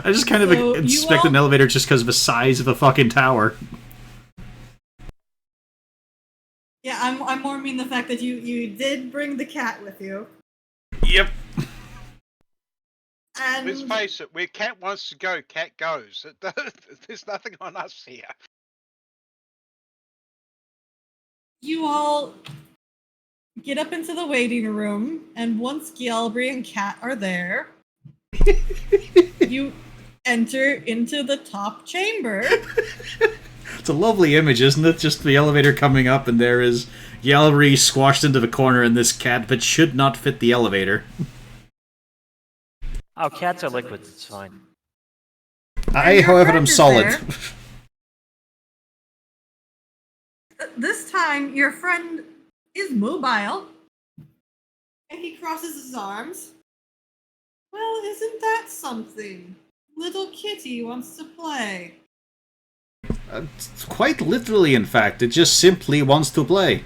I just kind of So, you inspect all- an elevator just because of the size of the fucking tower. Yeah, I'm more mean the fact that you did bring the cat with you. Yep. And Let's face it, where Cat wants to go, Cat goes. There's nothing on us here. you all get up into the waiting room, and once Gialbri and Cat are there, you enter into the top chamber. It's a lovely image, isn't it? Just the elevator coming up, and there is Yalri squashed into the corner, and this cat that should not fit the elevator. Oh, cats are liquids. It's fine. I, your however, friend am is solid. there. This time, your friend is mobile. And And he crosses his arms. Well, isn't that something? Little Kitty wants to play. Quite literally, in fact. It just simply wants to play.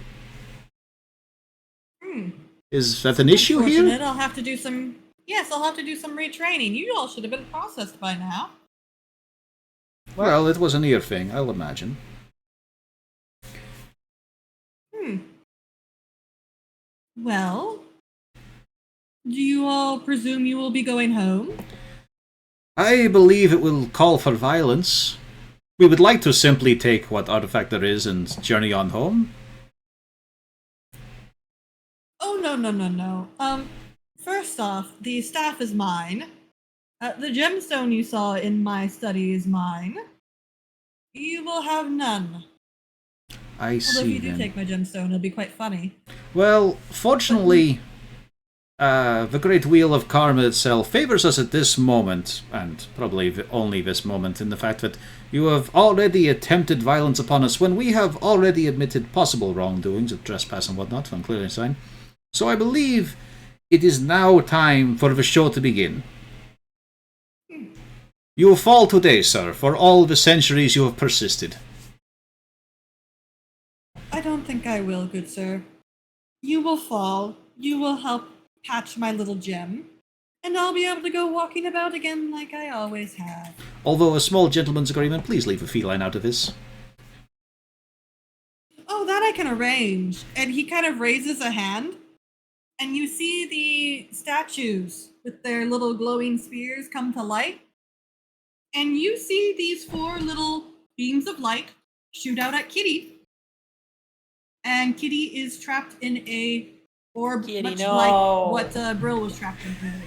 Is that an issue here? I'll have to do some... Yes, I'll have to do some retraining. You all should have been processed by now. Well, it was an ear thing, I'll imagine. Well, do you all presume you will be going home? I believe it will call for violence. We would like to simply take what artifact there is and journey on home. Oh, no. First off, the staff is mine. The gemstone you saw in my study is mine. You will have none. I see. Although if you do then. take my gemstone, it'll be quite funny. Well, fortunately, the Great Wheel of Karma itself favors us at this moment, and probably only this moment, in the fact that you have already attempted violence upon us when we have already admitted possible wrongdoings of trespass and whatnot from Clearingstein. So I believe it is now time for the show to begin. You will fall today, sir, for all the centuries you have persisted. I don't think I will, good sir. You will fall. You will help patch my little gem. And I'll be able to go walking about again like I always have. Although a small gentleman's agreement, please leave a feline out of this. Oh, that I can arrange. And he kind of raises a hand. And you see the statues with their little glowing spears come to light. And you see these 4 little beams of light shoot out at Kitty. And Kitty is trapped in a orb, Kitty, much no. like what Brill was trapped in earlier.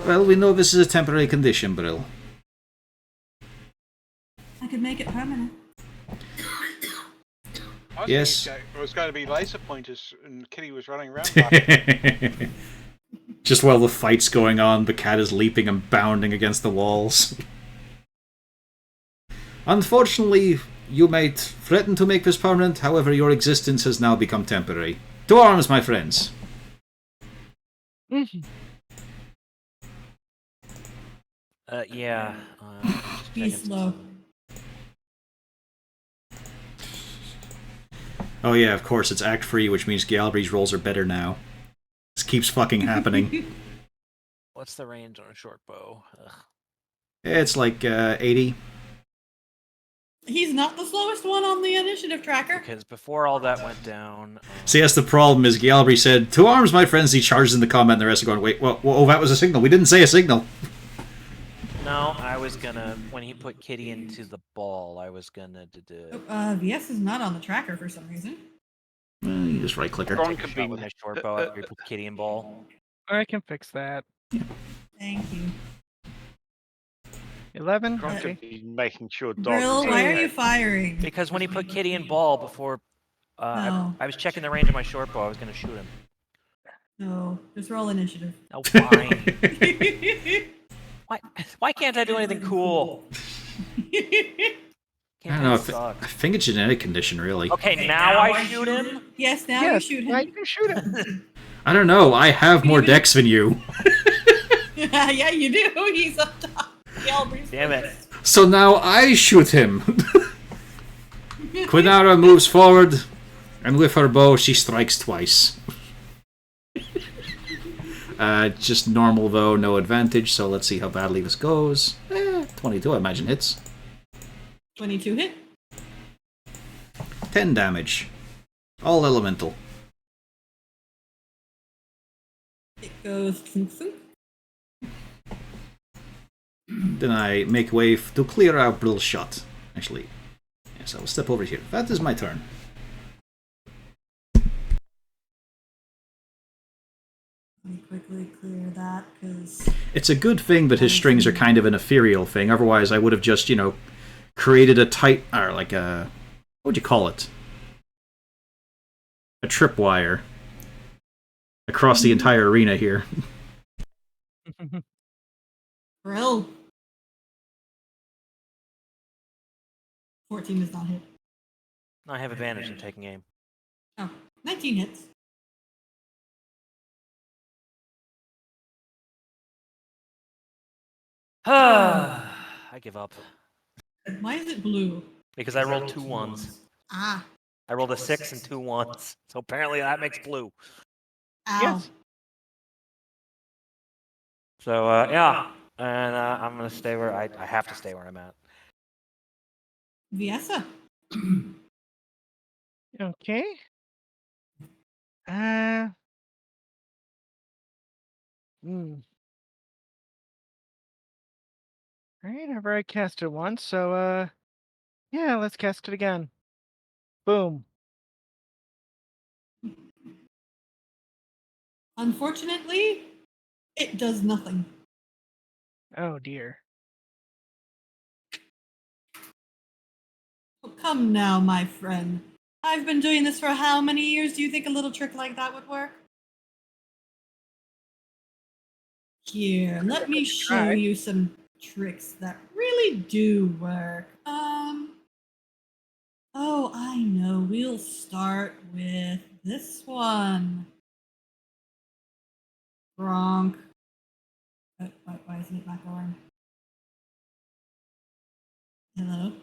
Well, we know this is a temporary condition, Brill. I could make it permanent. Yes. It was going to be laser pointers, and Kitty was running around. Just while the fight's going on, the cat is leaping and bounding against the walls. Unfortunately, you might threaten to make this permanent, however, your existence has now become temporary. To arms, my friends! Yeah. Be slow. Oh yeah, of course, it's Act 3, which means Galbraith's rolls are better now. This keeps fucking happening. What's the range on a short bow? Ugh. It's like 80. He's not the slowest one on the initiative tracker. Because before all that went down... See, that's the problem, is Galbraith said, to arms, my friends, he charges into combat, and the rest are going, wait, whoa, that was a signal. We didn't say a signal. No, I was gonna... When he put Kitty into the ball, I was gonna... VS is not on the tracker for some reason. You just right-click her. Take a shot with my short bow after he put Kitty in ball. I can fix that. Thank you. 11. Gronk Okay. could be making sure Dog Brill, is why are okay. you firing? Because when he put Kitty in ball before... No. I was checking the range of my short bow, I was gonna shoot him. No, just roll initiative. Oh, fine. Why can't I do anything cool? I don't know, I think it's a genetic condition, really. Okay, now I shoot him? Yes, now Yes, you shoot now him. you can shoot him. I don't know, I have more dex than you. Yeah, you do. He's up top. Damn it. So now I shoot him. Quinara moves forward, and with her bow, she strikes twice. Just normal, though, no advantage, so let's see how badly this goes. 22, I imagine, hits. 22 hit. 10 damage. All elemental. It goes thunk thunk. Then I make way to clear out Brill's shot. Actually, yes, I will step over here. That is my turn. Let me quickly clear that, because... It's a good thing that his strings are kind of an ethereal thing. Otherwise, I would have just, created a tight... Or like a... What would you call it? A tripwire. Across the entire arena here. Brill. 14 does not hit. I have advantage in taking aim. Oh, 19 hits. I give up. Why is it blue? Because I rolled 2 1s. Ah, I rolled a 6 and 2 1s. So apparently that makes blue. ow. Yes. So, yeah. And I'm going to stay where I have to stay where I'm at. Viesa. Okay. Hmm. Alright, I've already cast it once, so yeah, let's cast it again. Boom. Unfortunately, it does nothing. Oh dear. Oh, come now, my friend. I've been doing this for how many years? Do you think a little trick like that would work? Here, let me show try. you some tricks that really do work. Oh, I know. We'll start with this one. Gronk. Why isn't it not going? Hello?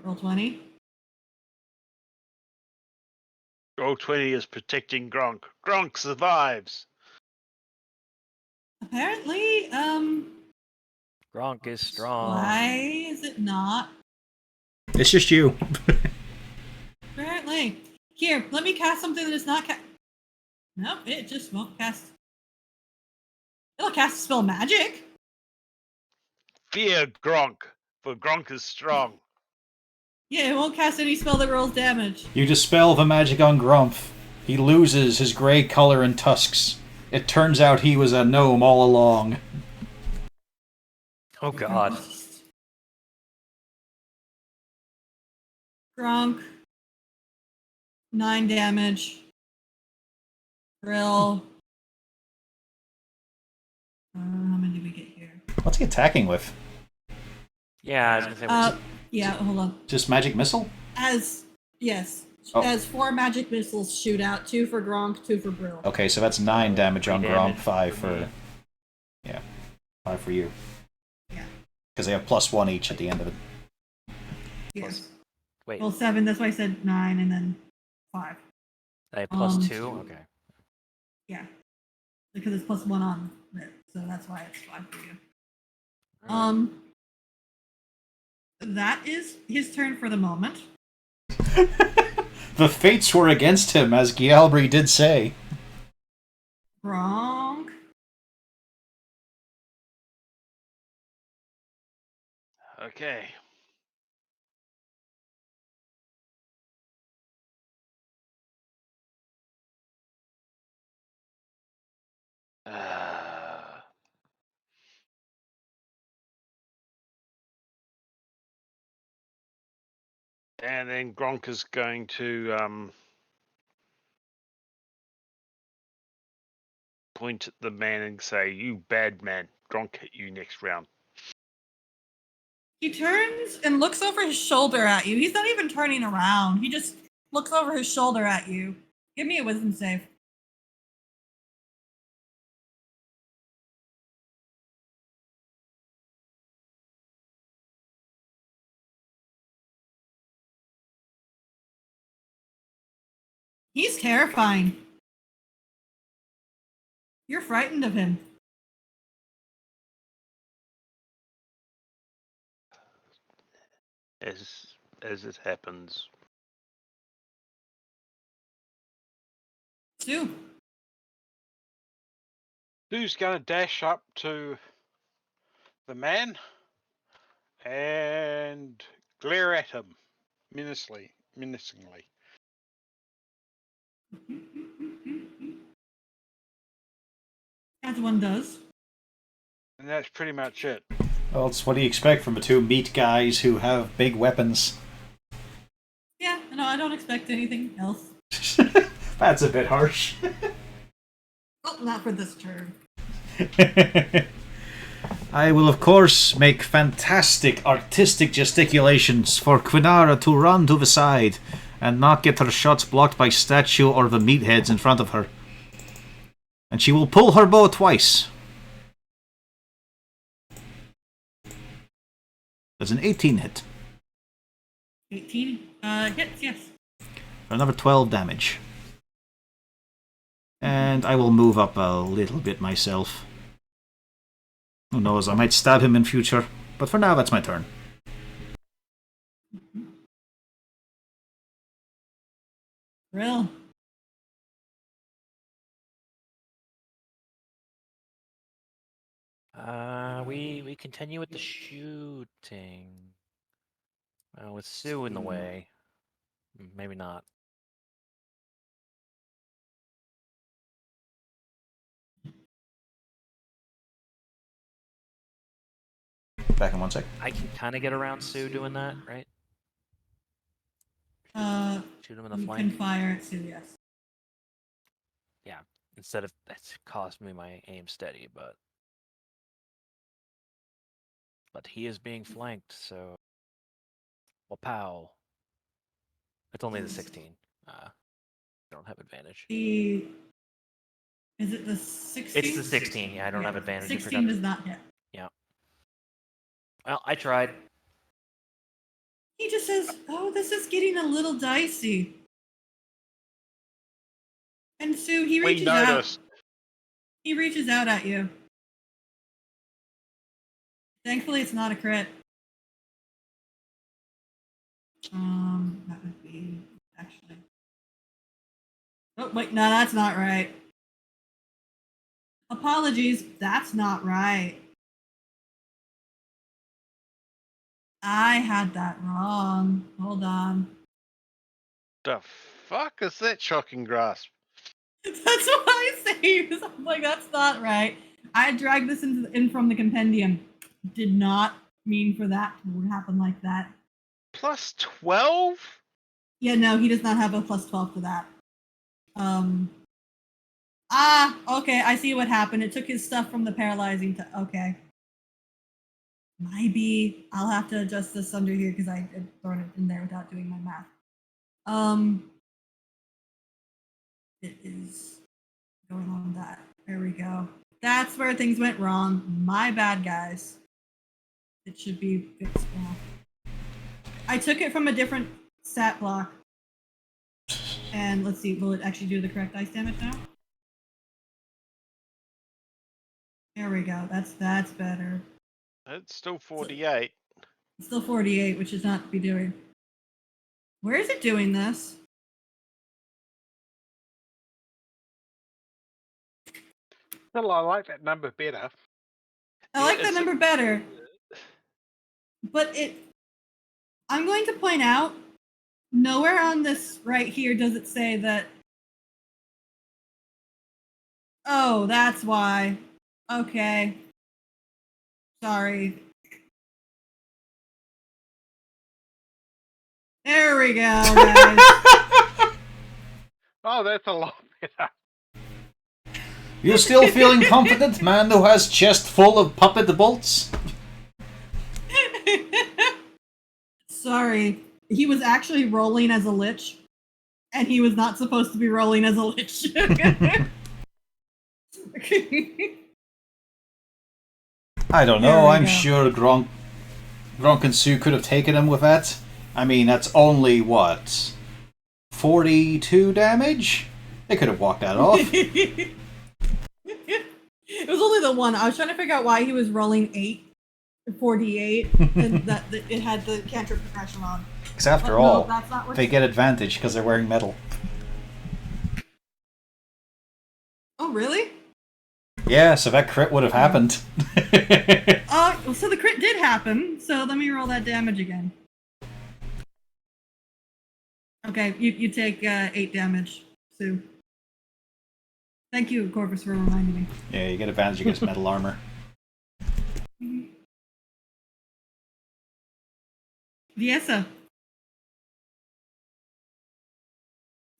Roll 20. Roll 20 is protecting Gronk. Gronk survives. Apparently, Gronk is strong. why is it not? It's just you. Apparently. Here, let me cast something that is not cast. Nope, it just won't cast. It'll cast spell magic. Fear Gronk, for Gronk is strong. Yeah, it won't cast any spell that rolls damage. You dispel the magic on Grumpf. He loses his gray color and tusks. It turns out he was a gnome all along. Oh, God. Gronk. 9 damage. Grill. How many did we get here? What's he attacking with? Yeah, I was going to say, what's Yeah, hold on. Just magic missile? Yes. Oh. As 4 magic missiles shoot out, 2 for Gronk, 2 for Brill. Okay, so that's 9 damage on 3 Gromp, damage 5 for for... me. Yeah, 5 for you. Yeah. Because they have +1 each at the end of it. Yeah. wait, Well, 7, that's why I said 9 and then 5. I have plus 2? 2. Okay. Yeah. Because it's +1 on it, so that's why it's 5 for you. Alright. That is his turn for the moment. The fates were against him, as Gialbri did say. Gronk. Okay. And then Gronk is going to point at the man and say, "You bad man. Gronk hit you next round." He turns and looks over his shoulder at you. He's not even turning around. He just looks over his shoulder at you. Give me a wisdom save. He's terrifying. You're frightened of him. As it happens. Sue. Who's going to dash up to the man and glare at him menacingly? As one does. And that's pretty much it. Well, it's what do you expect from the 2 meat guys who have big weapons? Yeah, no, I don't expect anything else. That's a bit harsh. Oh, not for this turn. I will, of course, make fantastic artistic gesticulations for Quinara to run to the side and not get her shots blocked by statue or the meatheads in front of her. And she will pull her bow twice. Does an 18 hit? 18 hits, yes. For another 12 damage. And I will move up a little bit myself. Who knows, I might stab him in future. But for now, that's my turn. Real. We continue with the shooting. With Sue in the way. Maybe not. Back in 1 sec. I can kind of get around Sue doing that, right? Shoot him in the You flank. can fire at Sue, yes. Yeah. Instead of that's cost me my aim steady, but he is being flanked, so well, pow. It's only the 16. Don't have advantage. Is it the 16? It's the 16. Yeah, I don't have advantage. 16 does not hit. Yeah. Well, I tried. He just says, "Oh, this is getting a little dicey." And Sue, he We reaches out. noticed. He reaches out at you. Thankfully, it's not a crit. That would be actually. Oh wait, no, that's not right. Apologies, that's not right. I had that wrong. Hold on. The fuck is that shocking grasp? That's what I say. I'm like, that's not right. I dragged this in from the compendium. Did not mean for that to happen like that. Plus 12? Yeah, no, he does not have a plus 12 for that. Okay, I see what happened. It took his stuff from the paralyzing to. Okay. Maybe I'll have to adjust this under here because I had thrown it in there without doing my math. It is going on that. There we go. That's where things went wrong. My bad, guys. It should be fixed now. I took it from a different stat block. And let's see, will it actually do the correct ice damage now? There we go. That's better. It's still 48. It's still 48, which is not to be doing. Where is it doing this? Still, I like that number better. I like that number better. But I'm going to point out, nowhere on this right here does it say that. Oh, that's why. Okay. Sorry. There we go, guys. Oh, that's a lot better. You're still feeling confident, man who has chest full of puppet bolts? Sorry. He was actually rolling as a lich, and he was not supposed to be rolling as a lich. I don't There know, we I'm go. sure Gronk and Sue could have taken him with that. I mean, that's only, what, 42 damage? They could have walked that off. It was only the one. I was trying to figure out why he was rolling 48, and that it had the cantrip progression on. Because after But no, all, that's not what they get advantage because they're wearing metal. Oh, really? Yeah, so that crit would have happened. So the crit did happen. So let me roll that damage again. Okay, you take 8 damage, Sue. Thank you, Corvus, for reminding me. Yeah, you get advantage against metal armor. Yes, sir.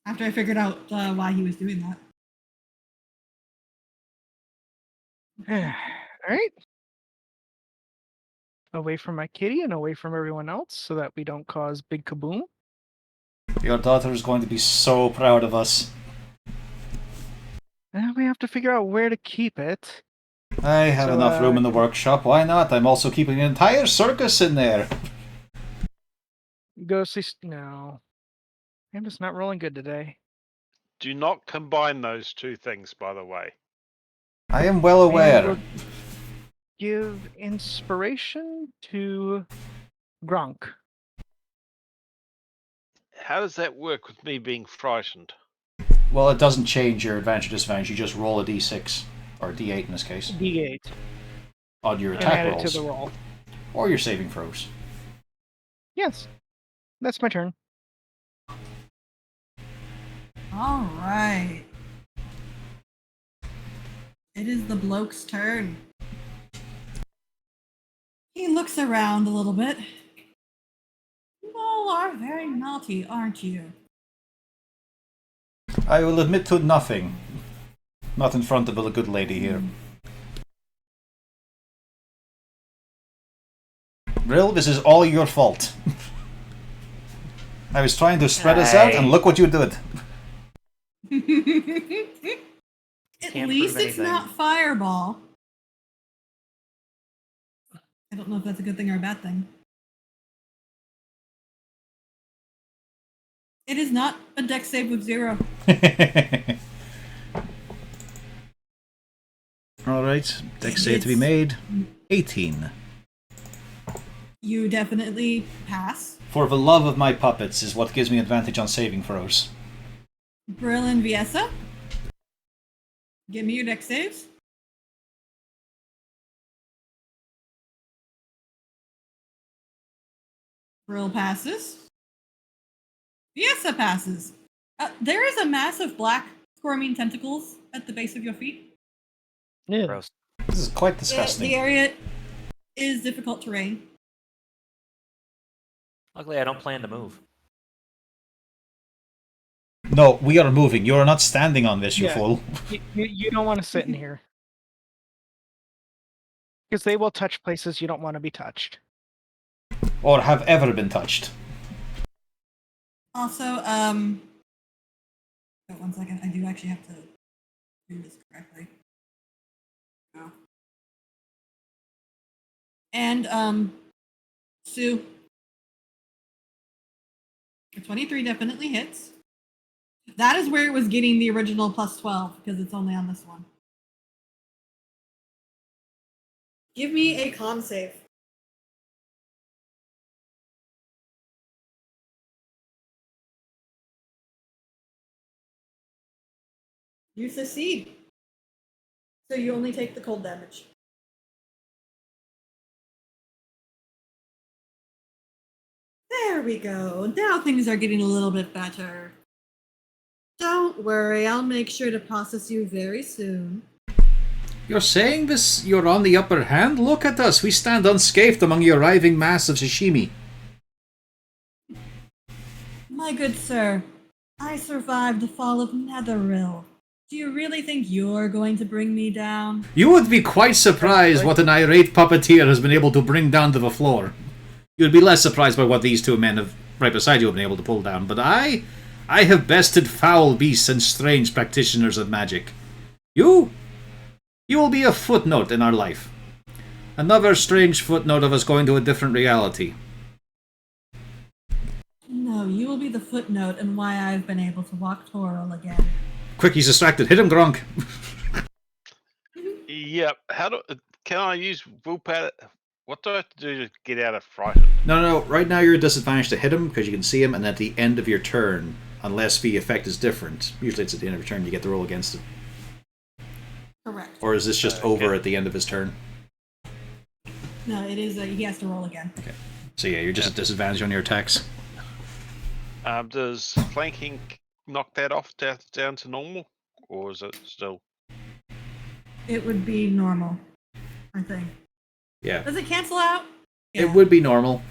After I figured out why he was doing that. All right. Away from my kitty and away from everyone else so that we don't cause big kaboom. Your daughter is going to be so proud of us. And we have to figure out where to keep it. I have So, enough room in the workshop. Why not? I'm also keeping an entire circus in there. Ghostly. No. I'm just not rolling good today. Do not combine those two things, by the way. I am well And aware. we'll give inspiration to Gronk. How does that work with me being frightened? Well, it doesn't change your advantage or disadvantage. You just roll a d6, or d8 in this case, D8. on your And attack add it rolls. to the roll. Or your saving throws. Yes. That's my turn. All right. It is the bloke's turn. He looks around a little bit. You all are very naughty, aren't you? I will admit to nothing. Not in front of a good lady here. Brill, this is all your fault. I was trying to spread us out, and look what you did. At Can't least prove it's anything. not fireball. I don't know if that's a good thing or a bad thing. It is not a dex save with 0. Alright, dex save to be made. 18. You definitely pass. For the love of my puppets is what gives me advantage on saving throws. Brill and Viesa, give me your dex saves. Brill passes. Viesa passes. There is a mass of black squirming tentacles at the base of your feet. Yeah. Gross. This is quite disgusting. The area is difficult terrain. Luckily, I don't plan to move. No, we are moving. You are not standing on this, you Yeah. fool. You don't want to sit in here. Because they will touch places you don't want to be touched. Or have ever been touched. Also, wait 1 second. I do actually have to do this correctly. Oh. And, Sue. A 23 definitely hits. That is where it was getting the original plus 12, because it's only on this one. Give me a con save. You succeed. So you only take the cold damage. There we go. Now things are getting a little bit better. Don't worry, I'll make sure to process you very soon. You're saying this? You're on the upper hand? Look at us. We stand unscathed among the arriving mass of sashimi. My good sir, I survived the fall of Netherrill. Do you really think you're going to bring me down? You would be quite surprised what an irate puppeteer has been able to bring down to the floor. You'd be less surprised by what these two men have right beside you have been able to pull down, but I have bested foul beasts and strange practitioners of magic. You will be a footnote in our life. Another strange footnote of us going to a different reality. No, you will be the footnote in why I've been able to walk Toril again. Quick, he's distracted. Hit him, Gronk. Yep. Can I use willpower? What do I have to do to get out of frightened? No. Right now you're disadvantaged to hit him because you can see him, and at the end of your turn, unless the effect is different, usually it's at the end of your turn, you get to roll against him. Correct. Or is this just over at the end of his turn? No, it is. He has to roll again. Okay. So yeah, you're just at disadvantage on your attacks. Does flanking knock that off down to normal, or is it still? It would be normal, I think. Yeah. Does it cancel out? Yeah. It would be normal,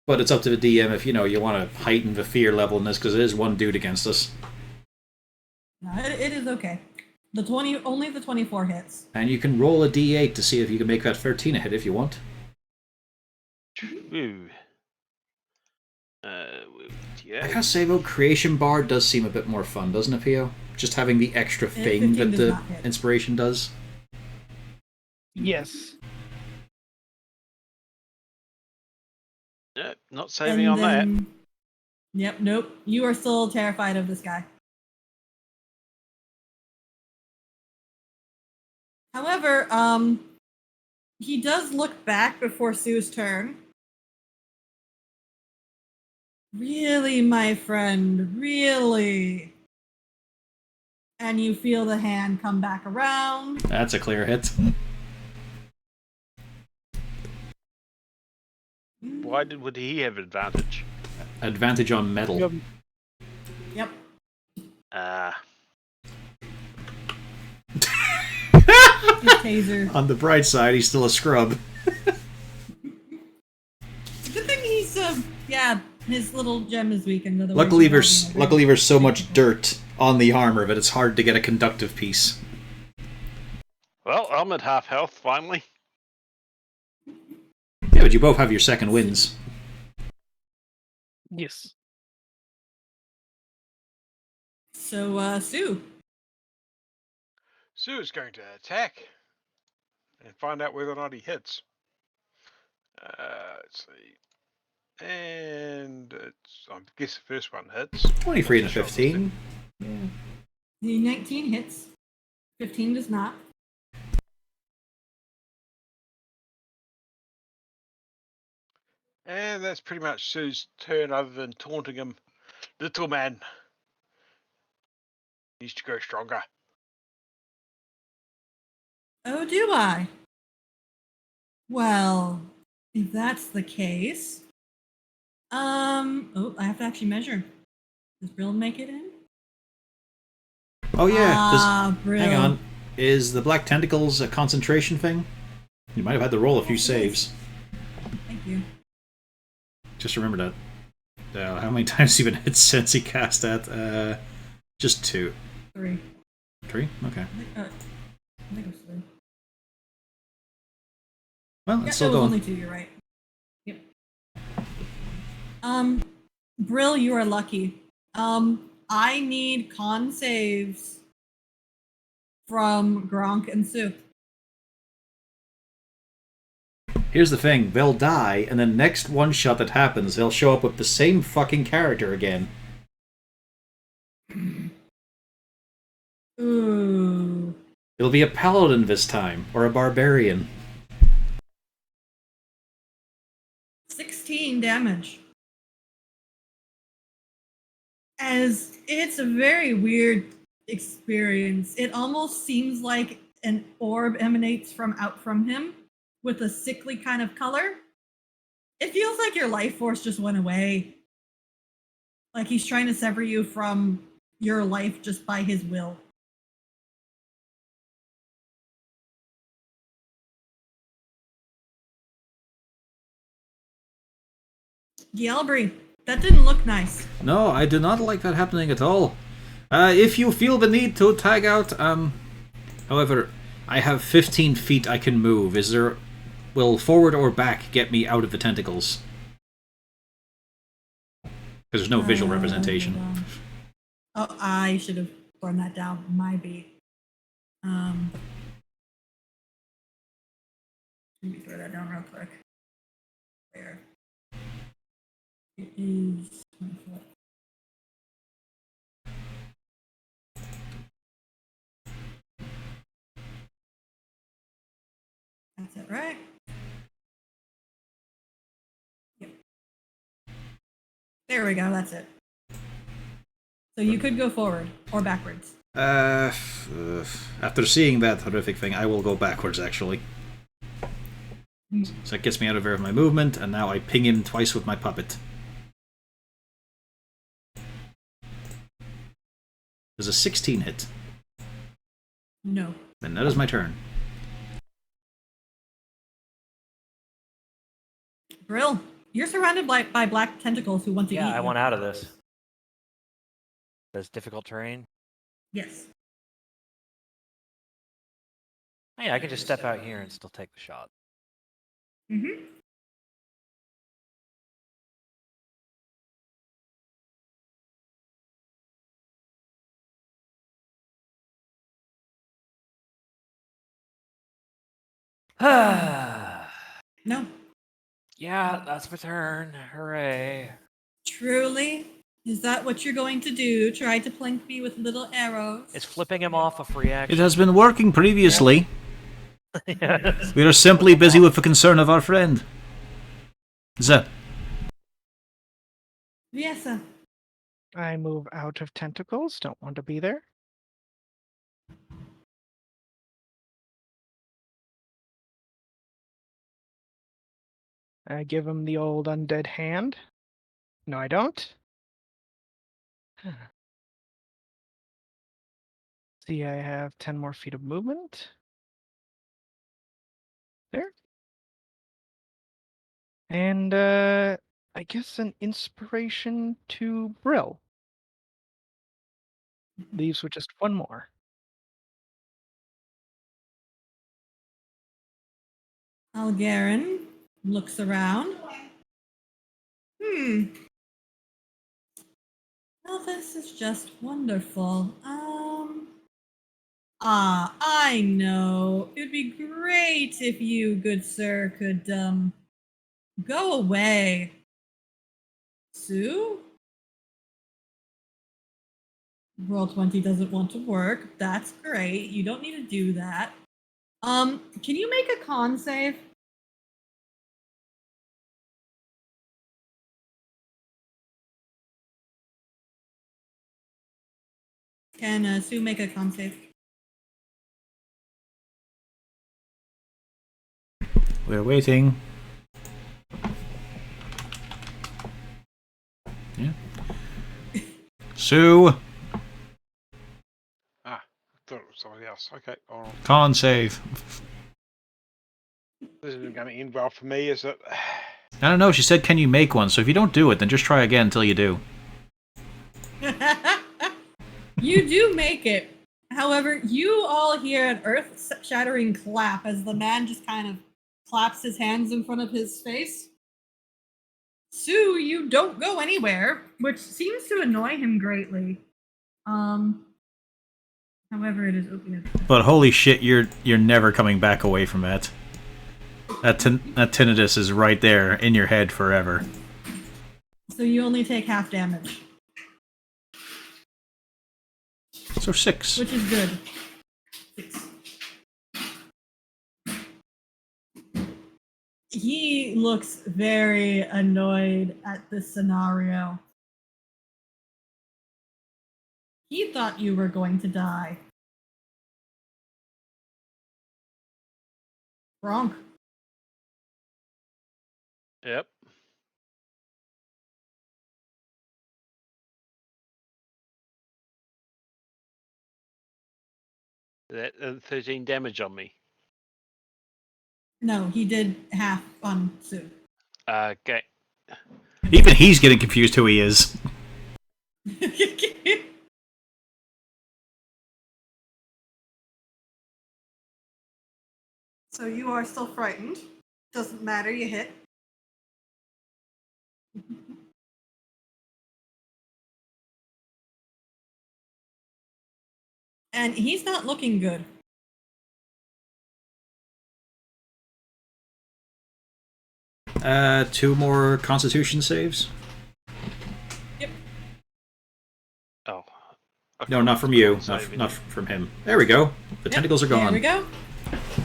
but it's up to the DM if you want to heighten the fear level in this because it is one dude against us. No, it is okay. Only the 24 hits. And you can roll a d8 to see if you can make that 13 a hit if you want. Ooh. Yeah. I gotta say though, Creation Bar does seem a bit more fun, doesn't it, Pio? Just having the extra thing 15 that does the not hit. inspiration does. Yes. Yeah, not saving And on that. then, yep, nope. You are still terrified of this guy. However, he does look back before Sue's turn. Really, my friend, really? And you feel the hand come back around. That's a clear hit. Why would he have advantage? Advantage on metal. You have- Yep. His taser. On the bright side, he's still a scrub. Good thing he's, yeah, his little gem is weakened. otherwise Luckily, he'd have been a luckily there's so much dirt on the armor that it's hard to get a conductive piece. Well, I'm at half health finally. Yeah, but you both have your second wins. Yes. So, Sue. Sue is going to attack and find out whether or not he hits. Let's see. And it's, I guess the first one hits. 23 and a Not too sure 15. Yeah. The 19 hits. 15 does not. And that's pretty much Sue's turn, other than taunting him. Little man needs to grow stronger. Oh, do I? Well, if that's the case, oh, I have to actually measure. Does Brill make it in? Oh yeah, Brill. hang on. Is the black tentacles a concentration thing? You might have had to roll a few saves. Thank you. Just remember that. How many times have you been hit since he cast that? Just 2. 3. 3? Okay. I think it was 3. Well, Yeah, it's still it was going. only 2, you're right. Yep. Brill, you are lucky. I need con saves from Gronk and Sue. Here's the thing, they'll die, and then next one shot that happens, they'll show up with the same fucking character again. Ooh. It'll be a paladin this time, or a barbarian. 16 damage. As it's a very weird experience. It almost seems like an orb emanates from out from him with a sickly kind of color. It feels like your life force just went away. Like he's trying to sever you from your life just by his will. Gielbry, that didn't look nice. No, I do not like that happening at all. If you feel the need to tag out, however, I have 15 feet I can move. Will forward or back get me out of the tentacles? Because there's no visual representation. Oh, I should have thrown that down. My beat. Let me throw that down real quick. There. It is 24. That's it, right? Yep. There we go, that's it. So you could go forward or backwards. After seeing that horrific thing, I will go backwards, actually. So that gets me out of there of my movement, and now I ping him twice with my puppet. Does a 16 hit? No. Then that is my turn. Brill, you're surrounded by black tentacles who want to eat you. Yeah, I want out of this. This difficult terrain. Yes. Oh, yeah, I can just step out here and still take the shot. Mm-hmm. yeah, No. that's my turn. Hooray. Truly? Is that what you're going to do? Try to plink me with little arrows? Is flipping him off a free action? It has been working previously. Yes. We are simply busy with the concern of our friend. Zah. Yes, sir. I move out of tentacles. Don't want to be there. I give him the old undead hand. No, I don't. See, I have 10 more feet of movement. There. And I guess an inspiration to Brill. Leaves with just one more. Algarin looks around. Well, this is just wonderful. I know. It would be great if you, good sir, could, go away. Sue? Roll 20 doesn't want to work. That's great. You don't need to do that. Can you make a con save? Can Sue make a con save? We're waiting. Yeah. Sue, Ah, I thought it was somebody else. Okay, all right. con save. This isn't going to end well for me, is it? I don't know, she said, can you make one? So if you don't do it, then just try again until you do. You do make it. However, you all hear an earth-shattering clap as the man just kind of claps his hands in front of his face. Sue, you don't go anywhere, which seems to annoy him greatly. However, it is open. But holy shit, you're never coming back away from that. That tinnitus is right there in your head forever. So you only take half damage, So 6. which is good. 6. He looks very annoyed at this scenario. He thought you were going to die. Wrong. Yep. That 13 damage on me. No, he did half on Sue. Okay. Even he's getting confused who he is. So you are still frightened. Doesn't matter, you hit. And he's not looking good. Two more Constitution saves. Yep. Oh. No, not from you. Not from him. There we go. The tentacles are gone. There we go.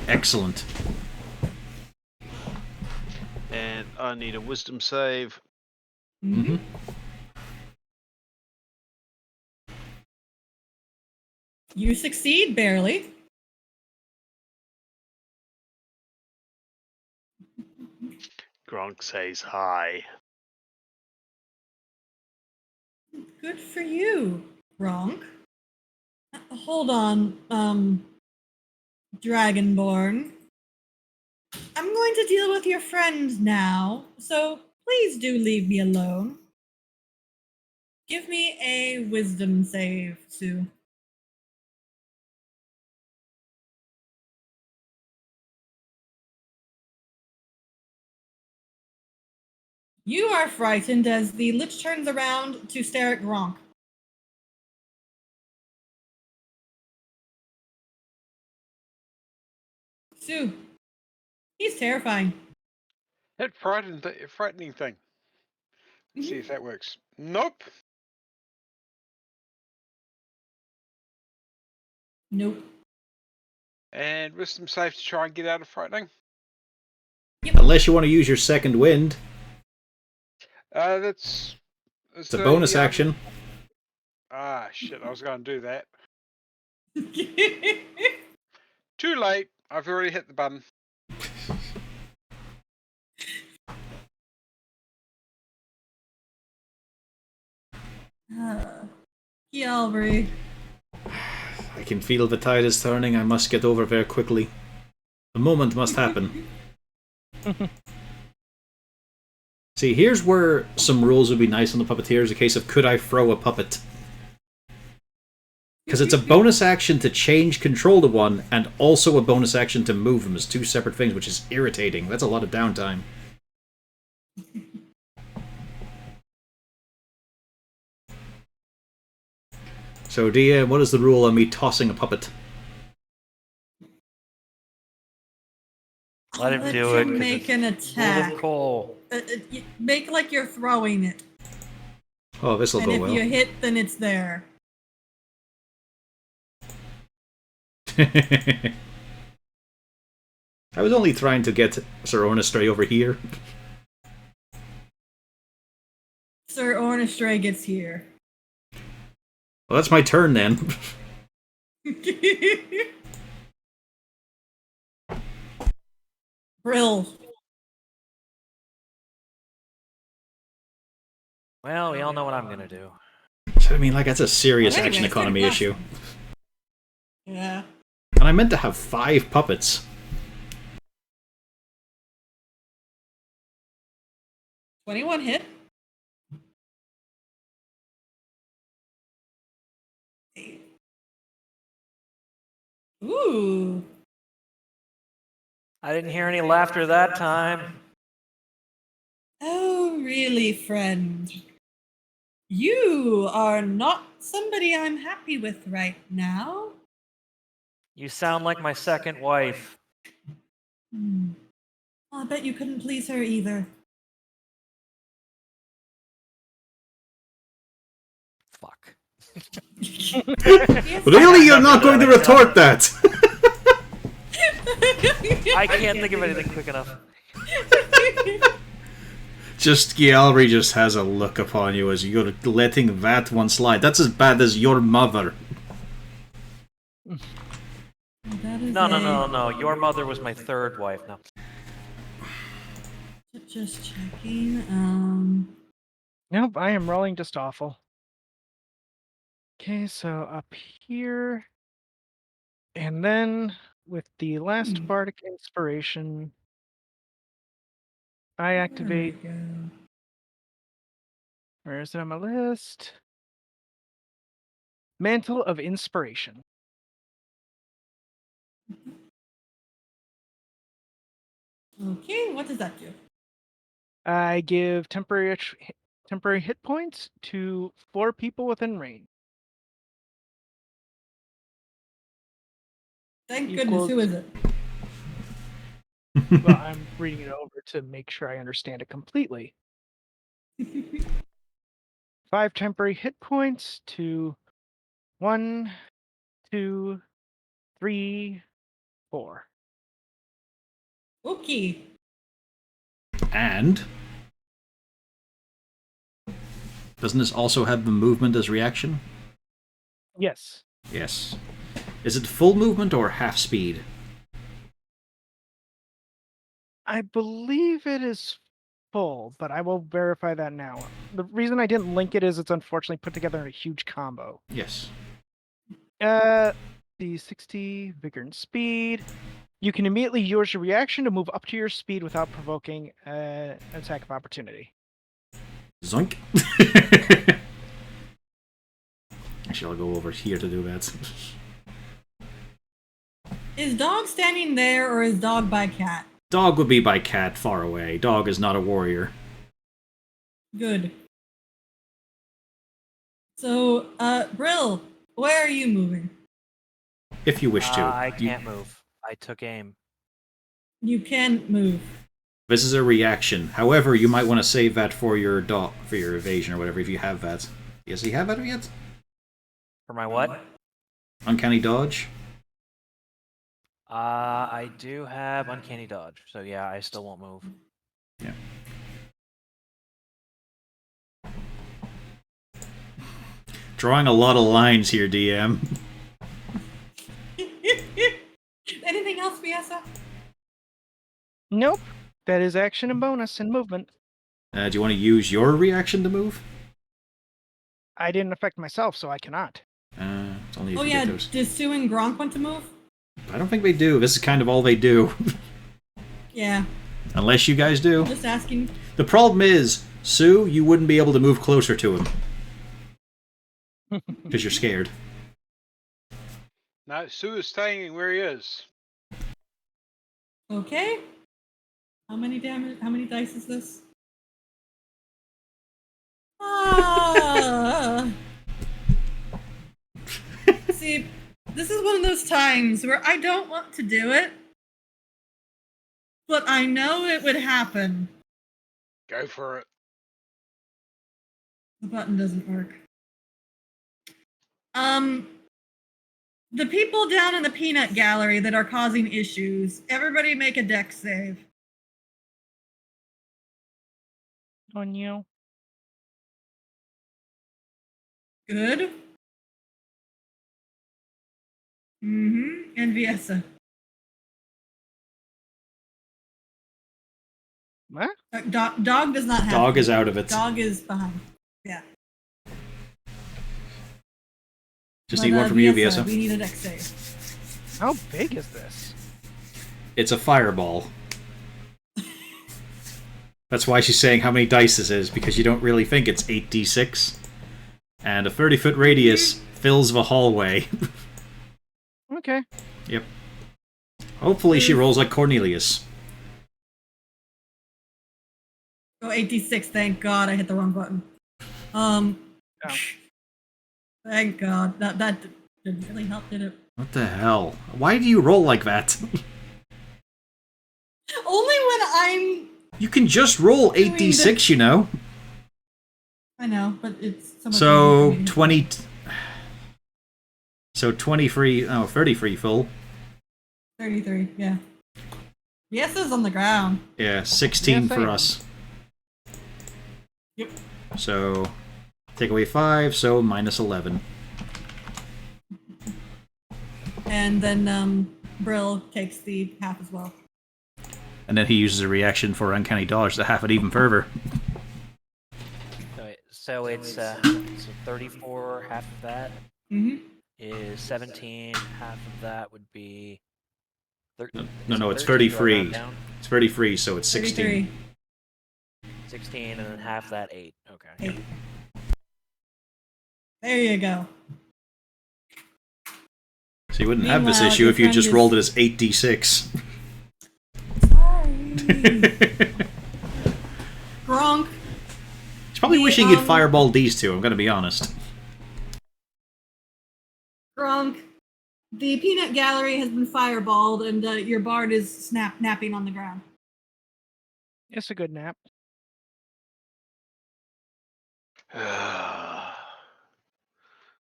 Excellent. And I need a wisdom save. Mm-hmm. You succeed barely. Gronk says hi. Good for you, Gronk. Hold on, Dragonborn. I'm going to deal with your friend now, so please do leave me alone. Give me a wisdom save, Sue. You are frightened as the Lich turns around to stare at Gronk. Sue, He's terrifying. That frightening thing. See if that works. Nope. Nope. And wisdom save to try and get out of frightening. Unless you want to use your second wind. That's It's a bonus action. Ah, shit! I was going to do that. Too late. I've already hit the button. Yalbury. I can feel the tide is turning. I must get over very quickly. The moment must happen. See, here's where some rules would be nice on the puppeteers. A case of could I throw a puppet? Because it's a bonus action to change control to one, and also a bonus action to move them as two separate things, which is irritating. That's a lot of downtime. So, Dia, what is the rule on me tossing a puppet? Let him Let do you it. 'cause make it's an full attack. of coal. Make like you're throwing it. Oh, this'll And go if well. you hit, then it's there. I was only trying to get Sir Ornestray over here. Sir Ornestray gets here. Well, that's my turn then. Brill. Well, we all know what I'm gonna do. So, I mean, like, that's a serious Well, action anyway, economy last issue. one. Yeah. And I meant to have 5 puppets. 21 hit. Ooh. I didn't hear any laughter that time. Oh, really, friend? You are not somebody I'm happy with right now. You sound like my second wife. I bet you couldn't please her either. Fuck. Really? You're not going to retort that? I can't think of anything quick enough. Just Gialri just has a look upon you as you're letting that one slide. That's as bad as your mother. No. Your mother was my third wife. No. Just checking. Nope, I am rolling just awful. Okay, so up here. And then with the last bardic inspiration, I activate. Where is it on my list? Mantle of Inspiration. Okay, what does that do? I give temporary hit points to 4 people within range. Thank Equals- goodness, who is it? Well, I'm reading it over to make sure I understand it completely. 5 temporary hit points to 1, 2, 3, 4. Okay. And doesn't this also have the movement as reaction? Yes. Yes. Is it full movement or half speed? I believe it is full, but I will verify that now. The reason I didn't link it is it's unfortunately put together in a huge combo. Yes. The 60 vigor and speed. You can immediately use your reaction to move up to your speed without provoking an attack of opportunity. Zoink. Actually, I'll go over here to do that. Is dog standing there or is dog by cat? Dog would be by cat, far away. Dog is not a warrior. Good. So, Brill, where are you moving? If you wish to. I can't move. I took aim. You can move. This is a reaction. However, you might want to save that for your for your evasion or whatever if you have that. Does he have that yet? For my what? Uncanny dodge. I do have uncanny dodge, so yeah, I still won't move. Yeah. Drawing a lot of lines here, DM. Anything else, Biesa? Nope. That is action and bonus and movement. Do you want to use your reaction to move? I didn't affect myself, so I cannot. It's only if Oh you yeah, get those. does Sue and Gronk want to move? I don't think they do. This is kind of all they do. Yeah, Unless you guys do. just asking. The problem is, Sue, you wouldn't be able to move closer to him. Because you're scared. No, Sue is staying where he is. Okay. How many damage? How many dice is this? Ah. See, this is one of those times where I don't want to do it, but I know it would happen. Go for it. The button doesn't work. The people down in the peanut gallery that are causing issues, everybody make a dex save. On you. Good. And Viesa. What? Dog does not have Dog to. is out of it. Dog is behind. Yeah. Just But, need one from you, Viesa, Viesa. we need a dex save. How big is this? It's a fireball. That's why she's saying how many dice this is, because you don't really think it's 8d6. And a 30-foot radius fills the hallway. Okay. Yep. Hopefully she rolls like Cornelius. Oh, 8d6, thank God I hit the wrong button. Thank God. That didn't really help, did it? What the hell? Why do you roll like that? Only when I'm... You can just roll 8d6, you know. I know, but it's so much So, easier for me. 20... So 23... Oh, 33 full. 33, yeah. Yes is on the ground. Yeah, 16 Yes, I for am. us. Yep. So, take away 5, so minus 11. And then Brill takes the half as well. And then he uses a reaction for Uncanny Dodge to half it even further. So it's so 34. Half of that is 17. Half of that would be. No, it's 13. Do I 33. round down? It's 33, so it's 16. 33. 16, and then half that 8. Okay. 8. There you go. So you wouldn't have this Meanwhile, issue your if you friend just is- rolled it as 8d6. Sorry. Gronk. He's probably wishing he'd fireball these two, I'm gonna be honest. Gronk. The peanut gallery has been fireballed, and your bard is napping on the ground. It's a good nap.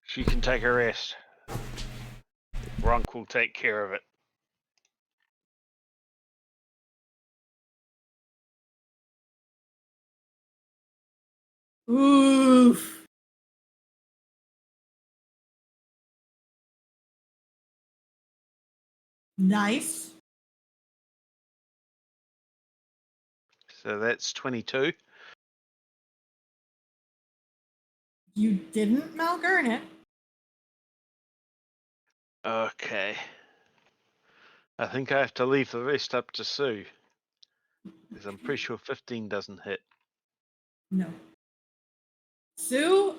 She can take a rest. Ronk will take care of it. Oof. Nice. So that's 22. You didn't malgurn it. Okay. I think I have to leave the rest up to Sue. Because I'm pretty sure 15 doesn't hit. No. Sue,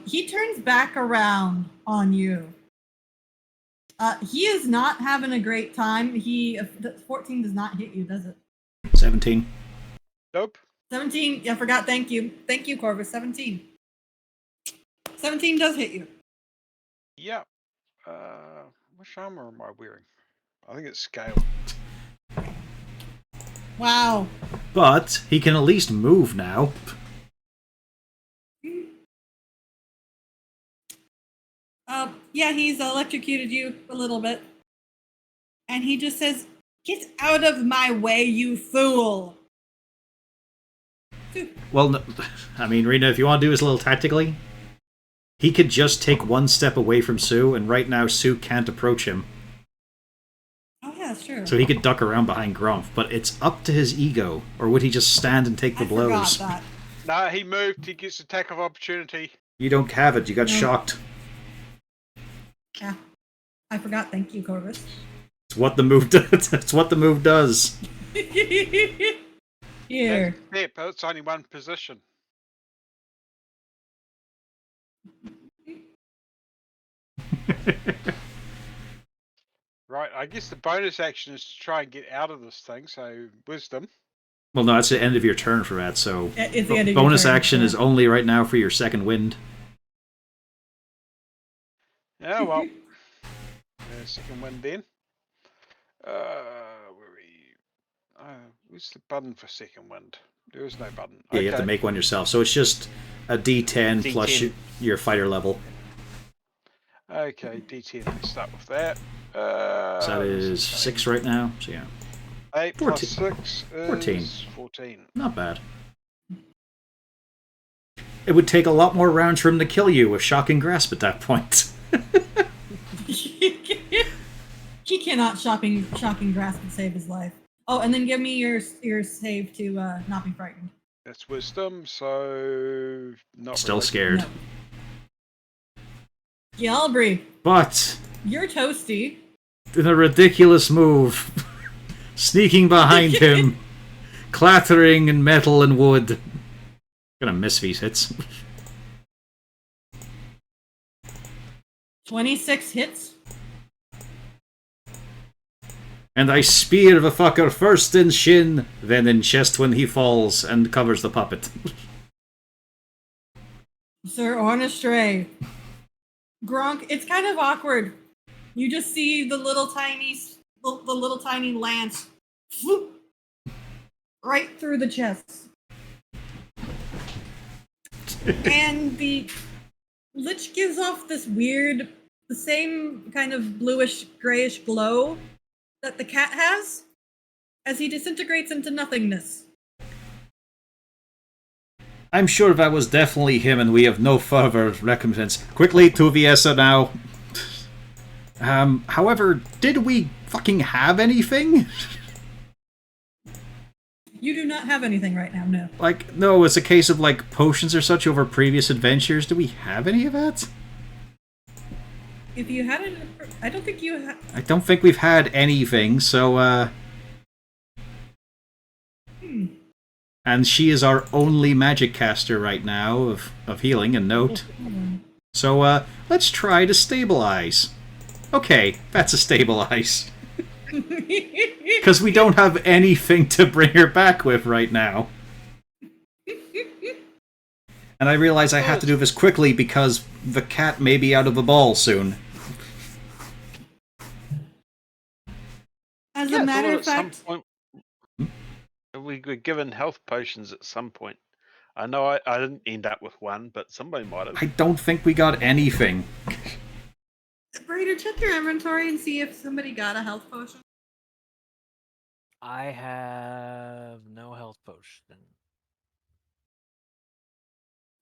he turns back around on you. He is not having a great time. 14 does not hit you, does it? 17. Nope. 17, I forgot, thank you. Thank you, Corvus, 17. 17 does hit you. Yeah. Which armor am I wearing? I think it's scale. Wow. But he can at least move now. Yeah, he's electrocuted you a little bit. And he just says, "Get out of my way, you fool!" Well, no, I mean, Rena, if you want to do this a little tactically, he could just take one step away from Sue, and right now Sue can't approach him. Oh, yeah, sure. So he could duck around behind Grumph, but it's up to his ego. Or would he just stand and take the blows? Forgot that. No, he moved. He gets attack of opportunity. You don't have it. You got No. shocked. Yeah. I forgot. Thank you, Corvus. It's what the move does. It's what the move does. Here. Step. It's only one position. Right, I guess the bonus action is to try and get out of this thing, so wisdom. Well, no, that's the end of your turn for that, so... It's the end of your bonus turn, action yeah. is only right now for your second wind. Yeah, well. Second one then. Where's the button for second wind? There is no button. Yeah, you have to make one yourself. So it's just a D10 plus D10. your fighter level. Okay, D10. Let's start with that. So that is 6 right now. So yeah, 8 plus 6 is 14. 14. Not bad. It would take a lot more rounds for him to kill you with Shocking Grasp at that point. He cannot shocking grasp and save his life. Oh, and then give me your save to not be frightened. That's wisdom, so not Still really. scared. No. Galbraith, But you're toasty. in a ridiculous move, sneaking behind him, clattering in metal and wood. Gonna miss these hits. 26 hits. And I spear the fucker first in shin, then in chest when he falls, and covers the puppet. Sir Ornestray. Gronk, it's kind of awkward. You just see the little tiny lance whoop, right through the chest. And the lich gives off this weird, the same kind of bluish grayish glow that the cat has as he disintegrates into nothingness. I'm sure that was definitely him, and we have no further recompense. Quickly to Viesa now. However, did we fucking have anything? You do not have anything right now, no. Like, no, it's a case of, like, potions or such over previous adventures. Do we have any of that? If you had it, I don't think you have. I don't think we've had anything, so, And she is our only magic caster right now of healing and note. So, let's try to stabilize. Okay, that's a stabilize. Because we don't have anything to bring her back with right now. And I realize I have to do this quickly because the cat may be out of the ball soon. As a matter of fact, Some point, we were given health potions at some point. I know I didn't end up with one, but somebody might have. I don't think we got anything. Braider, check your inventory and see if somebody got a health potion. I have no health potion.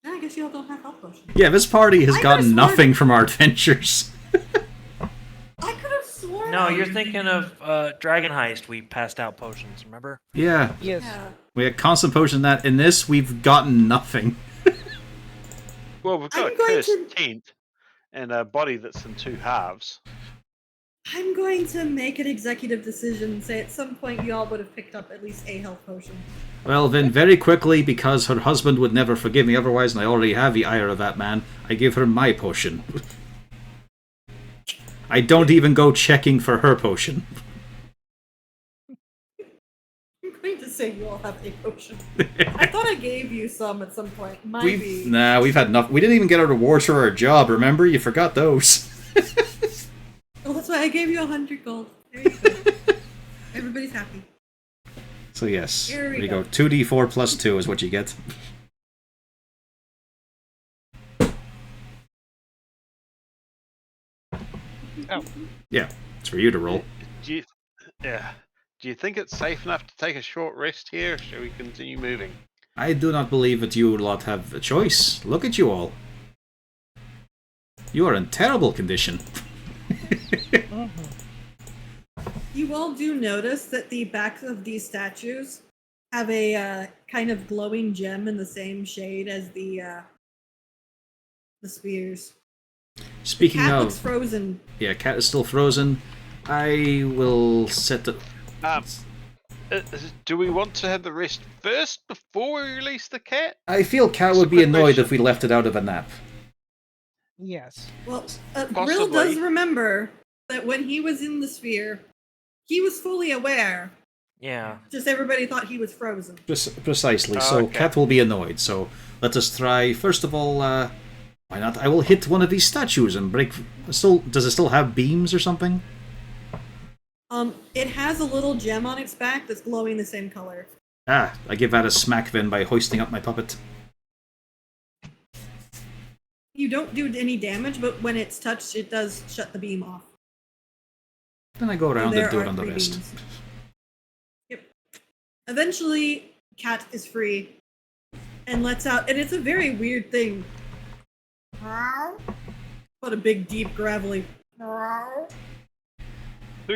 Yeah, I guess you all don't have health potions. Yeah, this party has I gotten could've nothing sworn- from our adventures. I could have sworn. No, you're thinking of Dragon Heist. We passed out potions, remember? Yeah, Yes. Yeah. we had constant potion that. In this, we've gotten nothing. Well, we've got I'm a going cursed to- tent and a body that's in two halves. I'm going to make an executive decision and say at some point you all would have picked up at least a health potion. Well, then very quickly, because her husband would never forgive me otherwise, and I already have the ire of that man, I give her my potion. I don't even go checking for her potion. I'm going to say you all have a potion. I thought I gave you some at some point. Might be. We've had enough. We didn't even get our rewards for our job, remember? You forgot those. Well, that's why I gave you 100 gold. There you go. Everybody's happy. So yes, Here there we you go. go. 2d4 plus 2 is what you get. Oh. Yeah, it's for you to roll. Do you, yeah. Do you think it's safe enough to take a short rest here? Or shall we continue moving? I do not believe that you lot have a choice. Look at you all. You are in terrible condition. You all do notice that the backs of these statues have a kind of glowing gem in the same shade as the spears. Speaking Cat of... looks frozen. Yeah, cat is still frozen. I will set the... Do we want to have the rest first before we release the cat? I feel cat Just would a be quick annoyed question. if we left it out of a nap. Yes. Well, Brill Possibly. does remember that when he was in the sphere, he was fully aware. Yeah. Just everybody thought he was frozen. Precisely. Oh, So okay. cat will be annoyed. So let us try. First of all, why not? I will hit one of these statues and break. Does it still have beams or something? It has a little gem on its back that's glowing the same color. Ah, I give that a smack then by hoisting up my puppet. You don't do any damage, but when it's touched, it does shut the beam off. Then I go around There and do are it on the 3 rest. beams. Yep. Eventually, cat is free and lets out, and it's a very weird thing. What a big, deep, gravelly. Who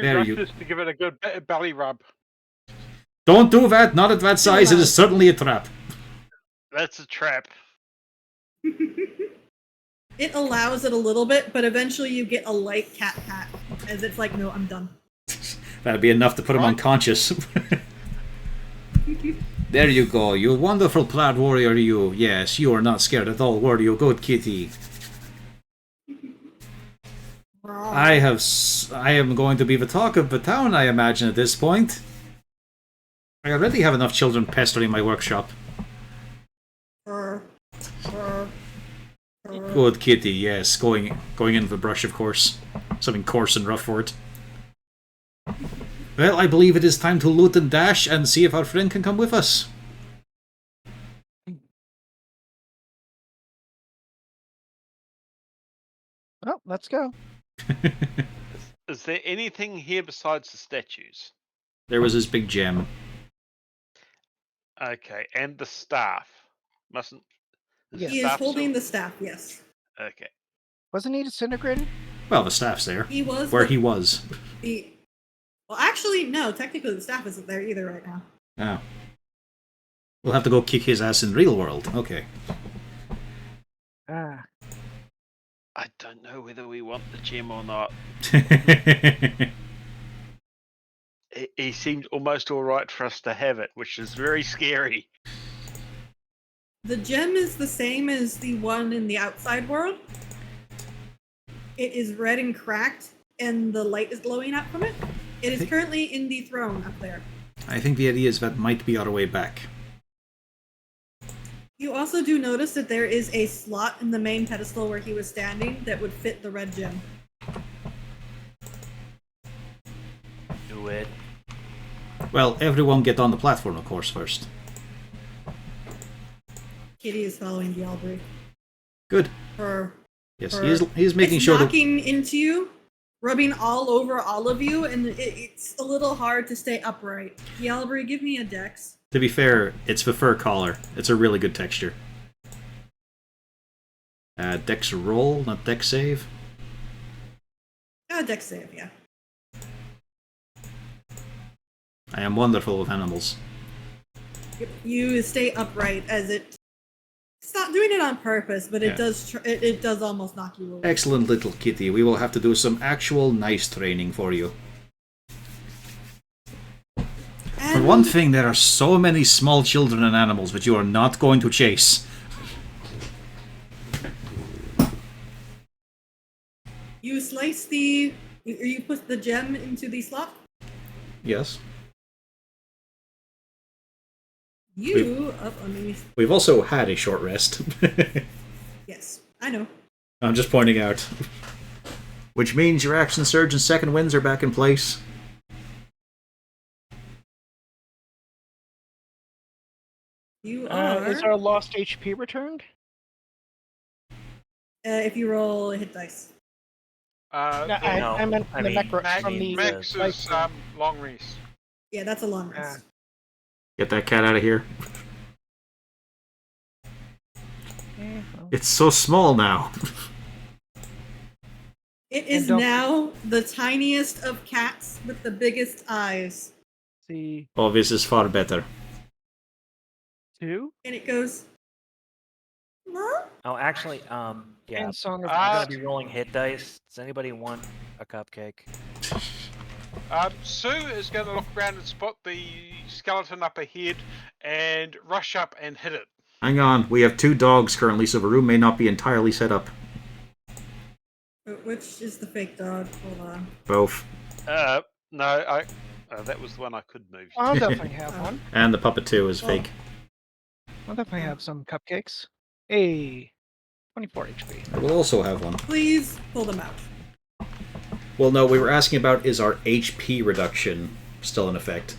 There you- rushes to give it a good belly rub? Don't do that. Not at that size. It is certainly a trap. That's a trap. It allows it a little bit, but eventually you get a light cat pat, as it's like, no, I'm done. That'd be enough to put him unconscious. There you go. You wonderful proud warrior, you. Yes, you are not scared at all, were you? Good kitty. I am going to be the talk of the town, I imagine, at this point. I already have enough children pestering my workshop. Good kitty, yes. Going in the brush, of course. Something coarse and rough for it. Well, I believe it is time to loot and dash and see if our friend can come with us. Oh, let's go. Is there anything here besides the statues? There was his big gem. Okay, and the staff. Mustn't. Yes. He is holding the staff, yes. Okay. Wasn't he disintegrated? Well, the staff's there. He was. Where he was. Well, actually, no. Technically, the staff isn't there either right now. Oh. We'll have to go kick his ass in real world. Okay. Ah. I don't know whether we want the gem or not. He seemed almost alright for us to have it, which is very scary. The gem is the same as the one in the outside world. It is red and cracked, and the light is glowing out from it. It is currently in the throne up there. I think the idea is that might be our way back. You also do notice that there is a slot in the main pedestal where he was standing that would fit the red gem. Do it. Well, everyone get on the platform, of course, first. Kitty is following the Albury. Good. Her. Yes, her- he's making it's sure that... knocking into you, rubbing all over all of you, and it's a little hard to stay upright. The Albury, give me a dex. To be fair, it's the fur collar. It's a really good texture. Dex roll, not dex save. Dex save, yeah. I am wonderful with animals. You stay upright as it's not doing it on purpose, but Yeah. it does almost knock you over. Excellent little kitty. We will have to do some actual nice training for you. For And one thing, there are so many small children and animals that you are not going to chase. you slice you put the gem into the slot. Yes. Let me. We've also had a short rest. Yes, I know. I'm just pointing out. Which means your action surge and second winds are back in place. You are. Is our lost HP returned? If you roll a hit dice. No, The I meant I from the mean, from the Max life is room. long rest. Yeah, that's a long rest. Get that cat out of here. Well, It's so small now. It is don't- now the tiniest of cats with the biggest eyes. see, Oh, this is far better. 2 And it goes, "Huh?" Oh, actually, yeah. and Song of I'm gonna Rest. be rolling hit dice. Does anybody want a cupcake? Sue is going to look around and spot the skeleton up ahead and rush up and hit it. Hang on, we have 2 dogs currently, so the room may not be entirely set up. Which is the fake dog? Hold on. Both. No, that was the one I could move. I'll definitely have one. And the puppet too is fake. I'll definitely have some cupcakes. Hey, 24 HP. I will also have one. Please pull them out. Well, no, we were asking about is our HP reduction still in effect?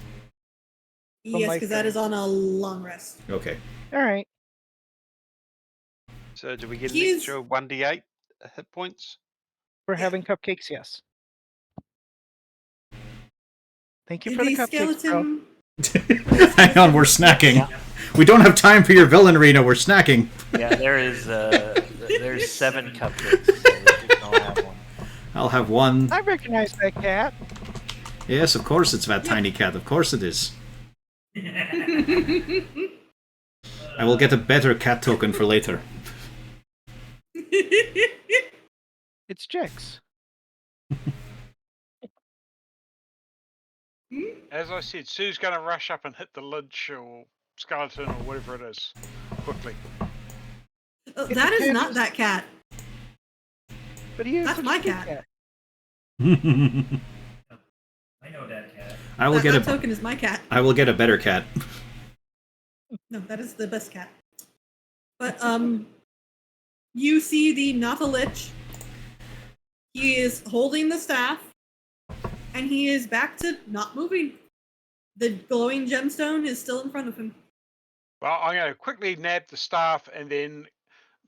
Yes, my because that friend. is on a long rest. Okay. All right. So do we get an He's- extra 1d8 hit points? For Yeah. having cupcakes, yes. Thank you for The the cupcakes, bro. skeleton. Hang on, we're snacking. We don't have time for your villain, Rena. We're snacking. Yeah, there's 7 cupcakes. So we can all have one. I'll have one. I recognize that cat. Yes, of course it's that tiny cat. Of course it is. I will get a better cat token for later. It's Jix. As I said, Sue's going to rush up and hit the lich or skeleton or whatever it is quickly. Oh, that is not that cat. But he is That's such a my cute cat. I I know that cat. will get that a. token is my cat. I will get a better cat. No, that is the best cat. But you see the not a lich. He is holding the staff, and he is back to not moving. The glowing gemstone is still in front of him. Well, I'm going to quickly nab the staff and then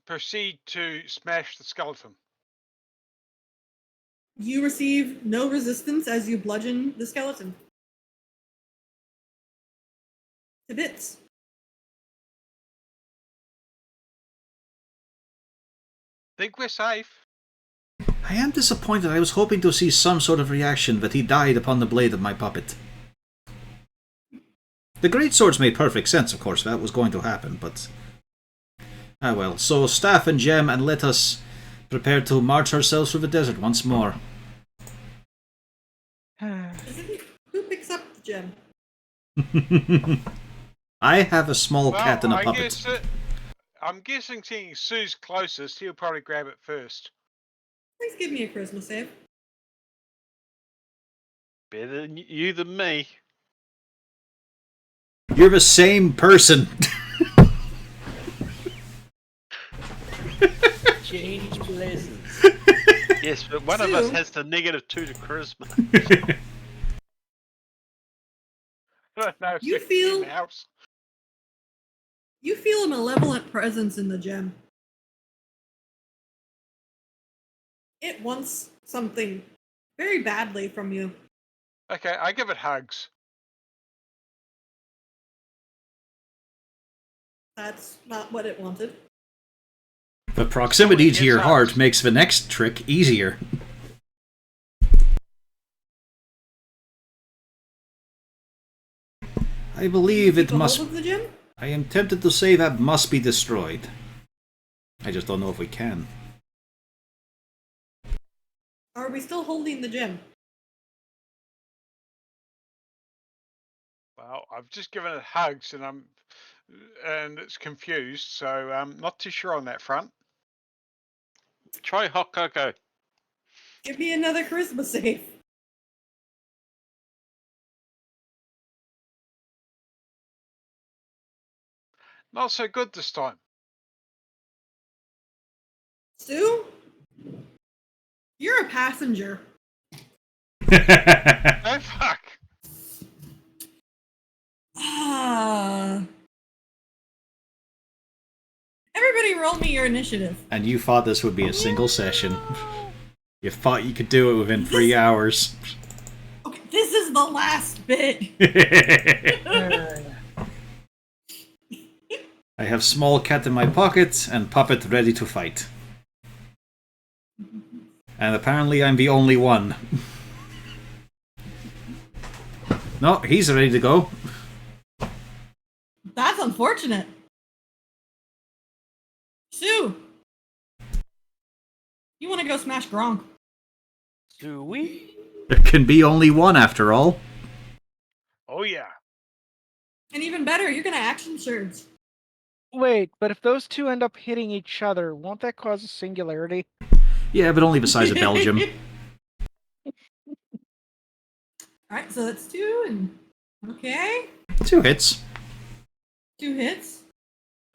proceed to smash the skeleton. You receive no resistance as you bludgeon the skeleton to bits. Think we're safe. I am disappointed. I was hoping to see some sort of reaction, but he died upon the blade of my puppet. The great swords made perfect sense, of course. That was going to happen, but ah well. So staff and gem, and let us prepare to march ourselves through the desert once more. Who picks up the gem? I have a small Well, cat and a I puppet. guess I'm guessing seeing Sue's closest, he'll probably grab it first. Please give me a charisma save. Better you than me. You're the same person. Change places. Yes, but one of us Sue? has the -2 to charisma. No, You Sue's feel- in the house. You feel a malevolent presence in the gem. It wants something very badly from you. Okay, I give it hugs. That's not what it wanted. The proximity to your It's heart us. makes the next trick easier. I believe it Keep a must. hold of the gem? I am tempted to say that must be destroyed. I just don't know if we can. Are we still holding the gem? Well, I've just given it hugs and it's confused, so I'm not too sure on that front. Try hot cocoa. Give me another charisma save. Not so good this time. Stu? You're a passenger. Oh fuck! Ah. roll me your initiative. And you thought this would be a single session. You thought you could do it within 3 hours. Okay, this is the last bit. I have small cat in my pocket and puppet ready to fight. And apparently I'm the only one. No, he's ready to go. That's unfortunate. Sue! You want to go smash Gronk? Do we? There can be only one after all. Oh yeah. And even better, you're gonna action surge. Wait, but if those two end up hitting each other, won't that cause a singularity? Yeah, but only the size of Belgium. Alright, so that's 2 and... Okay. 2 hits. 2 hits.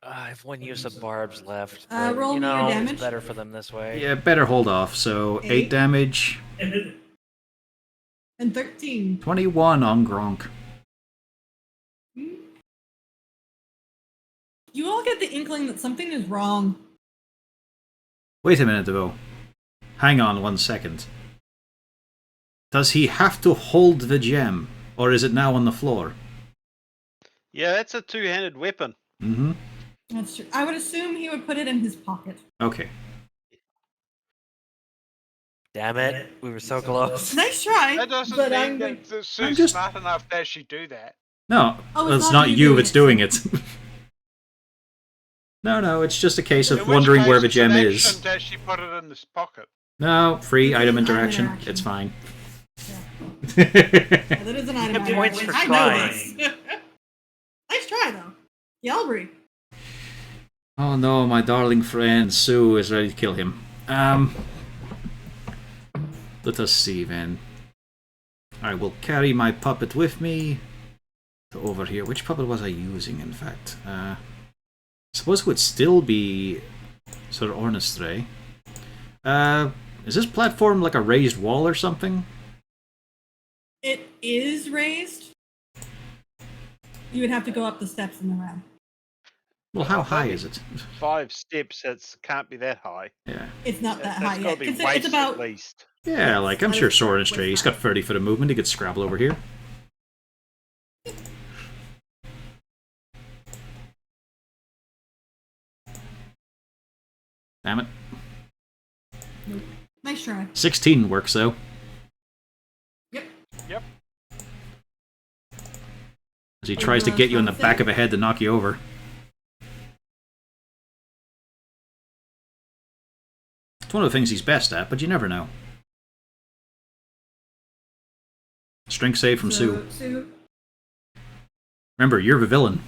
I have 1 use of barbs left. Roll you me your know, damage. it's better for them this way. Yeah, better hold off. So 8 damage. And 13. 21 on Gronk. You all get the inkling that something is wrong. Wait a minute, though. Hang on 1 second. Does he have to hold the gem? Or is it now on the floor? Yeah, that's a two-handed weapon. Mm-hmm. That's true. I would assume he would put it in his pocket. Okay. Damn it, we were so close. Nice try. That doesn't but mean I'm that Sue's just- smart enough to actually do that. No, Oh, it's not you that's doing it. so- No, it's just a case In of which wondering case where the it's an gem action is. to actually put it in this pocket. No, free It's item an item interaction. interaction. It's fine. Yeah, that is an item. Get points for I know trying. this. Nice try, though. Yelbury. Oh no, my darling friend Sue is ready to kill him. Let us see then. I will carry my puppet with me to over here. Which puppet was I using, in fact? I suppose it would still be Sir Ornestray. Is this platform like a raised wall or something? It is raised. You would have to go up the steps in the ramp. Well, how high is it? 5 steps. It can't be that high. Yeah. It's not that That's high got yet. to be It's waist about at least. Yeah, like, I'm that sure is Sir correct. Ornestray, he's got 30 foot of movement, he could scrabble over here. Damn it. Nice try. 16 works, though. Yep. Yep. As he tries to get you in the back of the head to knock you over. It's one of the things he's best at, but you never know. Strength save from Sue. Sue. Remember, you're the villain.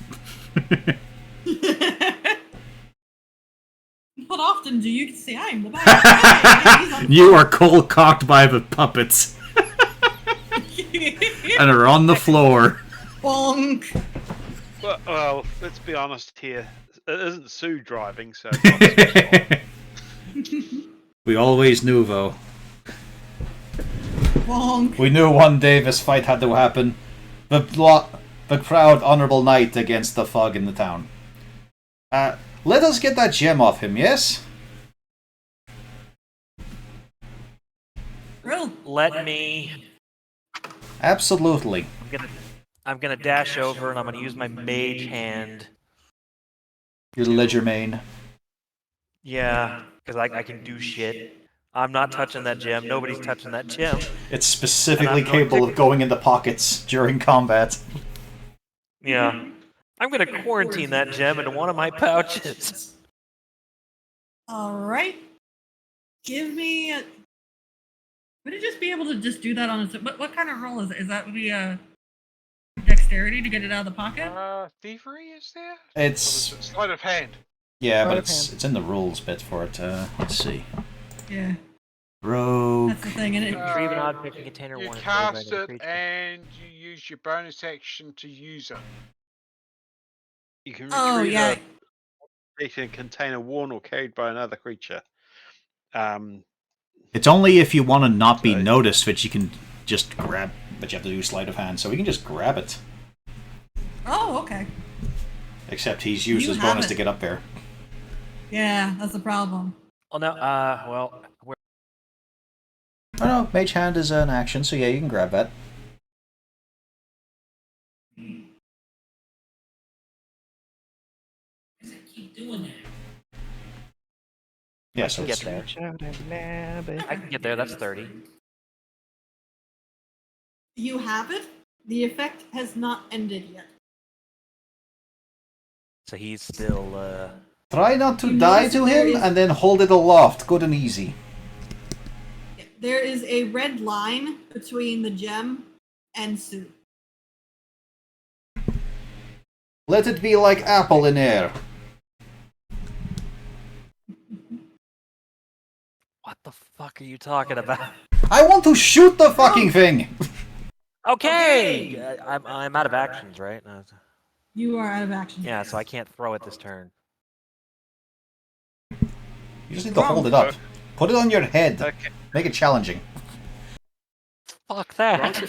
Not often do you say I'm the bad. You are cold-cocked by the puppets. And are on the floor. Bonk. Well, let's be honest here. It isn't Sue driving, so. It's not Sue's fault. We always knew, though. Bonk. We knew one day this fight had to happen. The proud, honourable knight against the thug in the town. Let us get that gem off him, yes? Real. Let me. Absolutely. I'm gonna dash over and I'm gonna use my mage hand. Your ledger main. Yeah, because I can do shit. I'm not touching that gem. Nobody's touching that gem. It's specifically And I'm going capable to- of going into pockets during combat. Yeah. I'm gonna quarantine that gem into one of my pouches. All right. Give me. Would it just be able to just do that on its? What kind of roll is it? Is that would be a dexterity to get it out of the pocket? Thievery is there? Or It's... is it sleight of hand? Yeah, Sleight but of it's in the rules bit for it. Let's see. Yeah, Rogue... that's the thing. And it, Retrieve an object in container You one. cast it and you use your bonus action to use it. You can oh retrieve yeah, a object in a container worn or carried by another creature. It's only if you want to not be Sorry. noticed that you can just grab... But you have to do sleight of hand, so we can just grab it. oh okay. Except he's used You his have bonus it. to get up there. Yeah, that's the problem. Oh no. Well, we're Oh no, Mage Hand is an action, so yeah, you can grab that. Keep doing that. Yeah, I so can get it's there. Reach out and nab it. I can get there. That's 30. You have it. The effect has not ended yet. So he's still. try not to You die notice to that there him, is- and then hold it aloft, good and easy. There is a red line between the gem and Sue. Let it be like apple in air. What the fuck are you talking about? I want to shoot the fucking thing! Okay. I'm out of actions, right? You are out of action. Yeah, so I can't throw it this turn. You just need to hold it up. Put it on your head. Okay. Make it challenging. Fuck that.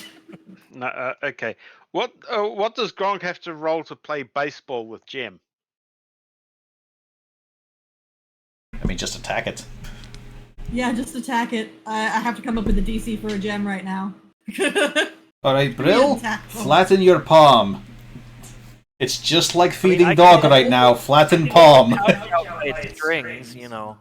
No, okay. What does Gronk have to roll to play baseball with Gem? I mean, just attack it. Yeah, just attack it. I have to come up with a DC for a gem right now. Alright, Brill, attack roll. flatten your palm. It's just like feeding I dog can- right now. Flatten palm. It's strings, you know.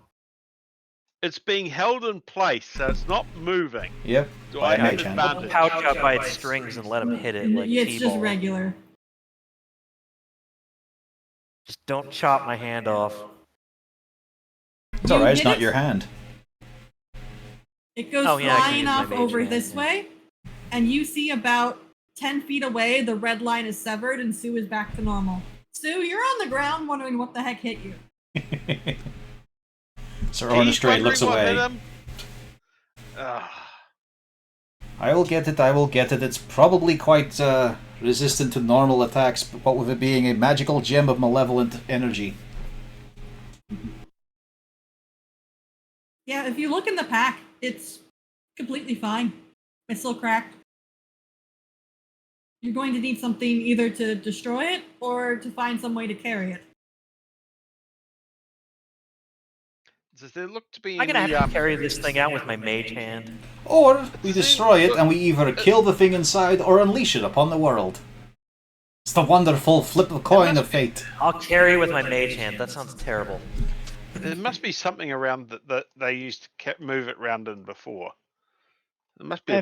It's being held in place, so it's not moving. Yep. Do By I have Mage Hand. advantage? Pouch up by its strings and let him hit it like It's just T-ball. regular. Just don't chop my hand off. It's alright, it's hit not it. your hand. It goes Oh, yeah, I can flying use my off mage over hand, this yeah. way, and you see about 10 feet away, the red line is severed, and Sue is back to normal. Sue, you're on the ground wondering what the heck hit you. Sir He's Ornestrade looks wondering what hit away. him. Ah, I will get it, I will get it. It's probably quite resistant to normal attacks, but what with it being a magical gem of malevolent energy. Yeah, if you look in the pack, it's completely fine. It's still cracked. You're going to need something either to destroy it or to find some way to carry it. does there look to be I'm gonna any? have to carry this thing out with my mage hand. Or we destroy it and we either kill the thing inside or unleash it upon the world. It's the wonderful flip of coin of fate. I'll carry it with my mage hand. That sounds terrible. There must be something around that they used to move it round in before. There must be. I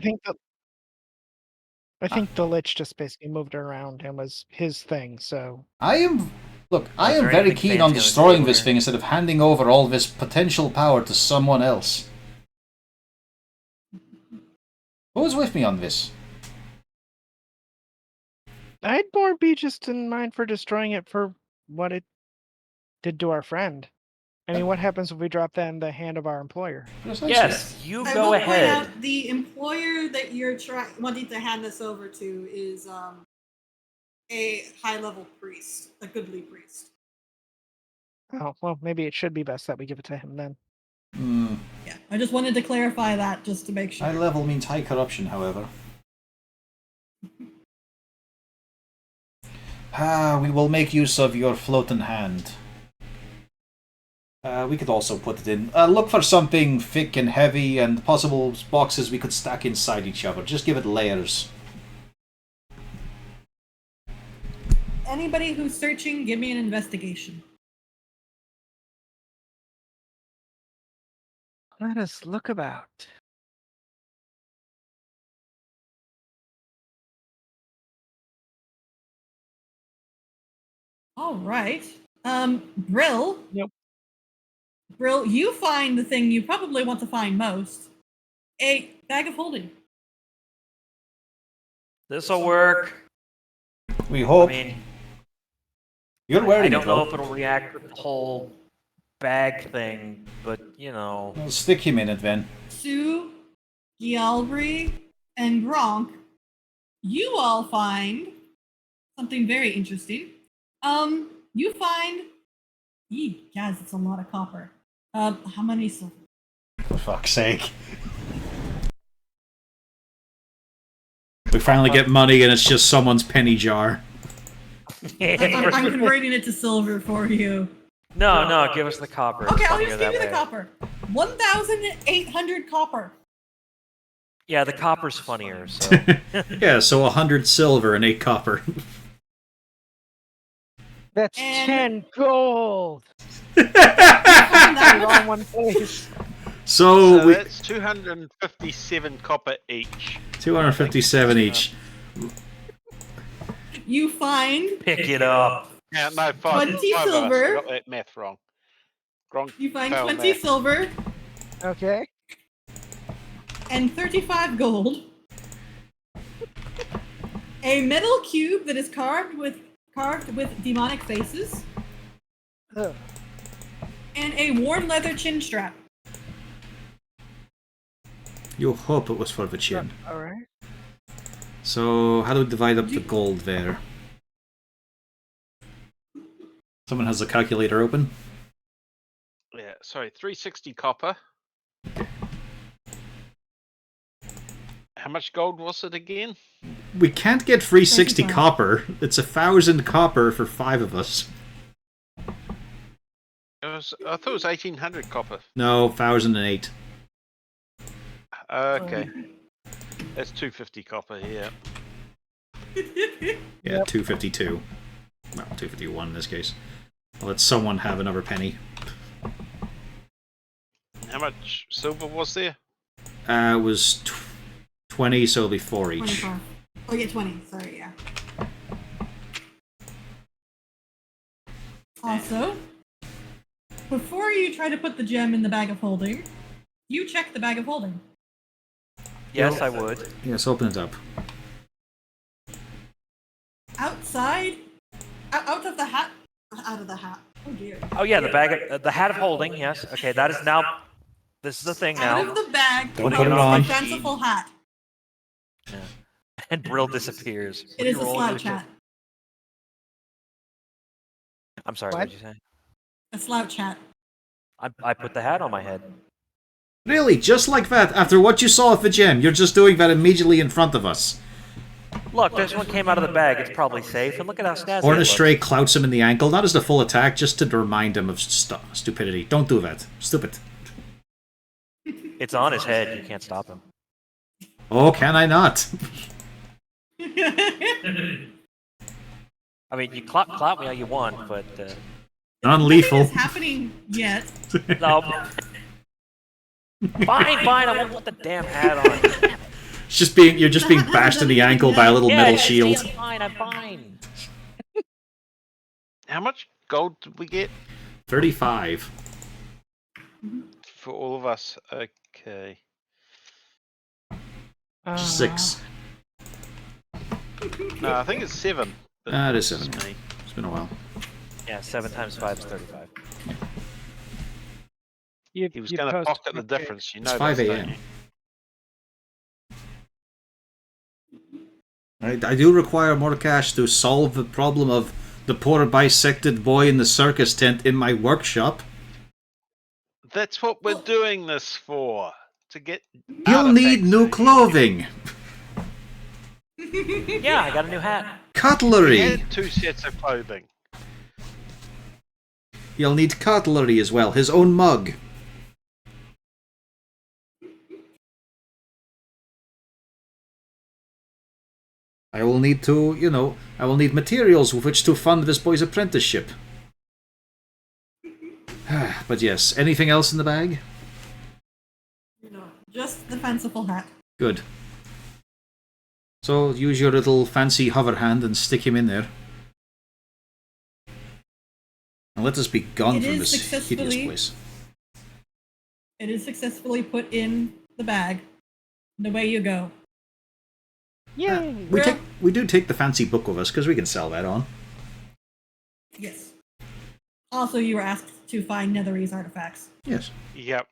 think the Lich just basically moved it around and was his thing, so I am Is very there anything keen fancy on on the destroying table this here? thing instead of handing over all this potential power to someone else. Who's with me on this? I'd more be just in mind for destroying it for what it did to our friend. I mean, what happens if we drop that in the hand of our employer? Precisely. Yes, you I go will point ahead. out the employer that you're wanting to hand this over to is a high-level priest, a goodly priest. Oh, well, maybe it should be best that we give it to him then. Hmm. Yeah, I just wanted to clarify that just to make sure. High level means high corruption, however. We will make use of your floating hand. We could also put it in. Look for something thick and heavy and possible boxes we could stack inside each other. Just give it layers. Anybody who's searching, give me an investigation. Let us look about. All right. Brill. Yep. Brill, you find the thing you probably want to find most. A bag of holding. This'll work. We I hope. mean, You're wearing I it, don't know though. if it'll react with the whole bag thing, but you know. Well, stick him in it then. Sue, Gialbri, and Gronk, you all find something very interesting. You find, guys, it's a lot of copper. How many silver? For fuck's sake. We finally get money and it's just someone's penny jar. I'm converting it to silver for you. No, give us the copper. It's Okay, I'll funnier just give that you the way. copper. 1,800 copper. Yeah, the copper's funnier. So Yeah, so 100 silver and 8 copper. That's And- 10 gold. And that Wrong much- one, please. So, So we that's 257 copper each. 257 each. you find pick it up. Yeah, no, 20 five of us. I silver. got that math wrong. Gronk you find failed 20 math. silver Okay. and 35 gold. A metal cube that is carved with demonic faces, Ugh. and a worn leather chin strap. You hope it was for the chin. All right. So, how do we divide up the gold there? Someone has a calculator open? Yeah, sorry, 360 copper. How much gold was it again? We can't get free 60 35. copper. It's 1,000 copper for 5 of us. I thought it was 1800 copper. No, 1,008. Okay. That's 250 copper, yeah. Yeah, 252. Well, 251 in this case. I'll let someone have another penny. How much silver was there? It was 20, so it'll be 4 each. 25. Oh, yeah, 20. Sorry, yeah. Also, before you try to put the gem in the bag of holding, you check the bag of holding. Yes, I would. Yes, open it up. Outside, out of the hat. Out of the hat. Oh dear. Oh yeah, the bag, of, the hat of holding. Yes. Okay, that is now. This is the thing Out now. of the bag Don't comes put it a on. fanciful hat. And Brill disappears. It is a slouch hat. I'm sorry. What? What did you say? A slouch hat. I put the hat on my head. Really? Just like that? After what you saw of the gem, you're just doing that immediately in front of us. Look, this one came out of the bag. It's probably safe. And look at how snazzy it Orna looks. Stray clouts him in the ankle, not as the full attack, just to remind him of stupidity. Don't do that. Stupid. It's on his head. You can't stop him. Oh, can I not? I mean, you clap me all you want, but Nothing Non-lethal. is happening yet. no. Fine. I won't put the damn hat on. You're just being bashed in the ankle by a little metal shield. See, I'm fine. How much gold did we get 35. for all of us? Okay. 6. No, I think it's 7. but Ah, it is this 7. me. It's been a while. Yeah, 7 times 5 is 35. You, He was you going to post- pocket the okay. difference, you It's know. 5 this, don't a.m. you? I do require more cash to solve the problem of the poor bisected boy in the circus tent in my workshop. That's what we're doing this for. To get. He'll need artifacts new in. clothing, Yeah, I got a new hat. He cutlery. had 2 sets of clothing. He'll need cutlery as well, his own mug. I will need to, I will need materials with which to fund this boy's apprenticeship. But yes, anything else in the bag? No, just the fanciful hat. Good. So use your little fancy hover hand and stick him in there. And let us be gone It from is this hideous successfully- place. It is successfully put in the bag. And away you go. Yay! We do take the fancy book with us because we can sell that on. Yes. Also, you were asked to find Netherese artifacts. Yes. Yeah.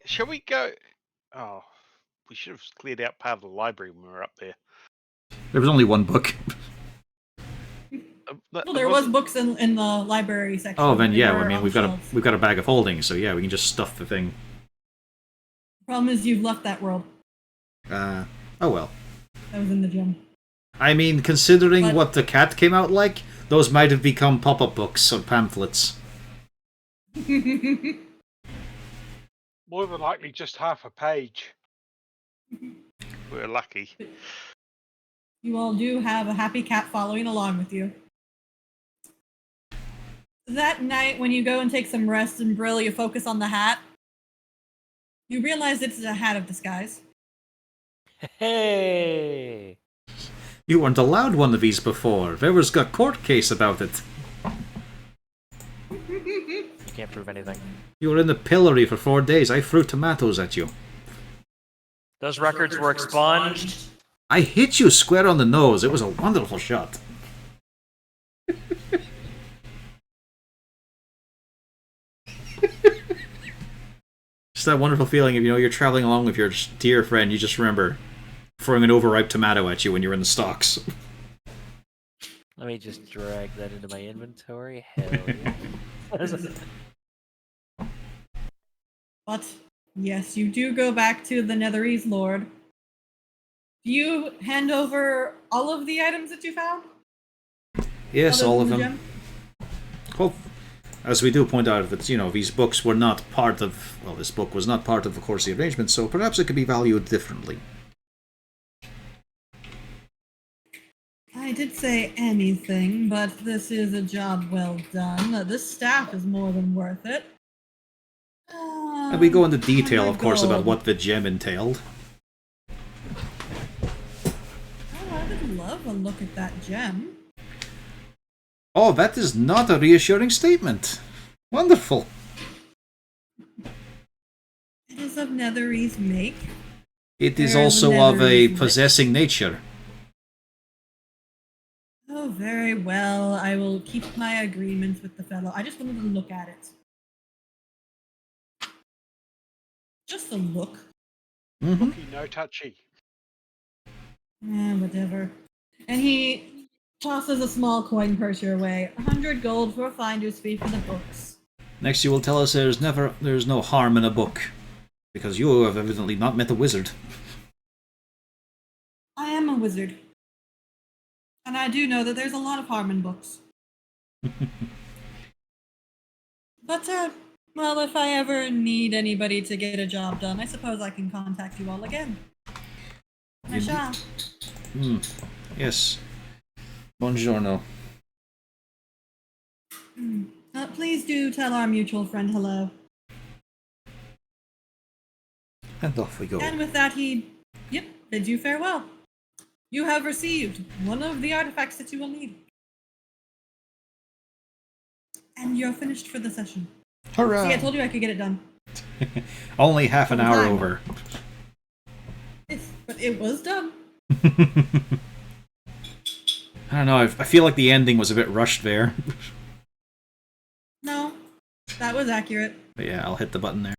Shall we go? Oh, we should have cleared out part of the library when we were up there. There was only one book. Well, there was books in the library section. Oh, then They yeah. were I mean, on we've shelves. got a bag of holding, so yeah, we can just stuff the thing. Problem is, you've left that world. Oh well. That was in the gym. I mean, considering But- what the cat came out like, those might have become pop-up books or pamphlets. More than likely, just half a page. We're lucky. You all do have a happy cat following along with you. That night, when you go and take some rest and Brill, you focus on the hat. You realize it's a hat of disguise. Hey! You weren't allowed one of these before. Vever's got court case about it. You can't prove anything. You were in the pillory for 4 days. I threw tomatoes at you. Those records were expunged. I hit you square on the nose. It was a wonderful shot. Just that wonderful feeling of, you're traveling along with your dear friend, you just remember throwing an overripe tomato at you when you're in the stocks. Let me just drag that into my inventory. Hell yeah. But, yes, you do go back to the Netherese Lord. Do you hand over all of the items that you found? Yes, Other all than of the them. gem? Well, as we do point out that, these books were not part of, this book was not part of, of course, the arrangement, so perhaps it could be valued differently. I did say anything, but this is a job well done. This staff is more than worth it. And we go into detail, 100 of course, about gold. what the gem entailed. Oh, I would love a look at that gem. Oh, that is not a reassuring statement. Wonderful. It is of Netherese make. It is There also the of a Netherese possessing nature. Oh, very well. I will keep my agreement with the fellow. I just wanted to look at it. Just a look. Mm-hmm. Looky, no touchy. Whatever. And he tosses a small coin purse your way. 100 gold for a finder's fee for the books. Next you will tell us there's no harm in a book. Because you have evidently not met a wizard. I am a wizard. And I do know that there's a lot of harm in books. But, well, if I ever need anybody to get a job done, I suppose I can contact you all again. I Indeed. shall. Yes. Buongiorno. Please do tell our mutual friend hello. And off we go. And with that, he, bids you farewell. You have received one of the artifacts that you will need. And you're finished for the session. Hurrah! See, I told you I could get it done. Only half an hour Time. over. But it was done. I don't know, I feel like the ending was a bit rushed there. No, that was accurate. But yeah, I'll hit the button there.